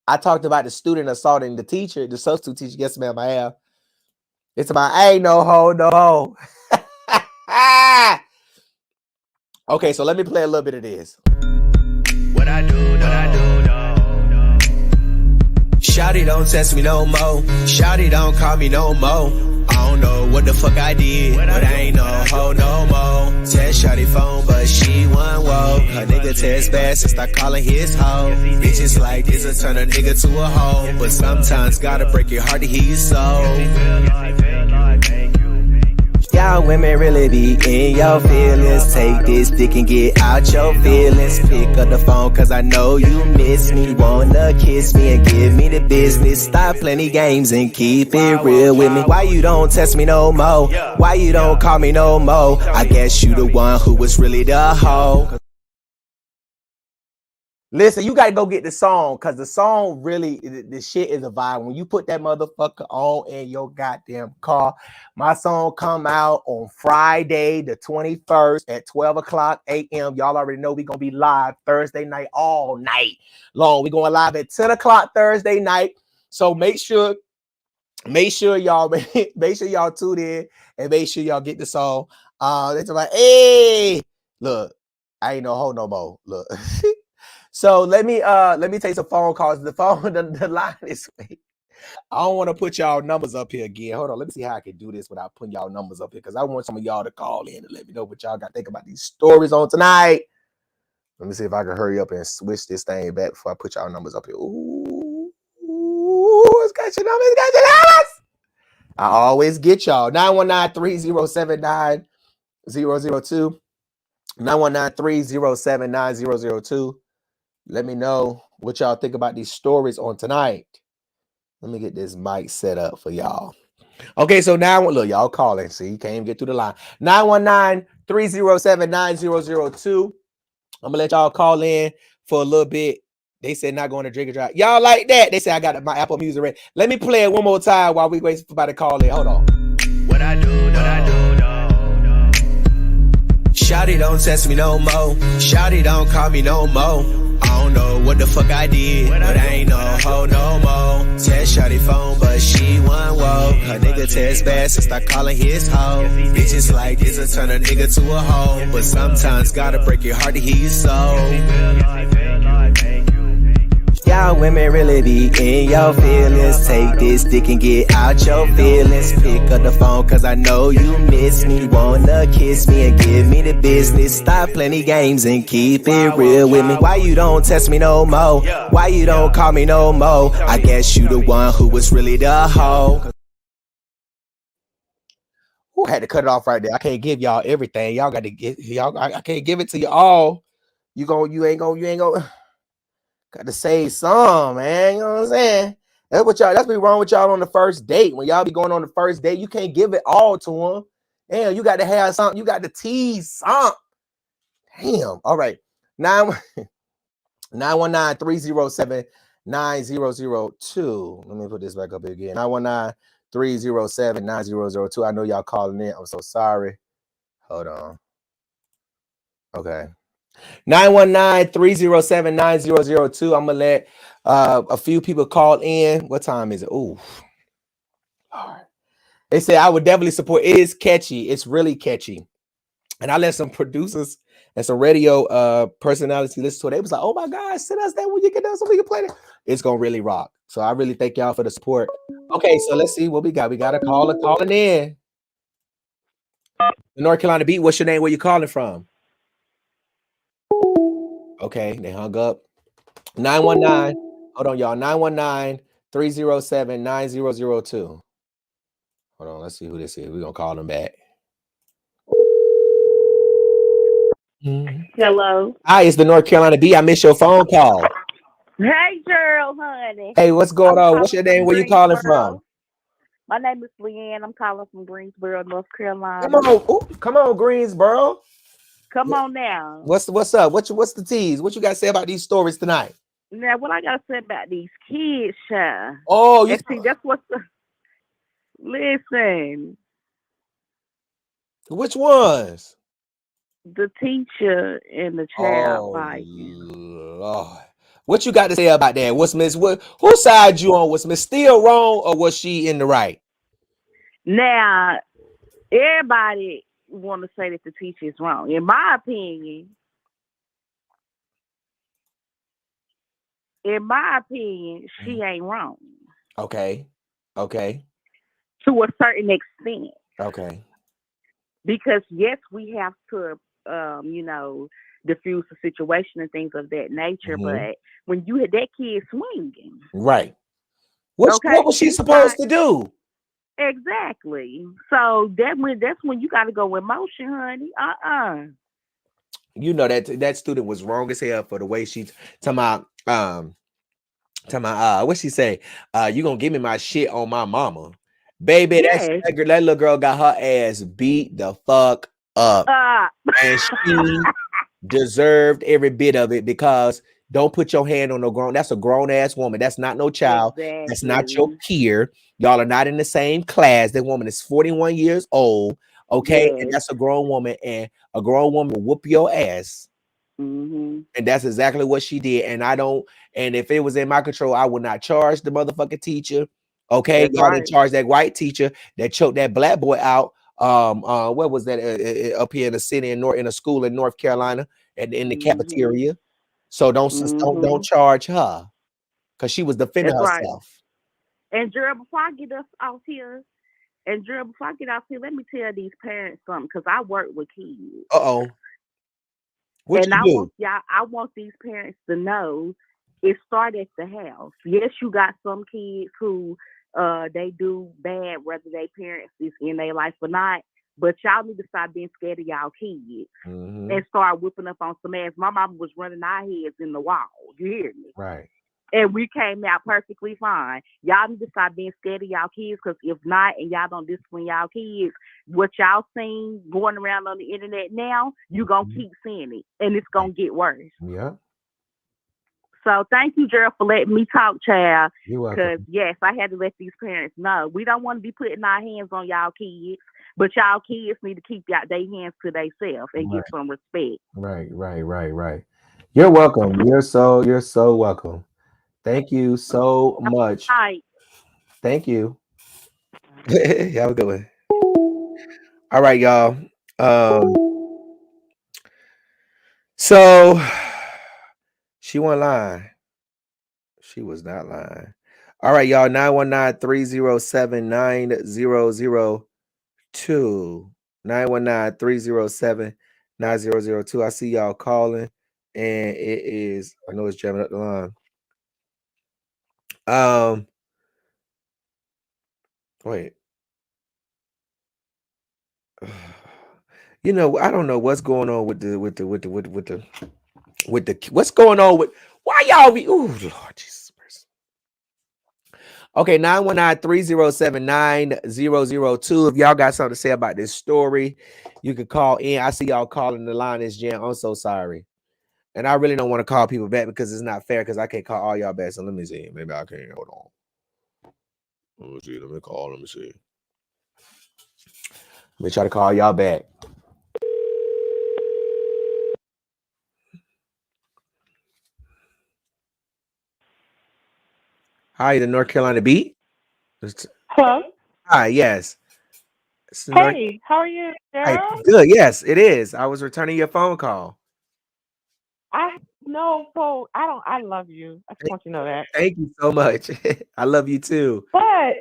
I talked about the student assaulting the teacher, the substitute teacher. Yes, ma'am, I have. It's about, I ain't no hoe, no hoe. Okay, so let me play a little bit of this. What I do. Shawty don't test me no more. Shawty don't call me no more. I don't know what the fuck I did, but I ain't no hoe no more. Test Shawty phone, but she won't woke. Her nigga test bad, so start calling his hoe. Bitches like this will turn a nigga to a hoe, but sometimes gotta break your heart to hear your soul. Y'all women really be in your feelings. Take this dick and get out your feelings. Pick up the phone cause I know you miss me. Wanna kiss me and give me the business. Stop playing games and keep it real with me. Why you don't text me no more? Why you don't call me no more? I guess you the one who was really the hoe. Listen, you gotta go get the song because the song really, the shit is a vibe. When you put that motherfucker on in your goddamn car, my song come out on Friday the 21st at 12 o'clock a.m. Y'all already know we're gonna be live Thursday night all night long. We're going live at 10 o'clock Thursday night. So make sure y'all tune in and make sure y'all get the song. It's like, hey, look, I ain't no hoe no more. Look. So let me take some phone calls. The line is fake. I don't want to put y'all numbers up here again. Hold on, let me see how I can do this without putting y'all numbers up here because I want some of y'all to call in and let me know what y'all got to think about these stories on tonight. Let me see if I can hurry up and switch this thing back before I put y'all numbers up here. Ooh, it's got your numbers, got your numbers. I always get y'all. 919-307-9002. 919-307-9002. Let me know what y'all think about these stories on tonight. Let me get this mic set up for y'all. Okay, so now look, y'all calling. See, you can't even get through the line. 919-307-9002. I'm gonna let y'all call in for a little bit. They said not going to drink and drive. Y'all like that? They said I got my Apple Music ready. Let me play it one more time while we wait for somebody to call in. Hold on. What I do. Shawty don't test me no more. Shawty don't call me no more. I don't know what the fuck I did, but I ain't no hoe no more. Test Shawty phone, but she won't woke. Her nigga test bad, so start calling his hoe. Bitches like this will turn a nigga to a hoe, but sometimes gotta break your heart to hear your soul. Y'all women really be in your feelings. Take this dick and get out your feelings. Pick up the phone cause I know you miss me. Wanna kiss me and give me the business. Stop plenty games and keep it real with me. Why you don't test me no more? Why you don't call me no more? I guess you the one who was really the hoe. Who had to cut it off right there? I can't give y'all everything. Y'all got to get y'all. I can't give it to you all. You ain't gonna got to say some, man. You know what I'm saying? That's what y'all. That's what's wrong with y'all on the first date. When y'all be going on the first date, you can't give it all to them. Damn, you got to have something. You got to tease something. Damn. All right. 919-307-9002. Let me put this back up again. 919-307-9002. I know y'all calling in. I'm so sorry. Hold on. Okay. 919-307-9002. I'm gonna let a few people call in. What time is it? Ooh. All right. They say I would definitely support. It is catchy. It's really catchy. And I let some producers and some radio personalities listen to it. They was like, oh my God, send us that when you get done so we can play it. It's gonna really rock. So I really thank y'all for the support. Okay, so let's see what we got. We got a caller calling in. The North Carolina Beat. What's your name? Where you calling from? Okay, they hung up. 919. Hold on, y'all. 919-307-9002. Hold on, let's see who this is. We're gonna call them back. Hello. Hi, it's the North Carolina B. I missed your phone call. Hey, Cheryl, honey. Hey, what's going on? What's your name? Where you calling from? My name is Leanne. I'm calling from Greensboro, North Carolina. Come on, come on, Greensboro. Come on now. What's up? What's the tease? What you got to say about these stories tonight? Now, what I got to say about these kids, child. Oh, you see, that's what's the. Listen. Which ones? The teacher and the child fighting. Lord. What you got to say about that? What's Miss? Whose side you on? Was Miss still wrong or was she in the right? Now, everybody want to say that the teacher is wrong. In my opinion, she ain't wrong. Okay. To a certain extent. Okay. Because yes, we have to, diffuse the situation and things of that nature. Mm-hmm. But when you had that kid swinging, right? What was she supposed to do? Exactly. So that's when you got to go with motion, honey. You know that student was wrong as hell for the way she's talking about. What she say? You gonna give me my shit on my mama, baby? Yes. That little girl got her ass beat the fuck up, and she deserved every bit of it because Don't put your hand on no grown. That's a grown ass woman. That's not no child. Exactly. That's not your peer. Y'all are not in the same class. That woman is 41 years old. Okay, and that's a grown woman, and a grown woman will whoop your ass. And that's exactly what she did. And I don't. And if it was in my control, I would not charge the motherfucking teacher. Okay, y'all didn't charge that white teacher that choked that black boy out. What was that up here in the city in a school in North Carolina and in the cafeteria? So don't charge her because she was defending herself. And Cheryl, before I get us out here, let me tell these parents something because I work with kids. What you do? I want these parents to know it started at the house. Yes, you got some kids who they do bad, whether their parents is in their life or not. But y'all need to stop being scared of y'all kids and start whipping up on some ass. My mama was running our heads in the wall. You hear me? Right. And we came out perfectly fine. Y'all need to stop being scared of y'all kids, because if not, and y'all don't discipline y'all kids, what y'all seen going around on the internet now, you gonna keep seeing it, and it's gonna get worse. Yeah. So thank you, Cheryl, for letting me talk, child. You're welcome. Because yes, I had to let these parents know we don't want to be putting our hands on y'all kids, but y'all kids need to keep their hands to themselves and get some respect. Right. You're welcome. You're so welcome. Thank you so much. Thank you. Have a good one. All right, y'all. So she wasn't lying. She was not lying. All right, y'all. 919-307-9002. 919-307-9002. I see y'all calling, and it is. I know it's jamming up the line. Wait. You know, I don't know what's going on with the what's going on with why y'all be Lord Jesus. Okay, 919-307-9002. If y'all got something to say about this story, you can call in. I see y'all calling the line. Is Jan. I'm so sorry. And I really don't want to call people back because it's not fair, because I can't call all y'all back. So let me see. Maybe I can. Hold on. Let me see. Let me call. Let me see. Let me try to call y'all back. Hi, the North Carolina Beat. Hello. Hi, yes. Hey, how are you, Cheryl? Hi, good. Yes, it is. I was returning your phone call. I love you. I just want you to know that. Thank you so much. I love you too. But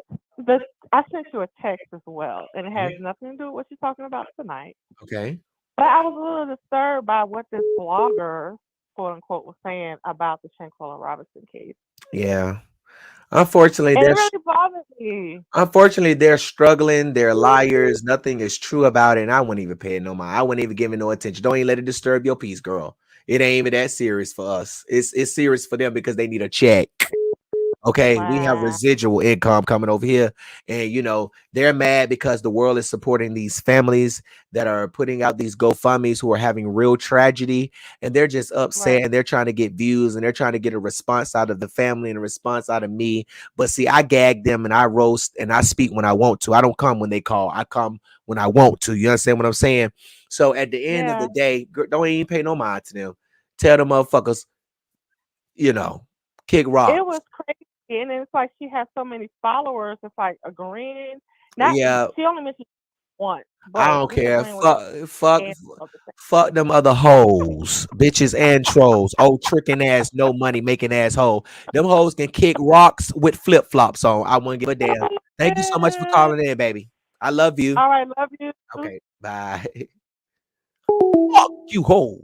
I sent you a text as well, and it has nothing to do with what you're talking about tonight. Okay. But I was a little disturbed by what this blogger, quote unquote, was saying about the Shankwella Robinson case. Yeah. Unfortunately, it really bothered me. Unfortunately, they're struggling. They're liars. Nothing is true about it. And I wouldn't even pay it no mind. I wouldn't even give it no attention. Don't even let it disturb your peace, girl. It ain't even that serious for us. It's serious for them because they need a check. Okay, we have residual income coming over here, and you know they're mad because the world is supporting these families that are putting out these GoFundMes who are having real tragedy, and they're just upset and they're trying to get views and they're trying to get a response out of the family and a response out of me. But see, I gag them and I roast and I speak when I want to. I don't come when they call. I come when I want to. You understand what I'm saying? So at the end of the day, don't even pay no mind to them. Tell them motherfuckers, you know, kick rocks. It was crazy. And it's like she has so many followers. It's like agreeing. She only mentioned once. I don't care. Fuck them other hoes, bitches and trolls. Old tricking ass, no money making asshole. Them hoes can kick rocks with flip flops on. I wouldn't give a damn. Thank you so much for calling in, baby. I love you. All right, love you. Okay, bye. Fuck you, hoes.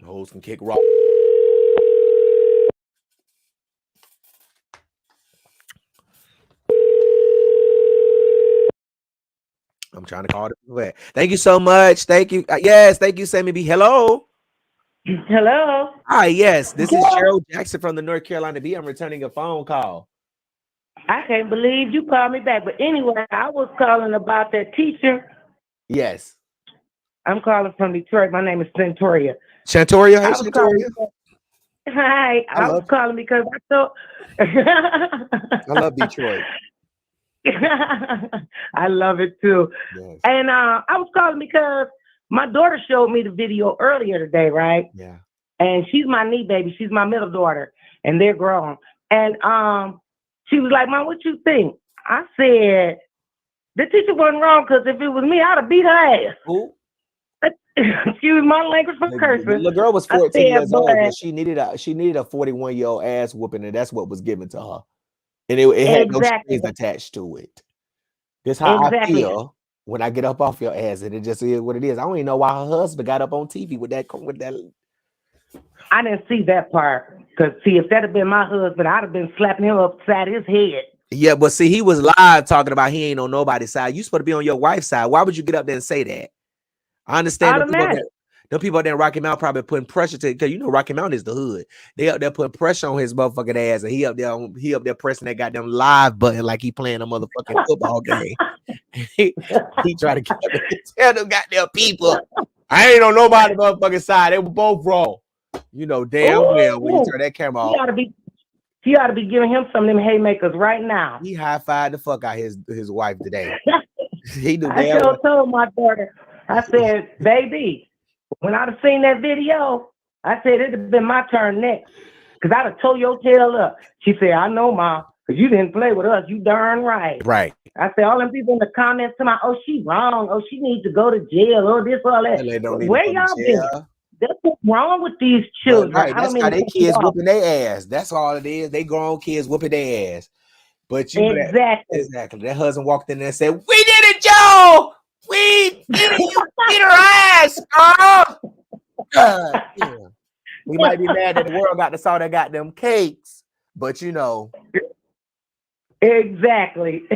Hoes can kick rock. I'm trying to call it. Thank you so much. Thank you. Yes, thank you, Sammy B. Hello. Hello. Hi, yes. This is Cheryl Jackson from the North Carolina B. I'm returning a phone call. I can't believe you called me back. But anyway, I was calling about that teacher. Yes. I'm calling from Detroit. My name is Centoria. Chantoria, hey Chantoria. Hi, I was calling because I thought I love Detroit. I love it too. Yes. And I was calling because my daughter showed me the video earlier today, right? Yeah. And she's my knee baby. She's my middle daughter, and they're grown. And she was like, "Mom, what you think?" I said, "The teacher wasn't wrong, because if it was me, I'd have beat her ass." Who? Excuse my language for cursing. The girl was 14 years old, but she needed a 41-year-old ass whooping, and that's what was given to her. And it had no strings attached to it. This how I feel when I get up off your ass, and it just is what it is. I don't even know why her husband got up on TV with that. I didn't see that part, because see, if that had been my husband, I'd have been slapping him upside his head. Yeah, but see, he was live talking about he ain't on nobody's side. You supposed to be on your wife's side. Why would you get up there and say that? I understand the people out there in Rocky Mount probably putting pressure to, because you know Rocky Mount is the hood. They up there putting pressure on his motherfucking ass, and he up there pressing that goddamn live button like he playing a motherfucking football game. he tried to tell them goddamn people, I ain't on nobody's motherfucking side. They were both wrong. You know damn well when you turn that camera off. He ought to be giving him some of them haymakers right now. He high-fived the fuck out his wife today. He do I told my daughter, I said, "Baby, when I'd have seen that video, I said it'd have been my turn next, because I'd have tore your tail up." She said, "I know, Mom, because you didn't play with us. You darn right." Right. I said, all them people in the comments to my, "Oh, she wrong. Oh, she needs to go to jail. Oh, this, all that." Where y'all been? That's what's wrong with these children. Right, that's how they kids whooping their ass. That's all it is. They grown kids whooping their ass. But you exactly. That husband walked in there and said, "We did it, Joe. We did it. You beat her ass, girl." Yeah. We might be mad that the world got to saw that got them cakes, but you know. Exactly.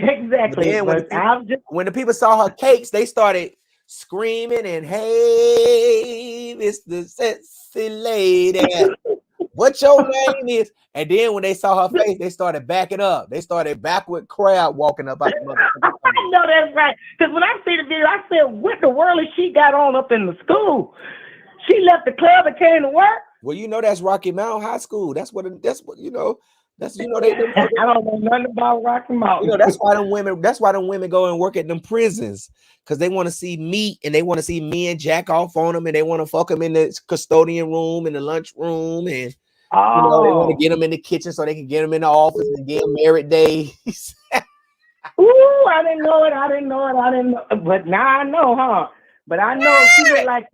When the people saw her cakes, they started screaming and, "Hey, it's the sexy lady. What your name is?" And then when they saw her face, they started backing up. They started backward crowd walking up out the motherfucker. I know that's right. Because when I see the video, I said, "What the world has she got on up in the school? She left the club and came to work?" Well, you know that's Rocky Mount High School. That's what you know. They I don't know nothing about Rocky Mount. You know, that's why them women go and work at them prisons, because they want to see meat, and they want to see men jack off on them, and they want to fuck them in the custodian room, in the lunch room, and you know, they want to get them in the kitchen so they can get them in the office and get them married days. Ooh, I didn't know it. But now I know, huh? But I know she looked like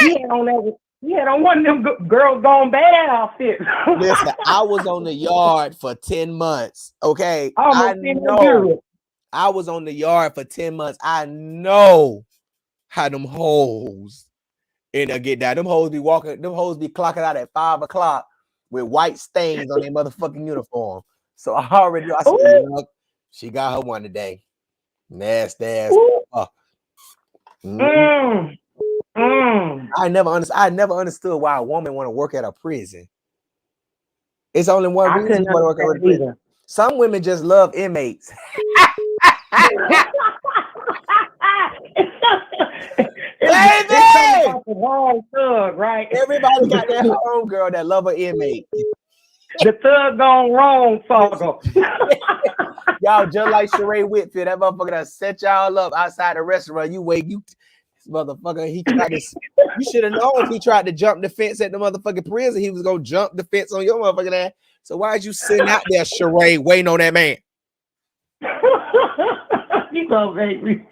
he had on one of them girls gone bad outfits. Listen, I was on the yard for 10 months. Okay. I was on the yard for 10 months. I know how them hoes get down. Them hoes be clocking out at 5 o'clock with white stains on their motherfucking uniform. So I already know. I said, "Look, she got her one today." Nasty ass. I never understood why a woman want to work at a prison. It's only one reason you want to work at a prison. Some women just love inmates. Baby! Right? Everybody got their home girl that love an inmate. The thug gone wrong, Fargo. Y'all just like Sheree Whitfield. That motherfucker that set y'all up outside the restaurant. This motherfucker, you should have known if he tried to jump the fence at the motherfucking prison, he was gonna jump the fence on your motherfucking ass. So why'd you sitting out there, Sheree, waiting on that man? You gonna make me.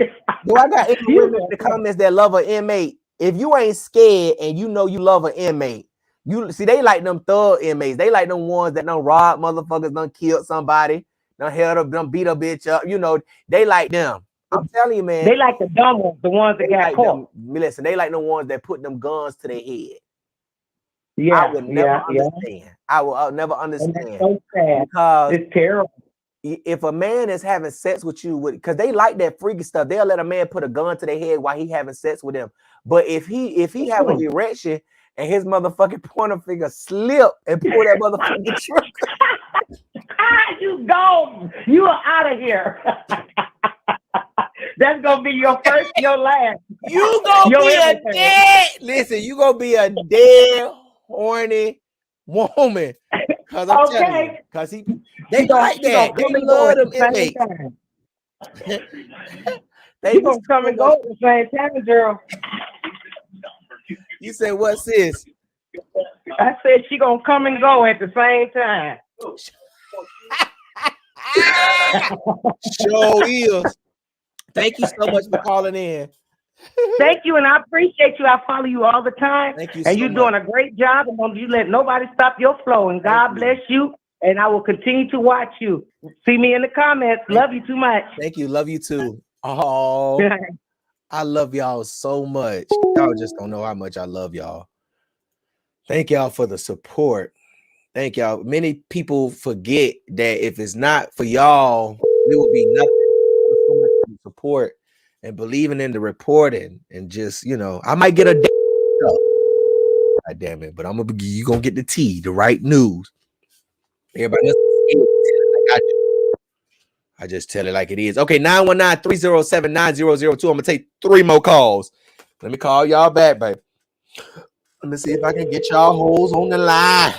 Do I got any women in the comments that love an inmate? If you ain't scared and you know you love an inmate, you see they like them thug inmates. They like them ones that done robbed motherfuckers, done killed somebody, done held up, done beat a bitch up. You know, they like them. I'm telling you, man. They like the dumb ones, the ones that got caught. Listen, they like the ones that put them guns to their head. Yeah, I would never understand. I'll never understand. That's so sad. Because it's terrible. If a man is having sex with you, because they like that freaky stuff, they'll let a man put a gun to their head while he having sex with them. But if he have an erection and his motherfucking pointer finger slip and pull that motherfucking trigger, you gone. You are out of here. That's gonna be your first, your last. You gonna be a dead. Listen, you gonna be a dead horny woman. Cause I'm telling you, cause they like that. They love them inmates. They gonna come and go at the same time, girl. You said what, sis? I said she gonna come and go at the same time. Sure is. Thank you so much for calling in. Thank you, and I appreciate you. I follow you all the time. Thank you, and so you're much. Doing a great job. And don't you let nobody stop your flow. And God bless you. And I will continue to watch you. See me in the comments. Love you too much. Thank you. Love you too. Oh, I love y'all so much. Y'all just don't know how much I love y'all. Thank y'all for the support. Thank y'all. Many people forget that if it's not for y'all, we will be nothing. So much for the support and believing in the reporting, and just, you know, I might get a God damn it, but you gonna get the tea, the right news. Everybody else, I just tell it like it is. Okay, 919-307-9002. I'm gonna take 3 more calls. Let me call y'all back, babe. Let me see if I can get y'all hoes on the line.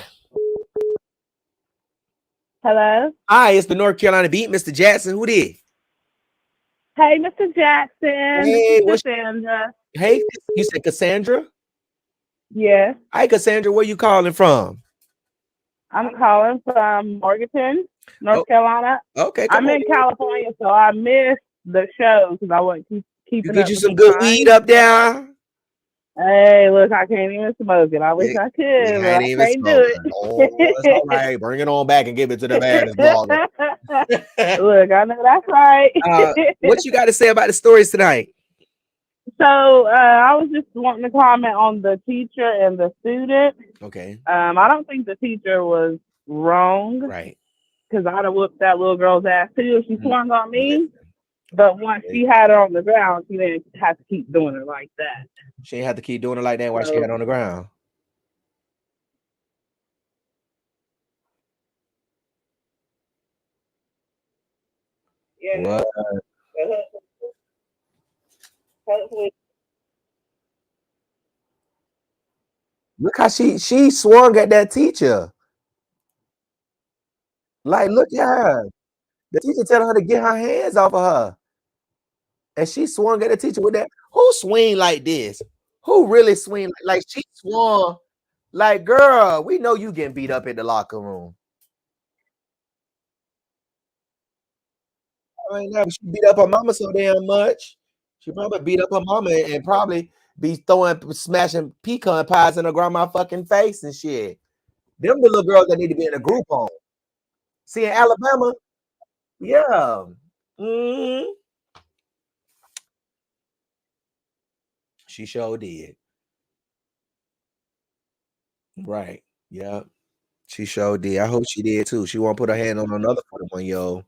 Hello. Hi, it's the North Carolina Beat, Mr. Jackson. Who did? Hey, Mr. Jackson. Hey, this is Cassandra. Hey, you said Cassandra? Yes. Hi, Cassandra. Where you calling from? I'm calling from Morganton, North Carolina. Okay, I'm in California, so I missed the show because I wasn't keeping you get up you with some the good time. weed up there? Hey, look, I can't even smoke it. I wish I could, but I can't do it. Oh, it's all right. Bring it on back and give it to the Baddest Blawger. Look, I know that's right. What you got to say about the stories tonight? So I was just wanting to comment on the teacher and the student. Okay. I don't think the teacher was wrong. Right. Because I'd have whooped that little girl's ass too if she swung on me. But once she had her on the ground, she didn't have to keep doing it like that. She didn't have to keep doing it like that while she had on the ground. Yeah. What? Look how she swung at that teacher. Like, look at her. The teacher telling her to get her hands off of her. And she swung at the teacher with that. Who swing like this? Who really swing like she swung? Like, girl, we know you getting beat up in the locker room. I ain't never beat up her mama so damn much. She probably beat up her mama and probably be smashing pecan pies in her grandma fucking face and shit. Them the little girls that need to be in a group home. See, in Alabama, yeah. Mm-hmm. She sure did. Right. Yeah. She sure did. I hope she did too. She won't put her hand on another 41-year-old.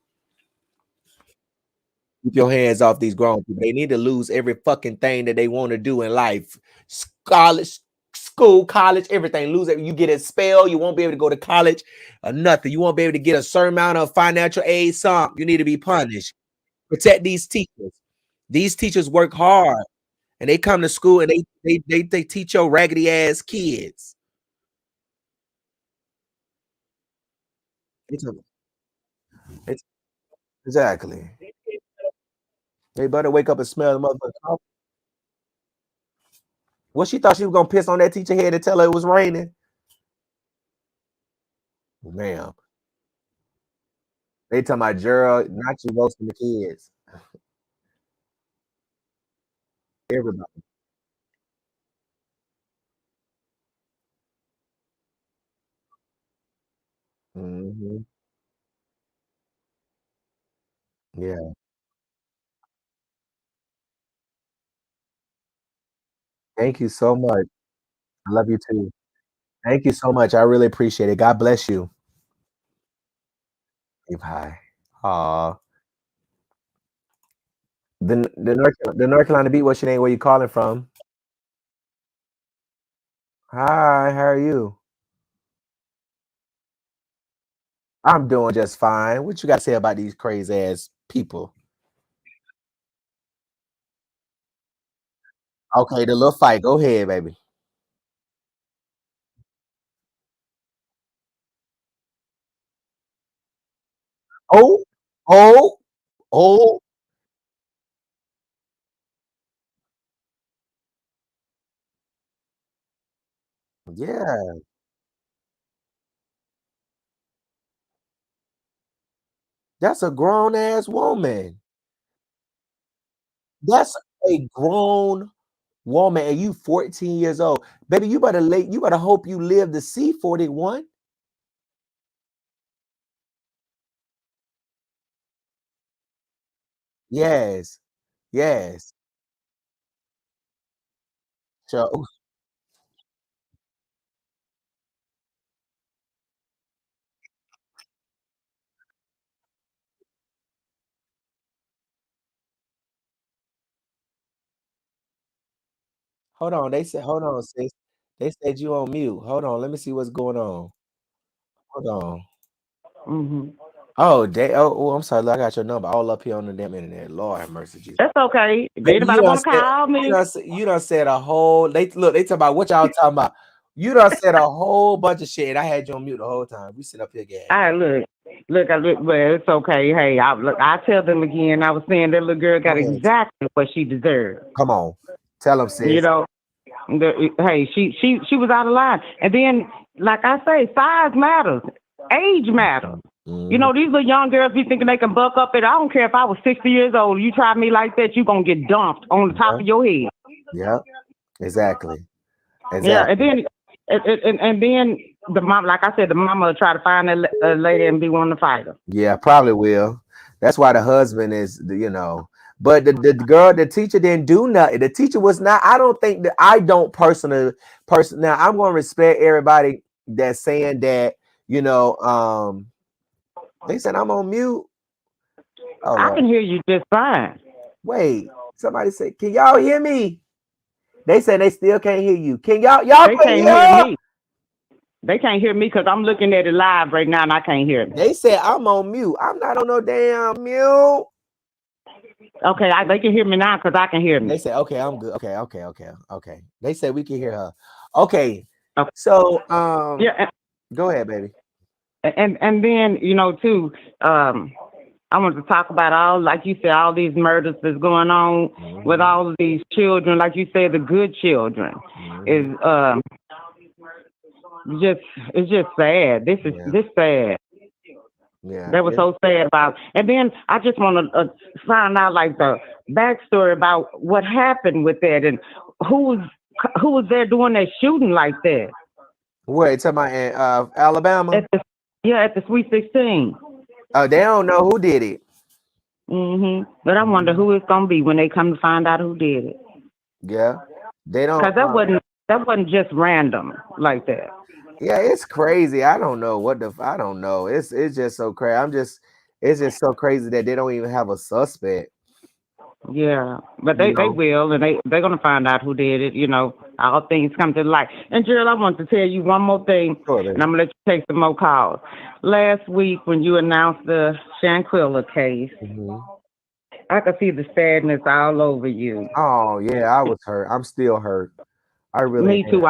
Keep your hands off these grown people. They need to lose every fucking thing that they want to do in life. College, school, college, everything. Lose it. You get expelled. You won't be able to go to college or nothing. You won't be able to get a certain amount of financial aid. Some you need to be punished. Protect these teachers. These teachers work hard, and they come to school and they teach your raggedy ass kids. It's exactly. They better wake up and smell the motherfucker. What she thought she was gonna piss on that teacher head and tell her it was raining? Ma'am. They talking about Cheryl, not you roasting the kids. Everybody. Mm-hmm. Yeah. Thank you so much. I love you too. Thank you so much. I really appreciate it. God bless you. Bye. Aw. The North Carolina Beat, what's your name? Where you calling from? Hi, how are you? I'm doing just fine. What you got to say about these crazy ass people? Okay, the little fight. Go ahead, baby. Oh, oh, oh, yeah. That's a grown ass woman. That's a grown woman, and you 14 years old. Baby, you better hope you live to see 41. Yes. Yes. So hold on. Hold on, sis. They said you on mute. Hold on. Let me see what's going on. Hold on. Hmm. Oh, I'm sorry. Look, I got your number all up here on the damn internet. Lord have mercy, Jesus. That's okay. If Baby, anybody want to call me, you done said a whole. They talk about what y'all talking about. You done said a whole bunch of shit. And I had you on mute the whole time. We sit up here again. I look. Well, it's okay. Hey, I tell them again. I was saying that little girl got Go ahead. exactly what she deserved. Come on, tell them, You sis. know, hey, she was out of line. And then, like I say, size matters, age matters. You know, these little young girls be thinking they can buck up it. I don't care if I was 60 years old. You try me like that, you gonna get dumped on the top of your head. Yeah, exactly. Yeah, and then and then the mom, like I said, the mama will try to find a lady and be one to fight her. Yeah, probably will. That's why the husband is, but the girl, the teacher didn't do nothing. The teacher was not. I don't think that I don't person. Now I'm going to respect everybody that's saying that. They said I'm on mute. Oh, I can hear you just fine. wait. Somebody said, "Can y'all hear me?" They said they still can't hear you. Can y'all They can't can't hear me. They can't hear me because I'm looking at it live right now and I can't hear me. They said I'm on mute. I'm not on no damn mute. Okay, they can hear me now because I can hear me. They said, okay, I'm good. Okay. They said we can hear her. Okay. Okay. So Yeah, go ahead, baby. and then too, I want to talk about all, like you said, all these murders that's going on with all of these children. Like you said, the good children is it's just sad. This sad. Yeah, That was so sad about. And then I just want to find out like the backstory about what happened with that and who was there doing that shooting like that. Wait, talking about Alabama? At the Sweet 16. Oh, they don't know who did it. But I wonder who it's gonna be when they come to find out who did it. Yeah, they don't. Because that wasn't just random like that. Yeah, it's crazy. I don't know I don't know. It's just so crazy. It's just so crazy that they don't even have a suspect. Yeah, but they will, and they're gonna find out who did it. All things come to light. And Cheryl, I want to tell you one more thing, and I'm gonna let you take some more calls. Last week when you announced the Shanquilla case, I could see the sadness all over you. Oh yeah, I was hurt. I'm still hurt. I really. Me too.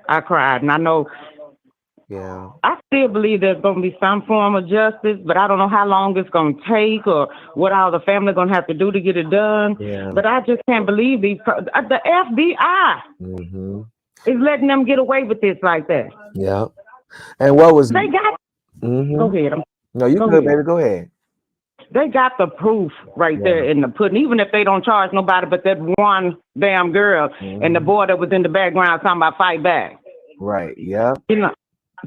I cried, and I know. Yeah. I still believe there's going to be some form of justice, but I don't know how long it's going to take or what all the family going to have to do to get it done. Yeah. But I just can't believe the FBI is letting them get away with this like that. Yeah. And what was they got? Go ahead. No, you good, baby. Go ahead. They got the proof right there in the pudding. Even if they don't charge nobody, but that one damn girl and the boy that was in the background talking about fight back. Right. Yeah.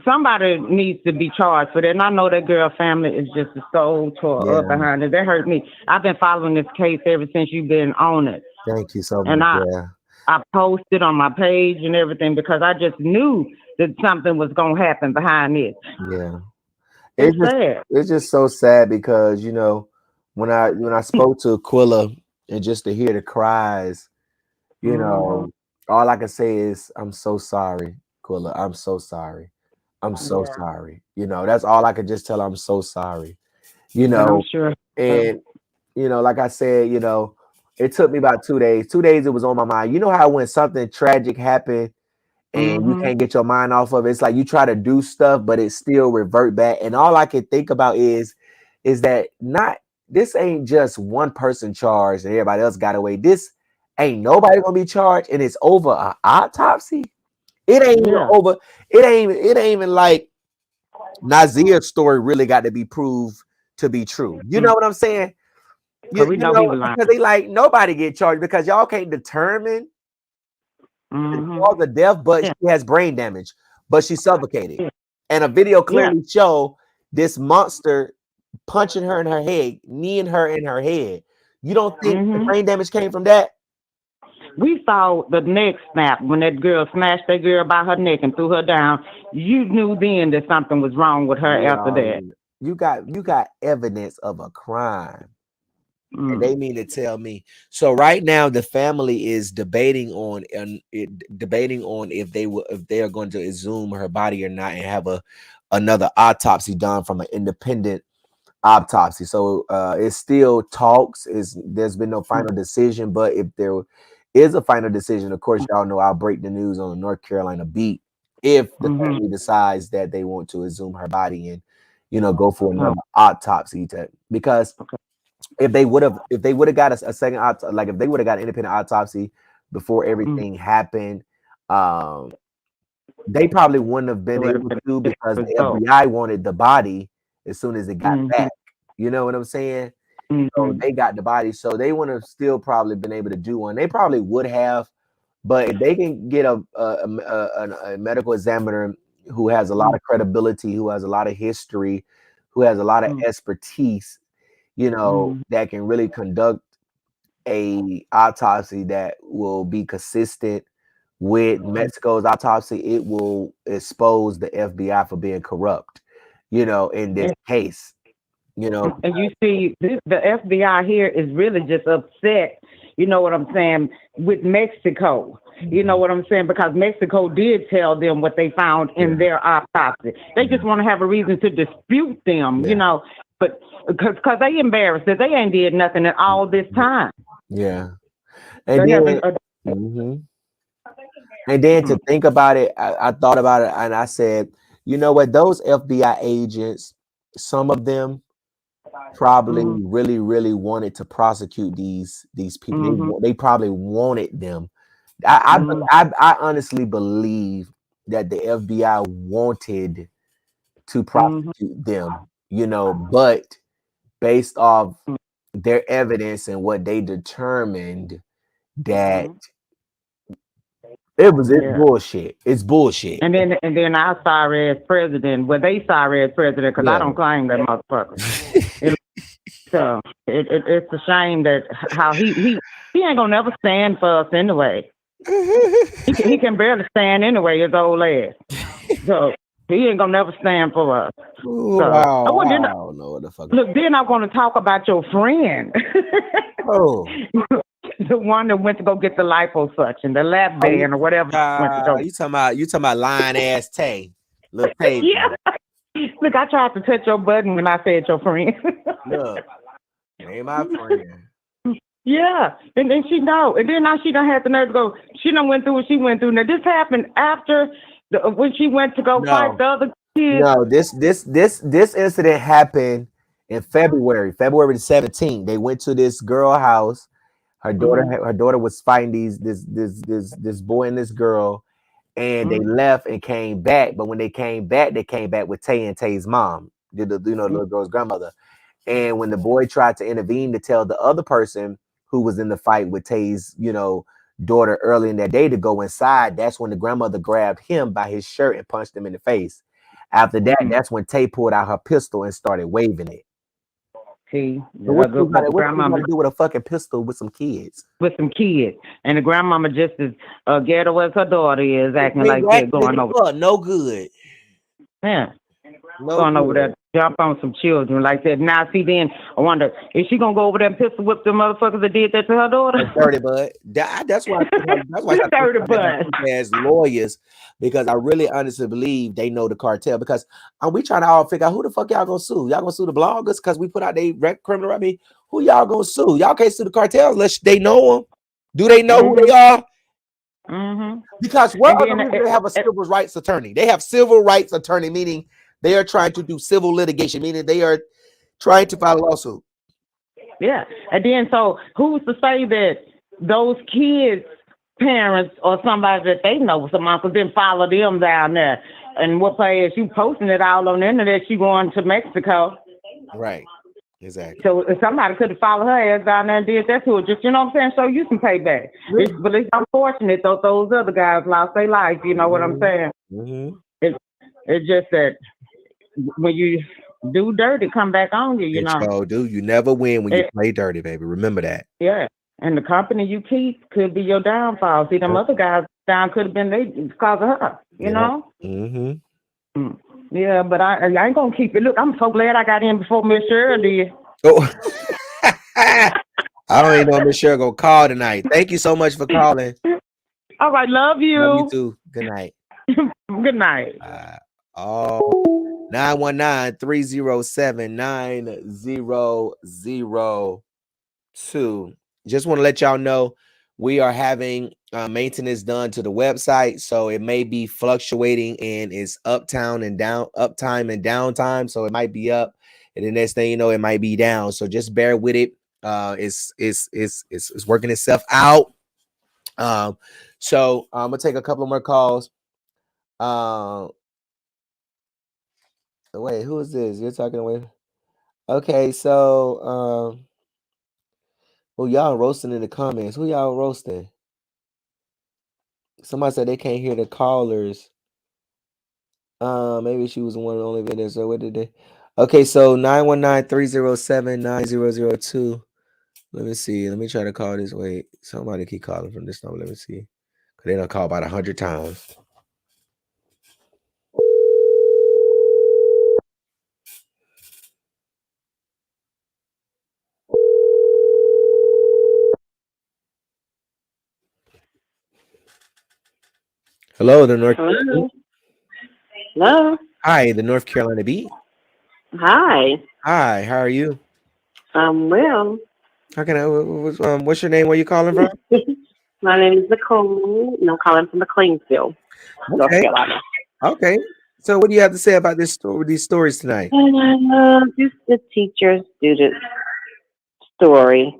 Somebody needs to be charged for that. And I know that girl family is just so tore up behind it. That hurt me. I've been following this case ever since you've been on it. Thank you so much. And I posted on my page and everything because I just knew that something was going to happen behind this. Yeah. It's sad. It's just so sad because, when I spoke to Aquila and just to hear the cries, all I can say is, I'm so sorry, Aquila. I'm so sorry. I'm so sorry. That's all I could just tell her. I'm so sorry. I'm sure. And, like I said, It took me about 2 days. 2 days it was on my mind. You know how when something tragic happened and you can't get your mind off of it, it's like you try to do stuff, but it still revert back. And all I can think about is that this ain't just one person charged and everybody else got away. This ain't nobody gonna be charged, and it's over an autopsy. It ain't even over. It ain't even like Nazir's story really got to be proved to be true. You know what I'm saying? You know, because they like nobody get charged because y'all can't determine the cause of death, but she has brain damage, but she's suffocated. And a video clearly show this monster punching her in her head, kneeing her in her head. You don't think the brain damage came from that? We saw the neck snap when that girl smashed that girl by her neck and threw her down. You knew then that something was wrong with her after that. You got evidence of a crime. And they mean to tell me. So right now the family is debating on if they are going to exhume her body or not and have another autopsy done from an independent autopsy. So it's still talks. There's been no final decision, but if there is a final decision, of course, y'all know I'll break the news on the North Carolina beat if the family decides that they want to exhume her body and go for another autopsy because if they would have got a second autopsy, like if they would have got an independent autopsy before everything happened, they probably wouldn't have been able to because the FBI wanted the body as soon as it got back. You know what I'm saying? So they got the body, so they would have still probably been able to do one. They probably would have, but if they can get a medical examiner who has a lot of credibility, who has a lot of history, who has a lot of expertise, that can really conduct a autopsy that will be consistent with Mexico's autopsy, it will expose the FBI for being corrupt, in this case. And you see, the FBI here is really just upset, you know what I'm saying, with Mexico. You know what I'm saying? Because Mexico did tell them what they found in their autopsy. They just want to have a reason to dispute them, but because they embarrassed that they ain't did nothing in all this time. Yeah. And then to think about it, I thought about it and I said, you know what, those FBI agents, some of them probably really, really wanted to prosecute these people. They probably wanted them. I honestly believe that the FBI wanted to prosecute them, but based off their evidence and what they determined that it's bullshit. It's bullshit. And then our sorry ass president, they sorry ass president because I don't claim that motherfucker. So it's a shame that how he ain't gonna never stand for us anyway. He can barely stand anyway, his old ass. So he ain't gonna never stand for us. Ooh, so, wow, I don't know what the fuck. Look, then I want to talk about your friend. The one that went to go get the liposuction, the lap band or whatever. You talking about lying ass Tay. Look, Tay. Yeah. Look, I tried to touch your button when I said your friend. Look, ain't my friend. Yeah, and then she know, and then now she done had the nerve to go. She done went through what she went through. Now this happened after when she went to go fight the other kids. No, this incident happened in February the 17th. They went to this girl house. Her daughter was fighting this boy and this girl, and they left and came back. But when they came back with Tay and Tay's mom, the little girl's grandmother. And when the boy tried to intervene to tell the other person who was in the fight with Tay's, daughter early in that day to go inside, that's when the grandmother grabbed him by his shirt and punched him in the face. After that, that's when Tay pulled out her pistol and started waving it. See, what you gonna do with a fucking pistol with some kids? With some kids, and the grandmama just as ghetto as her daughter is, acting like they're going over. No good. Yeah, no going good. over there jump on some children like that. Now, see, then I wonder, is she gonna go over there and pistol whip the motherfuckers that did that to her daughter? Dirty bud. That's why. That's why. Dirty bud. As lawyers, because I really honestly believe they know the cartel. Because we trying to all figure out who the fuck y'all gonna sue. Y'all gonna sue the bloggers because we put out they criminal. I mean, who y'all gonna sue? Y'all can't sue the cartels unless they know them. Do they know who they are? Because what other reason they have a civil rights attorney? They have civil rights attorney, meaning they are trying to do civil litigation, meaning they are trying to file a lawsuit. Yeah, and then so who's to say that those kids' parents or somebody that they know, some uncles, didn't follow them down there? And what place you posting it all on the internet? She going to Mexico, right? Exactly. So somebody could have followed her ass down there and did that to her. Just, you know what I'm saying? So you can pay back. But it's unfortunate that those other guys lost their life. You know what I'm saying? It's just that when you do dirty, come back on you. You know. So, dude, you never win when you play dirty, baby. Remember that. Yeah, and the company you keep could be your downfall. See, them other guys down could have been because of her. You know. Yeah, but I ain't gonna keep it. Look, I'm so glad I got in before Miss Cheryl did. Oh, I don't even know Miss Cheryl gonna call tonight. Thank you so much for calling. All right, love you. Love you too. Good night. Good night. 919-307-9002. Just want to let y'all know we are having maintenance done to the website, so it may be fluctuating in its uptime and downtime. So it might be up, and the next thing you know, it might be down. So just bear with it. It's working itself out. So I'm gonna take a couple more calls. Wait, who is this? You're talking with? Okay, so y'all roasting in the comments. Who y'all roasting? Somebody said they can't hear the callers. Maybe she was one of the only videos. So what did they? Okay, so 919-307-9002. Let me see. Let me try to call this. Wait, somebody keep calling from this number. Let me see. Cause they done call about 100 times. Hello, the North. Hello. Hi, the North Carolina Beat. Hi. Hi, how are you? I'm well. How can I? What's your name? Where you calling from? My name is Nicole, and I'm calling from McLeansville, North Carolina. Okay. So, what do you have to say about this story? These stories tonight? Just the teacher-student story.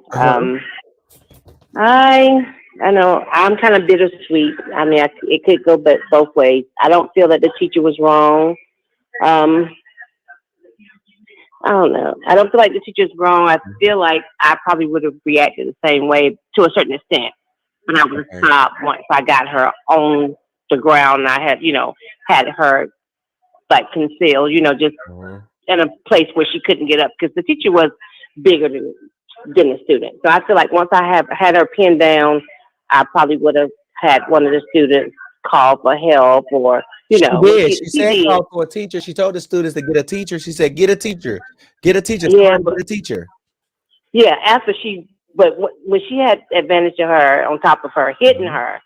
I know I'm kind of bittersweet. I mean, it could go both ways. I don't feel that the teacher was wrong. I don't know. I don't feel like the teacher's wrong. I feel like I probably would have reacted the same way to a certain extent. But I was stopped once I got her on the ground. And I had her like concealed, just in a place where she couldn't get up because the teacher was bigger than the student. So I feel like once I had her pinned down, I probably would have had one of the students call for help or, She did. She said call for a teacher. She told the students to get a teacher. She said, get a teacher. Get a teacher. Yeah, but a teacher. Yeah, but when she had advantage of her on top of her hitting her,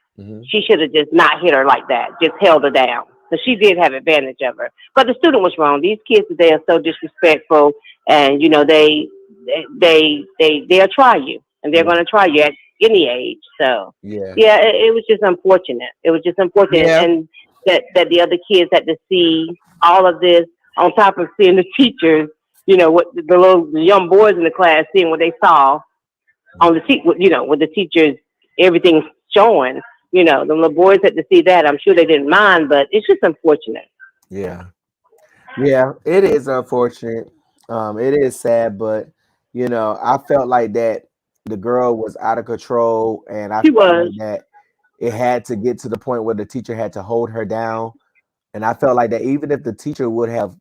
she should have just not hit her like that, just held her down. So she did have advantage of her. But the student was wrong. These kids today are so disrespectful, and they'll try you, and they're going to try you at any age. So it was just unfortunate. It was just unfortunate, and that the other kids had to see all of this on top of seeing the teachers. What the young boys in the class seeing what they saw on the with the teachers, everything showing. The little boys had to see that. I'm sure they didn't mind, but it's just unfortunate. Yeah, it is unfortunate. It is sad, but I felt like that the girl was out of control, and I felt like that it had to get to the point where the teacher had to hold her down, and I felt like that even if the teacher would have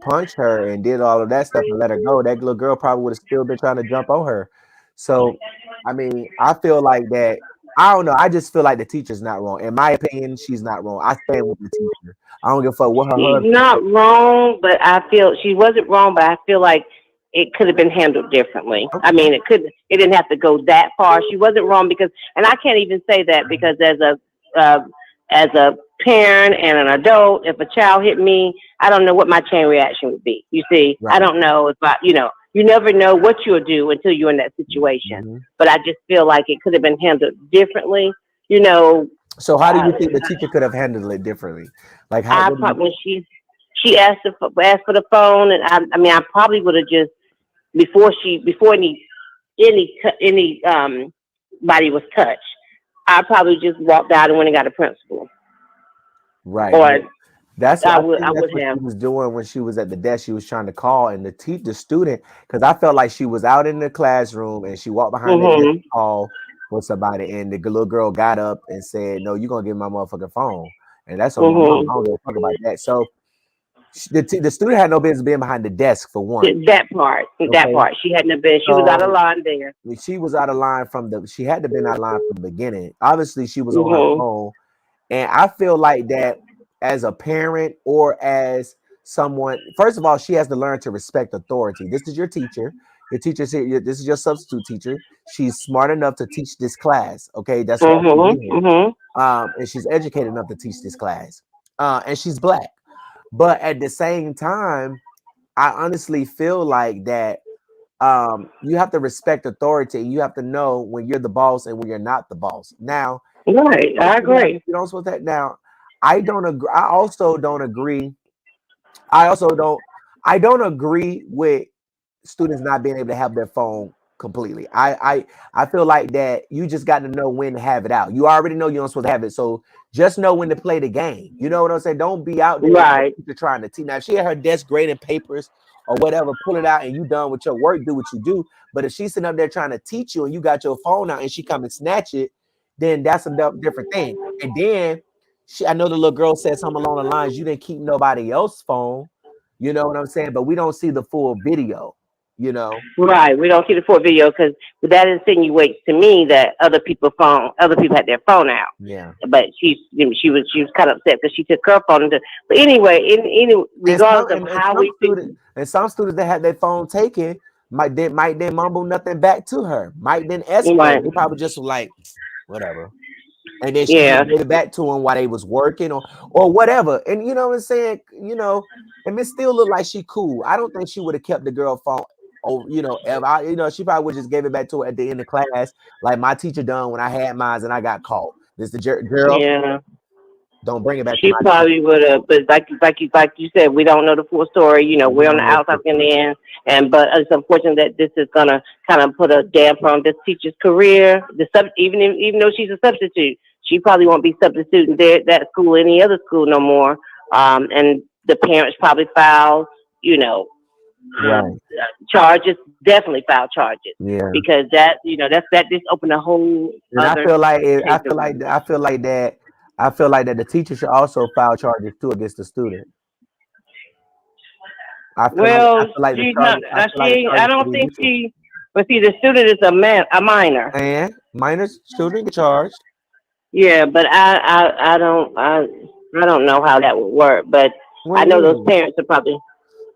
punched her and did all of that stuff and let her go, that little girl probably would have still been trying to jump on her. So, I mean, I feel like that I don't know. I just feel like the teacher's not wrong. In my opinion, she's not wrong. I stand with the teacher. I don't give a fuck what her She's husband. not wrong, but I feel she wasn't wrong, but I feel like it could have been handled differently. I mean, it didn't have to go that far. She wasn't wrong because, and I can't even say that because as a parent and an adult, if a child hit me, I don't know what my chain reaction would be. You see, right. I don't know if you never know what you'll do until you're in that situation. Mm-hmm. But I just feel like it could have been handled differently, So how do you think the teacher could have handled it differently? Like how when she asked for the phone, and I probably would have just before anybody was touched, I probably just walked out and went and got a principal. Right. Or that's what she was doing when she was at the desk. She was trying to call and the student, because I felt like she was out in the classroom and she walked behind the desk and called for somebody, and the little girl got up and said, "No, you're gonna give me my motherfucking phone." And that's what my mom, I don't give a fuck about that. So the student had no business being behind the desk for one. That part, she had no business. She was out of line there. She was out of line she had to been out of line from the beginning. Obviously, she was on her phone, and I feel like that as a parent or as someone, first of all, she has to learn to respect authority. This is your teacher. Your teacher's here. This is your substitute teacher. She's smart enough to teach this class. Okay, that's what and she's educated enough to teach this class. And she's Black. But at the same time, I honestly feel like that you have to respect authority. You have to know when you're the boss and when you're not the boss. Now, right, I agree. You don't suppose that. Now, I don't agree. I also don't agree. I don't agree with students not being able to have their phone completely. I feel like that you just got to know when to have it out. You already know you're not supposed to have it, so just know when to play the game. You know what I'm saying? Don't be out there trying to teach. Now, if she at her desk grading papers or whatever, pull it out and you done with your work, do what you do. But if she's sitting up there trying to teach you and you got your phone out and she come and snatch it, then that's a different thing. And then I know the little girl said something along the lines, you didn't keep nobody else's phone. You know what I'm saying? But we don't see the full video. Right, we don't see the full video because that insinuates to me that other people had their phone out. Yeah, but she was kind of upset because she took her phone. But anyway, regardless of how we students and some students that had their phone taken might then mumble nothing back to her. Might then escalate. Right. They probably just like whatever. And then she gave it back to him while they was working or whatever. And you know what I'm saying? And it still looked like she cool. I don't think she would have kept the girl phone. Ever. She probably would just gave it back to her at the end of class, like my teacher done when I had mine and I got caught. This the girl. Yeah. Don't bring it back. She probably would have, but like you said, we don't know the full story. We're on the outside looking in, but it's unfortunate that this is gonna kind of put a damper on this teacher's career. Even though she's a substitute, she probably won't be substituting there at that school, any other school no more. And the parents probably filed, charges, definitely file charges. Yeah, because that just opened a whole. I feel like that the teacher should also file charges too against the student. I don't think she. But see, the student is a minor. And minor student get charged. Yeah, but I don't know how that would work. But I know those parents are probably.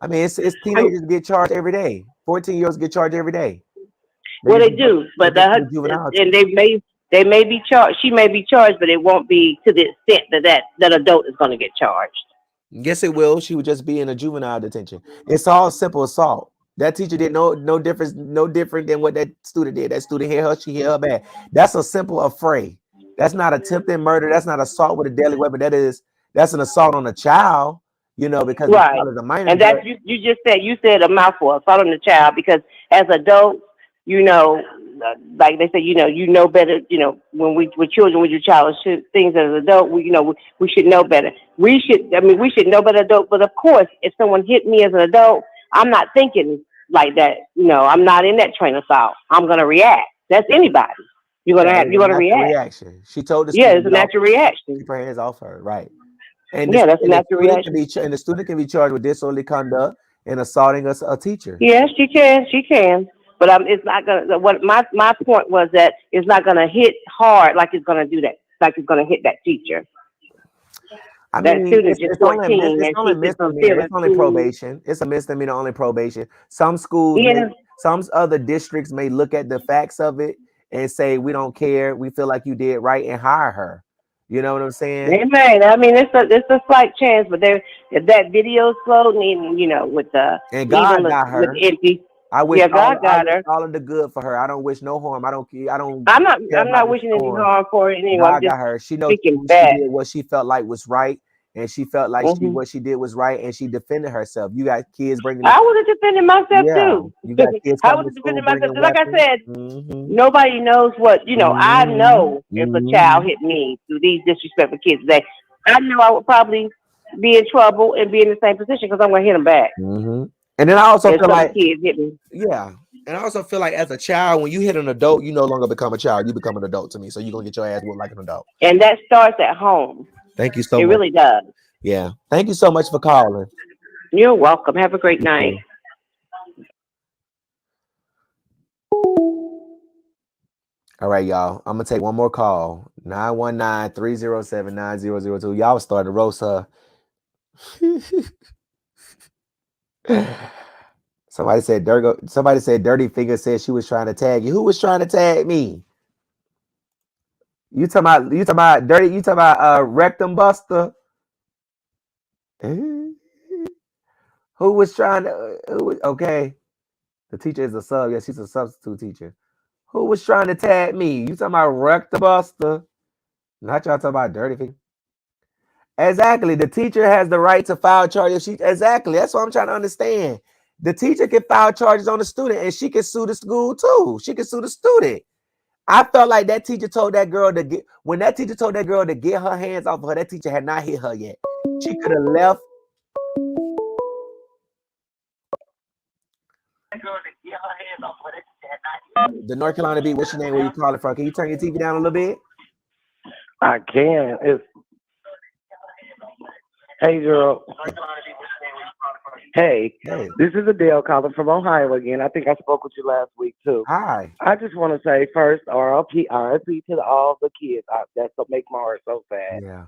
I mean, it's teenagers get charged every day. 14-year-olds get charged every day. They do, but and they may be charged. She may be charged, but it won't be to the extent that adult is going to get charged. Yes, it will. She would just be in a juvenile detention. It's all simple assault. That teacher did no different than what that student did. That student hit her, she hit her bad. That's a simple affray. That's not attempted murder. That's not assault with a deadly weapon. That's an assault on a child. Because the child is a minor. And that's you said a mouthful, assault on the child, because as adults, like they say, you know better. When we're children, with your child, things as an adult, we should know better. We should know better, adult. But of course, if someone hit me as an adult, I'm not thinking like that. I'm not in that train of thought. I'm gonna react. That's anybody. You're gonna react. Reaction. She told us. Yeah, it's a natural reaction. Keep her hands off her, right? And that's a natural reaction. And the student can be charged with disorderly conduct and assaulting a teacher. Yes, she can. But it's not gonna. What my point was that it's not gonna hit hard like it's gonna do that. Like it's gonna hit that teacher. I That mean, student is it's 14 it's and only she's just misdemeanor. It's only school. probation. It's a misdemeanor, only probation. Some schools, Yeah. some other districts may look at the facts of it and say, we don't care. We feel like you did right and hire her. You know what I'm saying? Amen. I mean, it's a slight chance, but if that video's floating, you know, with the And God even got her. with empty. I wish God got her. all of the good for her. I don't wish no harm. I'm not wishing any harm for it anyway. God got her. She knows she did what she felt like was right, and she felt like what she did was right, and she defended herself. You got kids bringing. I would have defended myself too. You got kids. I would have defended myself. Like I said, nobody knows what you know. I know if a child hit me through these disrespectful kids today, I know I would probably be in trouble and be in the same position because I'm going to hit them back. And then I also feel like kids hit me. Yeah. And I also feel like as a child, when you hit an adult, you no longer become a child. You become an adult to me. So you're going to get your ass whooped like an adult. And that starts at home. Thank you so much. It really does. Yeah. Thank you so much for calling. You're welcome. Have a great night. All right, y'all. I'm going to take one more call. 919-307-9002. Y'all started to roast her. Somebody said Dirty Finger said she was trying to tag you. Who was trying to tag me? You talking about Dirty? You talking about Rectum Buster? Who was trying to? Okay, the teacher is a sub. Yeah, she's a substitute teacher. Who was trying to tag me? You talking about Rectum Buster? Not y'all talking about Dirty Finger. Exactly. The teacher has the right to file charges. Exactly. That's what I'm trying to understand. The teacher can file charges on the student, and she can sue the school too. She can sue the student. I felt like that teacher told that girl to get her hands off of her. That teacher had not hit her yet. She could have left. The North Carolina beat. What's your name? Where you calling from? Can you turn your TV down a little bit? I can. Hey, girl. Hey, this is Adele calling from Ohio again. I think I spoke with you last week, too. Hi. I just want to say first, RIP to all the kids. That's what makes my heart so sad. Yeah.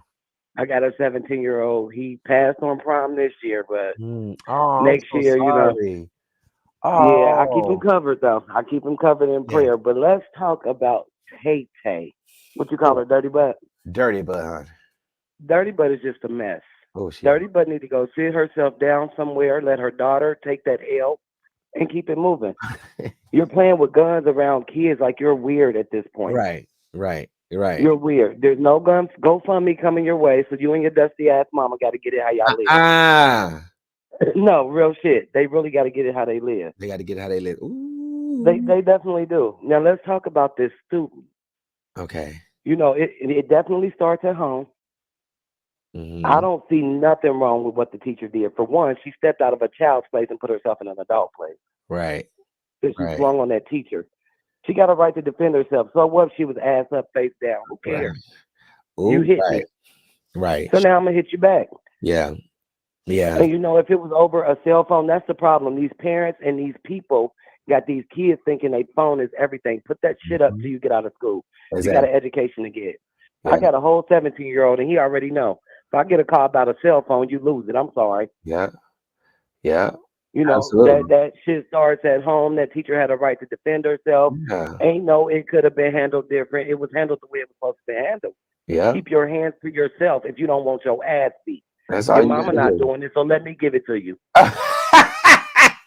I got a 17-year-old. He passed on prom this year, but next I'm so year, sorry. Yeah, I keep him covered, though. I keep him covered in prayer. But let's talk about Tay. What you call her, Dirty Butt? Dirty Butt, huh? Dirty Butt is just a mess. Oh, shit. Dirty Butt need to go sit herself down somewhere, let her daughter take that L, and keep it moving. You're playing with guns around kids like you're weird at this point. Right. You're weird. There's no guns. GoFundMe coming your way, so you and your dusty ass mama got to get it how y'all live. No, real shit. They really got to get it how they live. They got to get it how they live. Ooh. They definitely do. Now let's talk about this student. Okay. You know, it definitely starts at home. Mm-hmm. I don't see nothing wrong with what the teacher did. For one, she stepped out of a child's place and put herself in an adult place. Right. So she swung on that teacher. She got a right to defend herself. So what if she was ass up, face down? Who cares? Right. Ooh, you hit me. Right. So now I'm going to hit you back. Yeah. And you know, if it was over a cell phone, that's the problem. These parents and these people got these kids thinking their phone is everything. Put that shit up till you get out of school. Exactly. You got an education to get. Yeah. I got a whole 17-year-old, and he already know. If I get a call about a cell phone, you lose it. I'm sorry. Yeah. You know, that shit starts at home. That teacher had a right to defend herself. Yeah. It could have been handled different. It was handled the way it was supposed to be handled. Yeah. Keep your hands to yourself if you don't want your ass beat. That's your all mama you not doing it, so let me give it to you. No,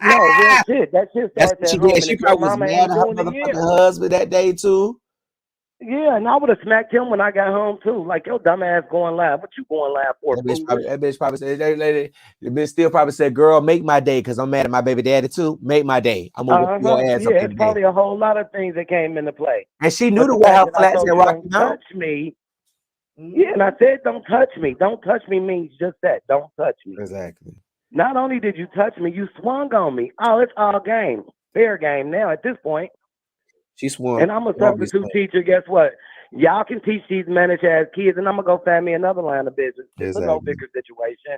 real shit. That shit starts at home. She probably was mad at her motherfucking husband that day too. Yeah, and I would have smacked him when I got home too. Like, your dumb ass going live. What you going live for? That bitch probably said, the bitch still probably said, girl, make my day, because I'm mad at my baby daddy too. Make my day. I'm gonna whip your ass up. It's probably a whole lot of things that came into play. And she knew to wear her flats and rock. Don't touch me. Yeah, and I said, don't touch me. Don't touch me means just that. Don't touch me. Exactly. Not only did you touch me, you swung on me. Oh, it's all game. Fair game now at this point. She swung. And I'm a substitute teacher. Guess what? Y'all can teach these managed-ass kids, and I'm going to go find me another line of business. It's a no bigger situation.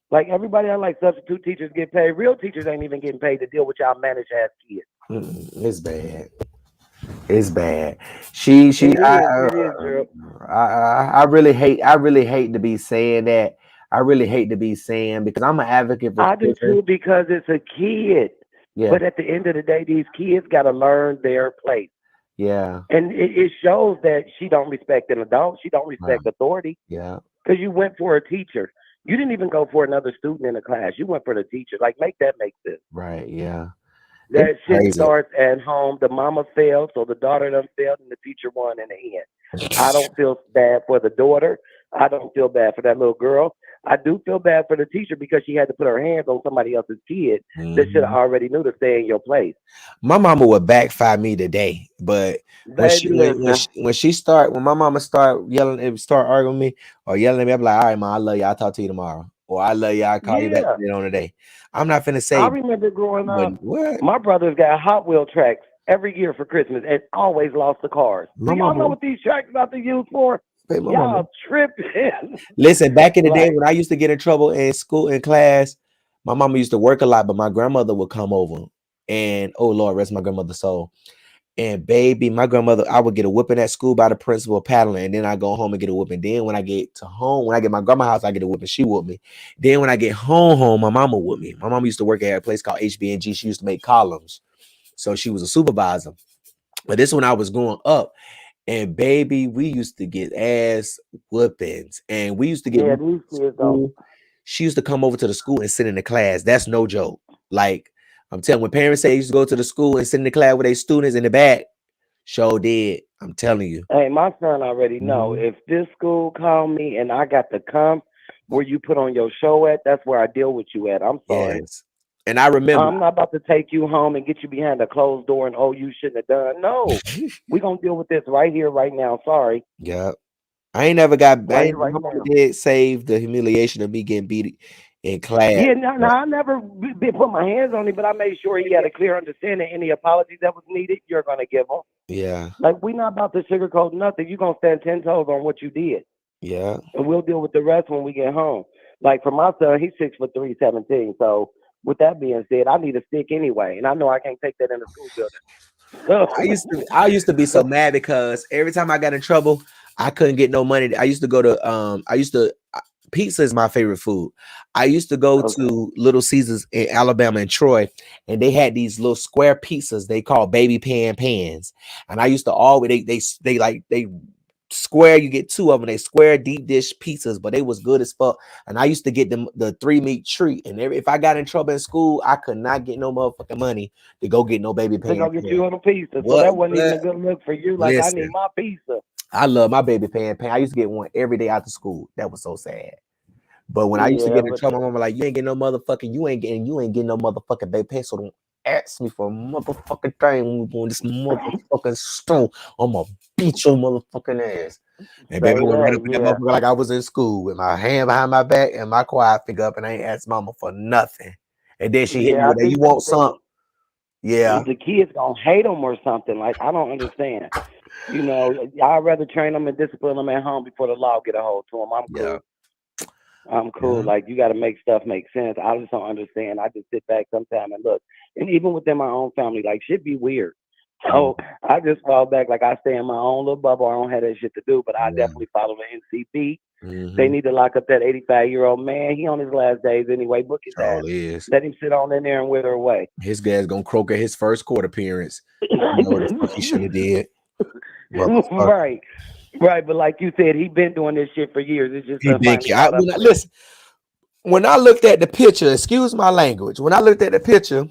Like, everybody on like substitute teachers get paid. Real teachers ain't even getting paid to deal with y'all managed-ass kids. It's bad. It's bad. She It is, girl. I really hate to be saying that. I really hate to be saying because I'm an advocate for I do children. too because it's a kid. Yeah. But at the end of the day, these kids got to learn their place. Yeah. And it shows that she don't respect an adult. She don't respect authority. Yeah. Because you went for a teacher. You didn't even go for another student in the class. You went for the teacher. Like, make that make sense. Right. Yeah. That It's shit crazy. starts at home. The mama failed, so the daughter done failed, and the teacher won in the end. I don't feel bad for the daughter. I don't feel bad for that little girl. I do feel bad for the teacher because she had to put her hands on somebody else's kid that should have already knew to stay in your place. My mama would backfire me today, but when my mama start yelling and start arguing with me or yelling at me, I'm like, all right, ma, I love you. I'll talk to you tomorrow. Or I love you. I'll call you back later on today. I'm not finna say. I remember growing up, what? My brothers got Hot Wheel tracks every year for Christmas and always lost the cars. Do y'all know what these tracks about to use for? Y'all tripping. Listen, back in the day when I used to get in trouble in school, in class, my mama used to work a lot, but my grandmother would come over and, oh Lord, rest my grandmother's soul. And baby, my grandmother, I would get a whipping at school by the principal paddling, and then I go home and get a whipping. Then when I get to home, when I get my grandma's house, I get a whipping. She whooped me. Then when I get home, my mama whooped me. My mama used to work at a place called HB&G. She used to make columns, so she was a supervisor. But this when I was growing up, and baby, we used to get ass whoopings, and we used to get. She used to come over to the school and sit in the class. That's no joke. Like, I'm telling, when parents say they used to go to the school and sit in the class with their students in the back, sure did. I'm telling you. Hey, my son already know if this school called me and I got to come where you put on your show at, that's where I deal with you at. I'm sorry. Yes. And I remember, I'm not about to take you home and get you behind a closed door and you shouldn't have done. No, we're gonna deal with this right here, right now. Sorry. Yeah. I ain't never got right my mama did save the humiliation of me getting beat in class. Yeah, no, I never put my hands on him, but I made sure he had a clear understanding. Any apologies that was needed, you're gonna give them. Yeah. Like, we're not about to sugarcoat nothing. You're gonna stand 10 toes on what you did. Yeah. And we'll deal with the rest when we get home. Like, for my son, he's 6'3", 17. So with that being said, I need a stick anyway, and I know I can't take that in the school building. I used to be so mad because every time I got in trouble, I couldn't get no money. I used to go to pizza is my favorite food. I used to go to Little Caesars in Alabama and Troy, and they had these little square pizzas they call baby pans. And I used to always they square, you get two of them, they square deep dish pizzas, but they was good as fuck. And I used to get them the 3-meat treat. And if I got in trouble in school, I could not get no motherfucking money to go get no baby pan. They gonna get you on a pizza. So that wasn't even a good look for you. Like, listen, I need my pizza. I love my baby pan. I used to get one every day after school. That was so sad. But when I used to get in trouble, my mama like, you ain't getting no motherfucking baby pan. So don't ask me for a motherfucking thing when we go in this motherfucking store. I'm gonna beat your motherfucking ass. And baby went right up in that motherfucker like I was in school with my hand behind my back and my quiet finger up, and I ain't asked mama for nothing. And then she hit me with that, you want something? Yeah. The kids gonna hate them or something. Like, I don't understand. You know, I'd rather train them and discipline them at home before the law get a hold to them. I'm cool. I'm cool. Yeah. Like, you got to make stuff make sense. I just don't understand. I just sit back sometimes and look. And even within my own family, like, shit be weird. So I just fall back. Like, I stay in my own little bubble. I don't have that shit to do, but I definitely follow the NCP. They need to lock up that 85-year-old man. He on his last days anyway. Book his ass. Let him sit on in there and wither away. His guy's gonna croak at his first court appearance. You know what the fuck he should have did. Right. But like you said, he been doing this shit for years. It's just listen. When I looked at the picture, excuse my language. When I looked at the picture,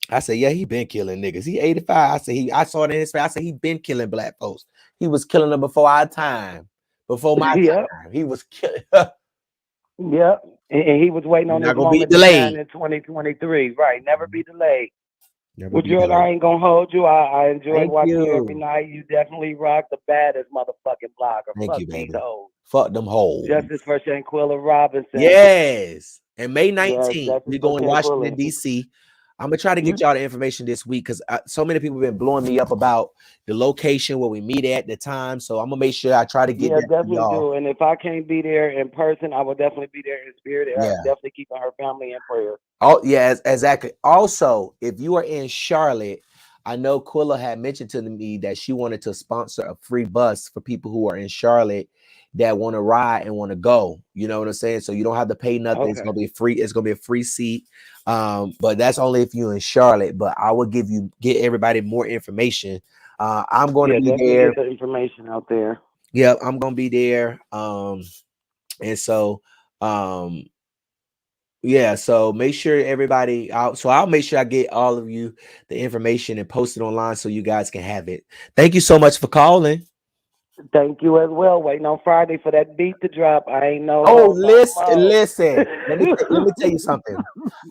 I said, yeah, he been killing niggas. He 85. I saw it in his face. I said, he been killing black folks. He was killing them before our time. Before my time. He was killing. And he was waiting on this moment in 2023. Right. Never be delayed. Well, Jordan, I ain't gonna hold you. I enjoy watching you every night. You definitely rock the baddest motherfucking blogger. Thank you, baby. Fuck them hoes. Justice for Shanquilla Robinson. Yes. And May 19th, we going to Washington, D.C. I'm gonna try to get y'all the information this week because so many people have been blowing me up about the location where we meet at the time. So I'm gonna make sure I try to get that definitely to y'all. do. And if I can't be there in person, I will definitely be there in spirit. And I'm definitely keeping her family in prayer. Oh, yeah, exactly. Also, if you are in Charlotte, I know Quilla had mentioned to me that she wanted to sponsor a free bus for people who are in Charlotte that want to ride and want to go. You know what I'm saying? So you don't have to pay nothing. Okay. It's gonna be free. It's gonna be a free seat. But that's only if you're in Charlotte. But I will get everybody more information. I'm going to be there. Get the information out there. Yeah, I'm gonna be there. And so yeah, so make sure everybody out. So I'll make sure I get all of you the information and post it online so you guys can have it. Thank you so much for calling. Thank you as well. Waiting on Friday for that beat to drop. I ain't know. Oh, listen. Let me tell you something.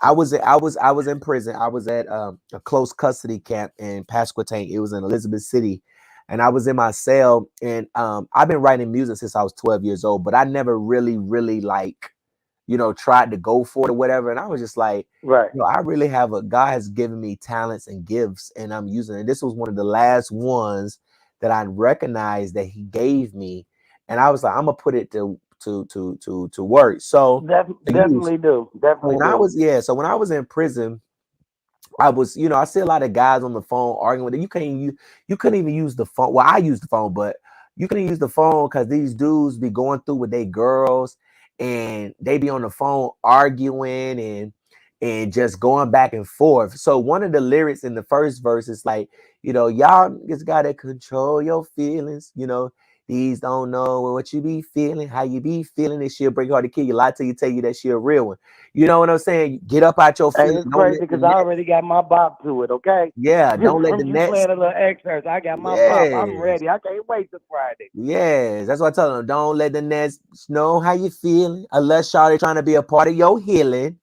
I was in prison. I was at a close custody camp in Pasquotank. It was in Elizabeth City, and I was in my cell. And I've been writing music since I was 12 years old, but I never really tried to go for it or whatever. And I was just like, I really have God has given me talents and gifts, and I'm using it. This was one of the last ones that I recognized that he gave me. And I was like, I'm gonna put it to work. So definitely do. Definitely so when I was in prison, I was, I see a lot of guys on the phone arguing with it. You couldn't even use the phone. Well, I used the phone, but you couldn't use the phone because these dudes be going through with their girls and they be on the phone arguing and just going back and forth. So one of the lyrics in the first verse is like, y'all just gotta control your feelings. These don't know what you be feeling, how you be feeling. This she'll break hard to kill you. Lie till you tell you that she a real one. You know what I'm saying? Get up out your feelings. It's crazy because I already got my bop to it. Okay. Yeah. Don't let the next playing a little excerpt. I got my pop. I'm ready. I can't wait till Friday. Yes, that's what I tell them. Don't let the next know how you feeling unless y'all trying to be a part of your healing.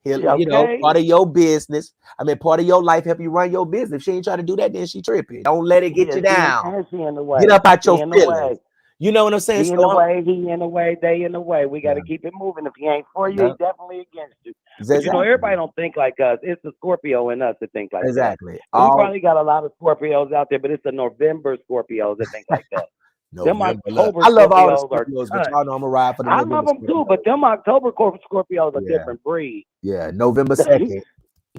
Part of your business. Part of your life, help you run your business. If she ain't trying to do that, then she tripping. Don't let it get you down. She in the way. Get up out your feelings. You know what I'm saying? He in the way, he in the way, they in the way. We got to keep it moving. If he ain't for you, he's definitely against you. But, everybody don't think like us. It's the Scorpio in us that think like that. We probably got a lot of Scorpios out there, but it's the November Scorpios that think like that. Them October I love all the Scorpios, but y'all know I'm a ride for the November. I love them too, but them October Scorpios are different breed. Yeah, November 2nd.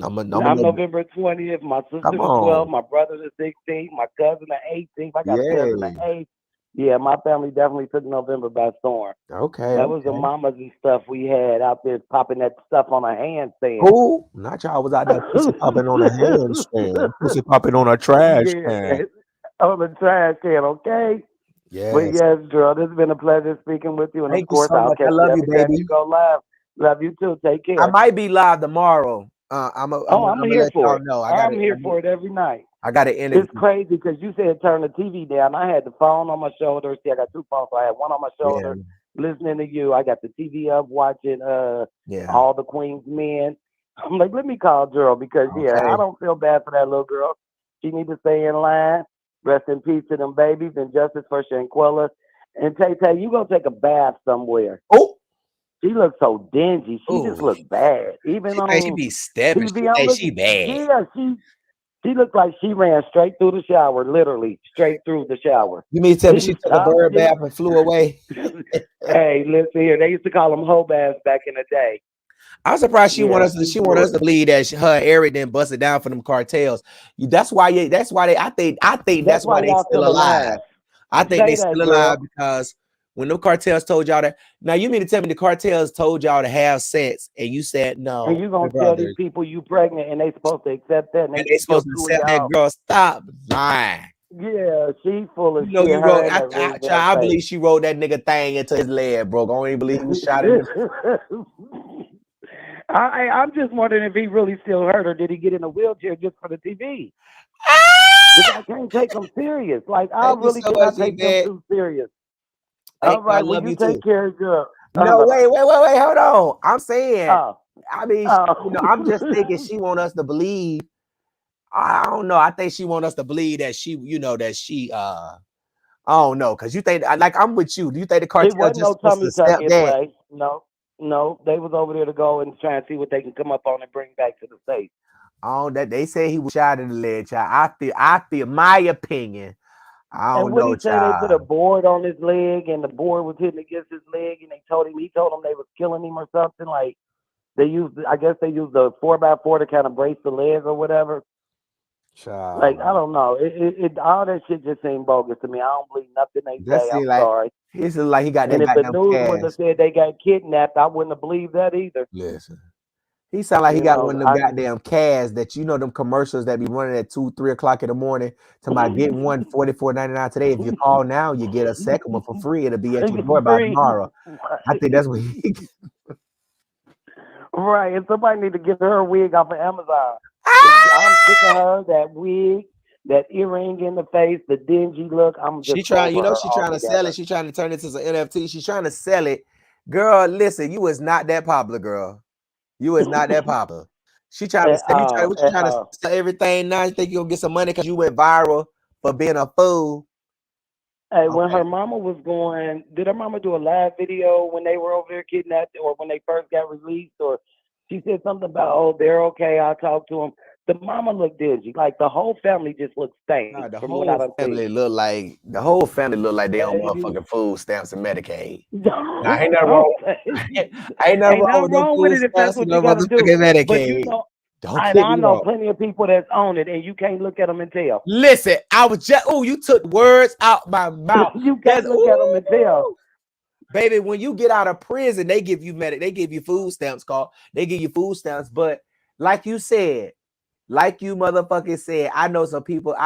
I'm November 20th. My sister's 12. My brother's 16th. My cousin the 18th. I got a cousin the 8th. Yeah, my family definitely took November by storm. Okay. That was the mamas and stuff we had out there popping that stuff on a handstand. Who? Not y'all was out there pussy popping on a handstand. Pussy popping on a trash can. On the trash can, okay? Yes. But yes, girl, this has been a pleasure speaking with you. And Thank of course, you so much. I love you, baby. You go live. Love you too. Take care. I might be live tomorrow. I'm here for it. I'm here for it every night. I got to interview. It's crazy because you said turn the TV down. I had the phone on my shoulder. See, I got two phones. So I had one on my shoulder, listening to you. I got the TV up, watching all the Queen's Men. I'm like, let me call Cheryl because I don't feel bad for that little girl. She need to stay in line. Rest in peace to them babies and justice for Shanquella. And Tay, you gonna take a bath somewhere. Oh. She looks so dingy. She just looks bad. Even on she be stepping. She bad. Yeah, she looked like she ran straight through the shower, literally straight through the shower. You mean to tell me she took a bird bath and flew away? Hey, listen here. They used to call them hoe baths back in the day. I'm surprised she want us to believe that her Eric didn't bust it down for them cartels. That's why they that's why they still alive. I think they still alive because when the cartels told y'all that, now you mean to tell me the cartels told y'all to have sex and you said no. And you gonna tell these people you pregnant and they supposed to accept that and they supposed to accept that? Girl, stop lying. Yeah, she full of shit. I believe she rolled that nigga thing into his leg, bro. I don't even believe he was shot in I'm just wondering if he really still hurt or did he get in a wheelchair just for the TV? I can't take him serious. Like I really cannot take him too serious. All right, well, you take care, girl. No, wait, hold on. I'm saying, I'm just thinking she want us to believe. I don't know. I think she want us to believe that she, I don't know, because you think, like, I'm with you. Do you think the cartel just supposed to step that? No. No, they was over there to go and try and see what they can come up on and bring back to the States. Oh, that they say he was shot in the leg, child. I feel my opinion. I don't And what know, he say, they put a child. board on his leg, and the board was hitting against his leg, and he told him they was killing him or something. Like I guess they used the 4x4 to kind of brace the leg or whatever. Child. Like I don't know, it all that shit just seemed bogus to me. I don't believe nothing they say. I'm like sorry. he seems like he got And that if the goddamn news would cash. have said they got kidnapped, I wouldn't have believed that either. Listen. He sound like he You got know, one of them goddamn casts that them commercials that be running at 2, 3 o'clock in the morning. To my get one $44.99 today. If you call now, you get a second one for free. It'll be at your door by tomorrow. I think that's what he right. And somebody need to get her a wig off of Amazon. I'm sick of her, that wig, that earring in the face, the dingy look. I'm just she trying, over her she trying to sell it. She trying to turn it to some NFT. She's trying to sell it. Girl, listen, you is not that popular, girl. You is not that popular. She trying to sell, you trying to sell everything now. You think you'll get some money because you went viral for being a fool. Hey, when her mama was did her mama do a live video when they were over there kidnapped, or when they first got released? Or she said something about, oh, they're okay, I'll talk to them. The mama looked dingy. Like the whole family just looked stank. Nah, the from whole what I done family seen. look like they on motherfucking food stamps and Medicaid. Now, ain't nothing wrong. Ain't nothing wrong with them with food it if stamps that's and what you gotta do. motherfucking Medicaid. But you know, Don't and get I me know wrong. plenty of people that's own it, and you can't look at them and tell. Listen, I was just you took words out my mouth. You can't look at them and tell. Baby, when you get out of prison, they give you they give you food stamps, they give you food stamps. But like you said, like you motherfucking said, I know some people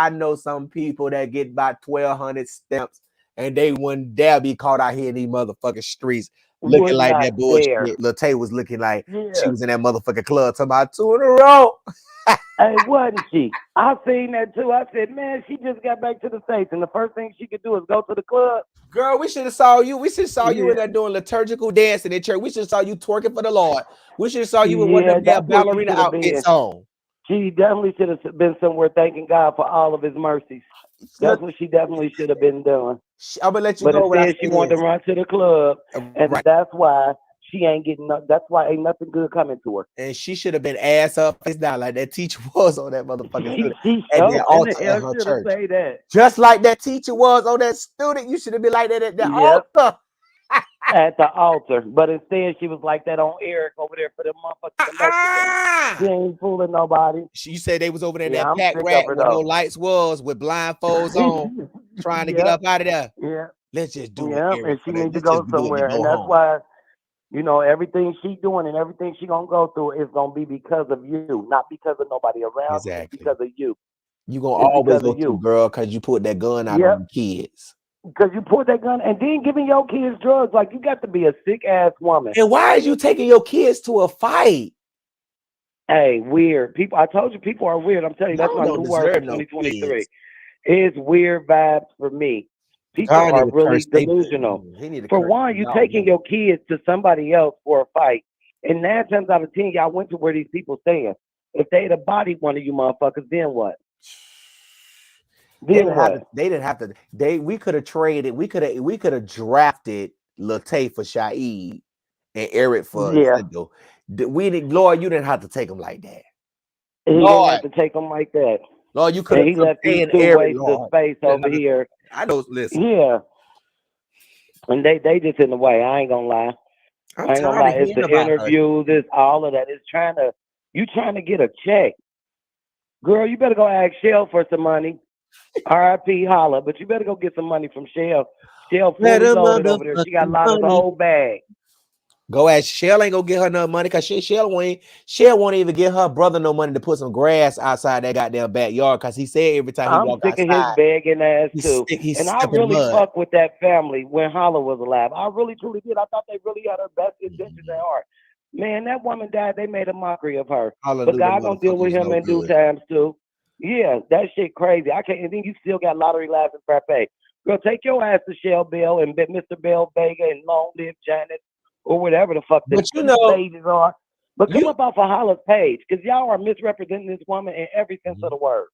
that get about 1,200 stamps and they wouldn't dare be caught out here in these motherfucking streets looking like that bullshit. Latavia was looking like she was in that motherfucking club talking about 2 in a row. Hey, wasn't she? I seen that too. I said, man, she just got back to the States, and the first thing she could do is go to the club. Girl, we should have saw you. We should have saw you in there doing liturgical dancing in church. We should have saw you twerking for the Lord. We should have saw you with one of them damn ballerina outfits on. She definitely should have been somewhere thanking God for all of his mercies. That's what she definitely should have been doing. I'm gonna let you but know what I instead she wanted to run to the club, and that's why she ain't getting. That's why ain't nothing good coming to her. And she should have been ass up, face down like that teacher was on that motherfucking student she at that altar the at her church. Say that. Just like that teacher was on that student, you should have been like that at the altar. At the altar, but instead she was like that on Eric over there for the motherfucking She ain't fooling nobody. She said they was over there in that pack rat where no lights was with blindfolds on, trying to get up out of there. Yeah, let's just do it. And she needs to go somewhere, and that's why, you know, everything she doing and everything she gonna go through is gonna be because of you, not because of nobody around. Exactly, because of you. You gonna always go through, girl, because you put that gun out on the kids. Because you put that gun and then giving your kids drugs, like you got to be a sick ass woman. And why is you taking your kids to a fight? Hey, weird people. I told you people are weird. I'm telling you, that's my new word for 2023. It's weird vibes for me. People are really delusional. For one, you taking your kids to somebody else for a fight, and 9 times out of 10, y'all went to where these people staying. If they'd have bodied one of you motherfuckers, then what? They didn't have to. We could have traded. We could have drafted Latavia for Shaid and Eric for Lindo. Lord, you didn't have to take them like that. He didn't have to take them like that. Lord, you could have left these 2 wastes of space over here. I know. Listen. Yeah. And they just in the way. I ain't gonna lie. I ain't gonna lie. It's the interviews. It's all of that. It's trying to get a check. Girl, you better go ask Cheryl for some money. R.I.P. holla, but you better go get some money from Cheryl. Cheryl fully loaded over there. She got a lot of the whole bag. Go ask Cheryl. Ain't gonna get her no money because Cheryl won't even give her brother no money to put some grass outside that goddamn backyard because he said every time he walk outside. I'm sick of his begging ass too. And I really fuck with that family when Holla was alive. I really truly did. I thought they really had her best intentions at heart. Man, that woman died. They made a mockery of her. But God gonna deal with him in due times too. Yeah, that shit crazy. I can't. And then you still got lottery laughs and frappe. Girl, take your ass to Shell Bell and Mr. Bell Vega and Long Live Janet or whatever the fuck the pages are. But come up off of Holla's page because y'all are misrepresenting this woman in every sense of the word.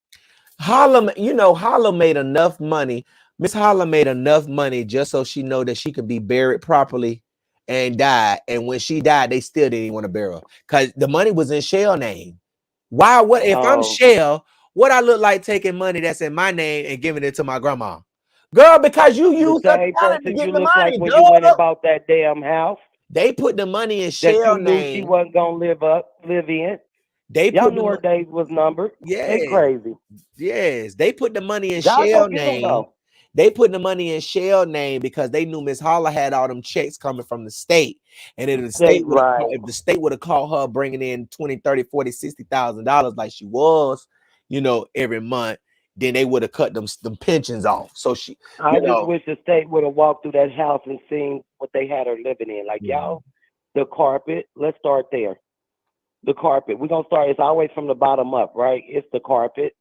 Holla made enough money. Miss Holla made enough money just so she know that she could be buried properly and died. And when she died, they still didn't want to bury her because the money was in Cheryl name. Why? What if I'm Cheryl? What I look like taking money that's in my name and giving it to my grandma? Girl, because you used the same person to get the money. Like when you went and bought that damn house. They put the money in Cheryl's name. She wasn't gonna live in. Y'all knew her days was numbered. Yeah, it's crazy. Yes, they put the money in Cheryl's name. They put the money in Cheryl's name because they knew Miss Holler had all them checks coming from the state, and if the state if the state would have called her bringing in $20,000, $30,000, $40,000, $60,000 like she was, every month, then they would have cut them pensions off. So I just wish the state would have walked through that house and seen what they had her living in. Like y'all, the carpet. Let's start there. The carpet. We're gonna start. It's always from the bottom up, right? It's the carpet.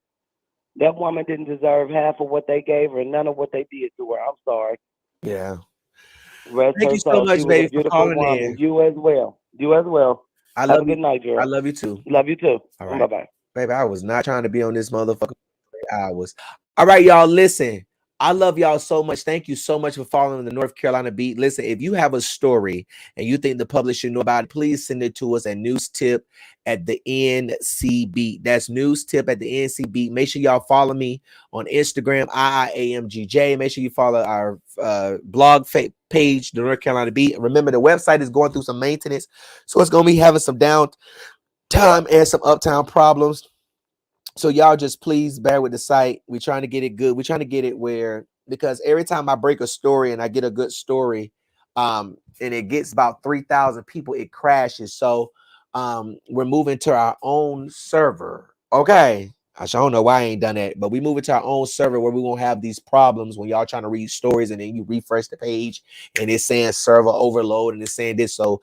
That woman didn't deserve half of what they gave her, and none of what they did to her. I'm sorry. Yeah. Thank you so much, baby, for calling in. You as well. Have a good night, Jerry. I love you too. Love you too. All right. Bye-bye. Baby, I was not trying to be on this motherfucker for 3 hours. All right, y'all, listen. I love y'all so much. Thank you so much for following the North Carolina Beat. Listen, if you have a story and you think the public should know about it, please send it to us at newstip@the-NC-Beat. That's newstip@the-NC-Beat. Make sure y'all follow me on Instagram, IIAMGJ. Make sure you follow our blog page, the North Carolina Beat. Remember, the website is going through some maintenance, so it's going to be having some downtime and some uptime problems. So y'all just please bear with the site. We're trying to get it good. We're trying to get it where, because every time I break a story and I get a good story, and it gets about 3,000 people, it crashes. So we're moving to our own server. Okay. I don't know why I ain't done that, but we move it to our own server where we won't have these problems when y'all trying to read stories and then you refresh the page and it's saying server overload and it's saying this. So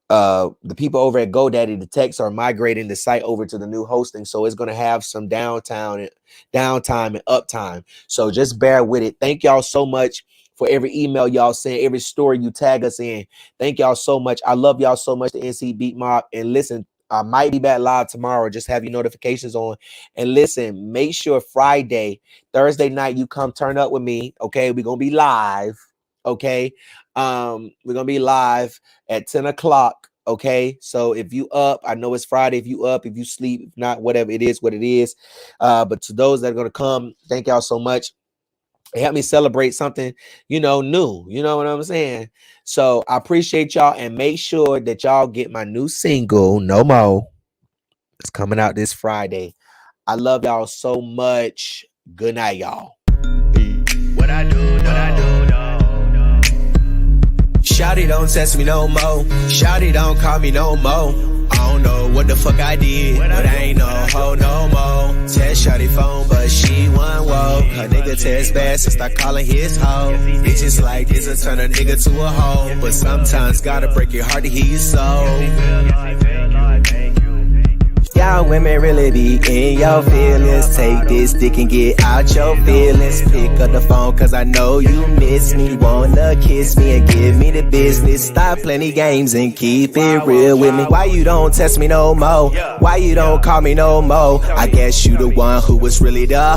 the people over at GoDaddy, the techs, are migrating the site over to the new hosting, so it's going to have some downtime and uptime. So just bear with it. Thank y'all so much for every email y'all send, every story you tag us in. Thank y'all so much. I love y'all so much, the NC Beat Mob. And listen, I might be back live tomorrow. Just have your notifications on. And listen, make sure Thursday night, you come turn up with me. Okay, we're gonna be live. Okay. We're gonna be live at 10 o'clock. Okay, so if you up, I know it's Friday. If you up, if you sleep, if not, whatever, it is what it is. But to those that are gonna come, thank y'all so much. It helped me celebrate something, new. You know what I'm saying? So I appreciate y'all, and make sure that y'all get my new single, No More. It's coming out this Friday. I love y'all so much. Good night, y'all. What I do. Shawty don't test me no more. Shawty don't call me no more. I don't know what the fuck I did, but I ain't no hoe no more. Test Shawty phone, but she won't woke. Her nigga test bad, so start calling his hoe. Bitches like this will turn a nigga to a hoe, but sometimes gotta break your heart to hear your soul. Y'all women really be in your feelings. Take this dick and get out your feelings. Pick up the phone cause I know you miss me. Wanna kiss me and give me the business. Stop playing games and keep it real with me. Why you don't test me no more? Why you don't call me no more? I guess you the one who was really the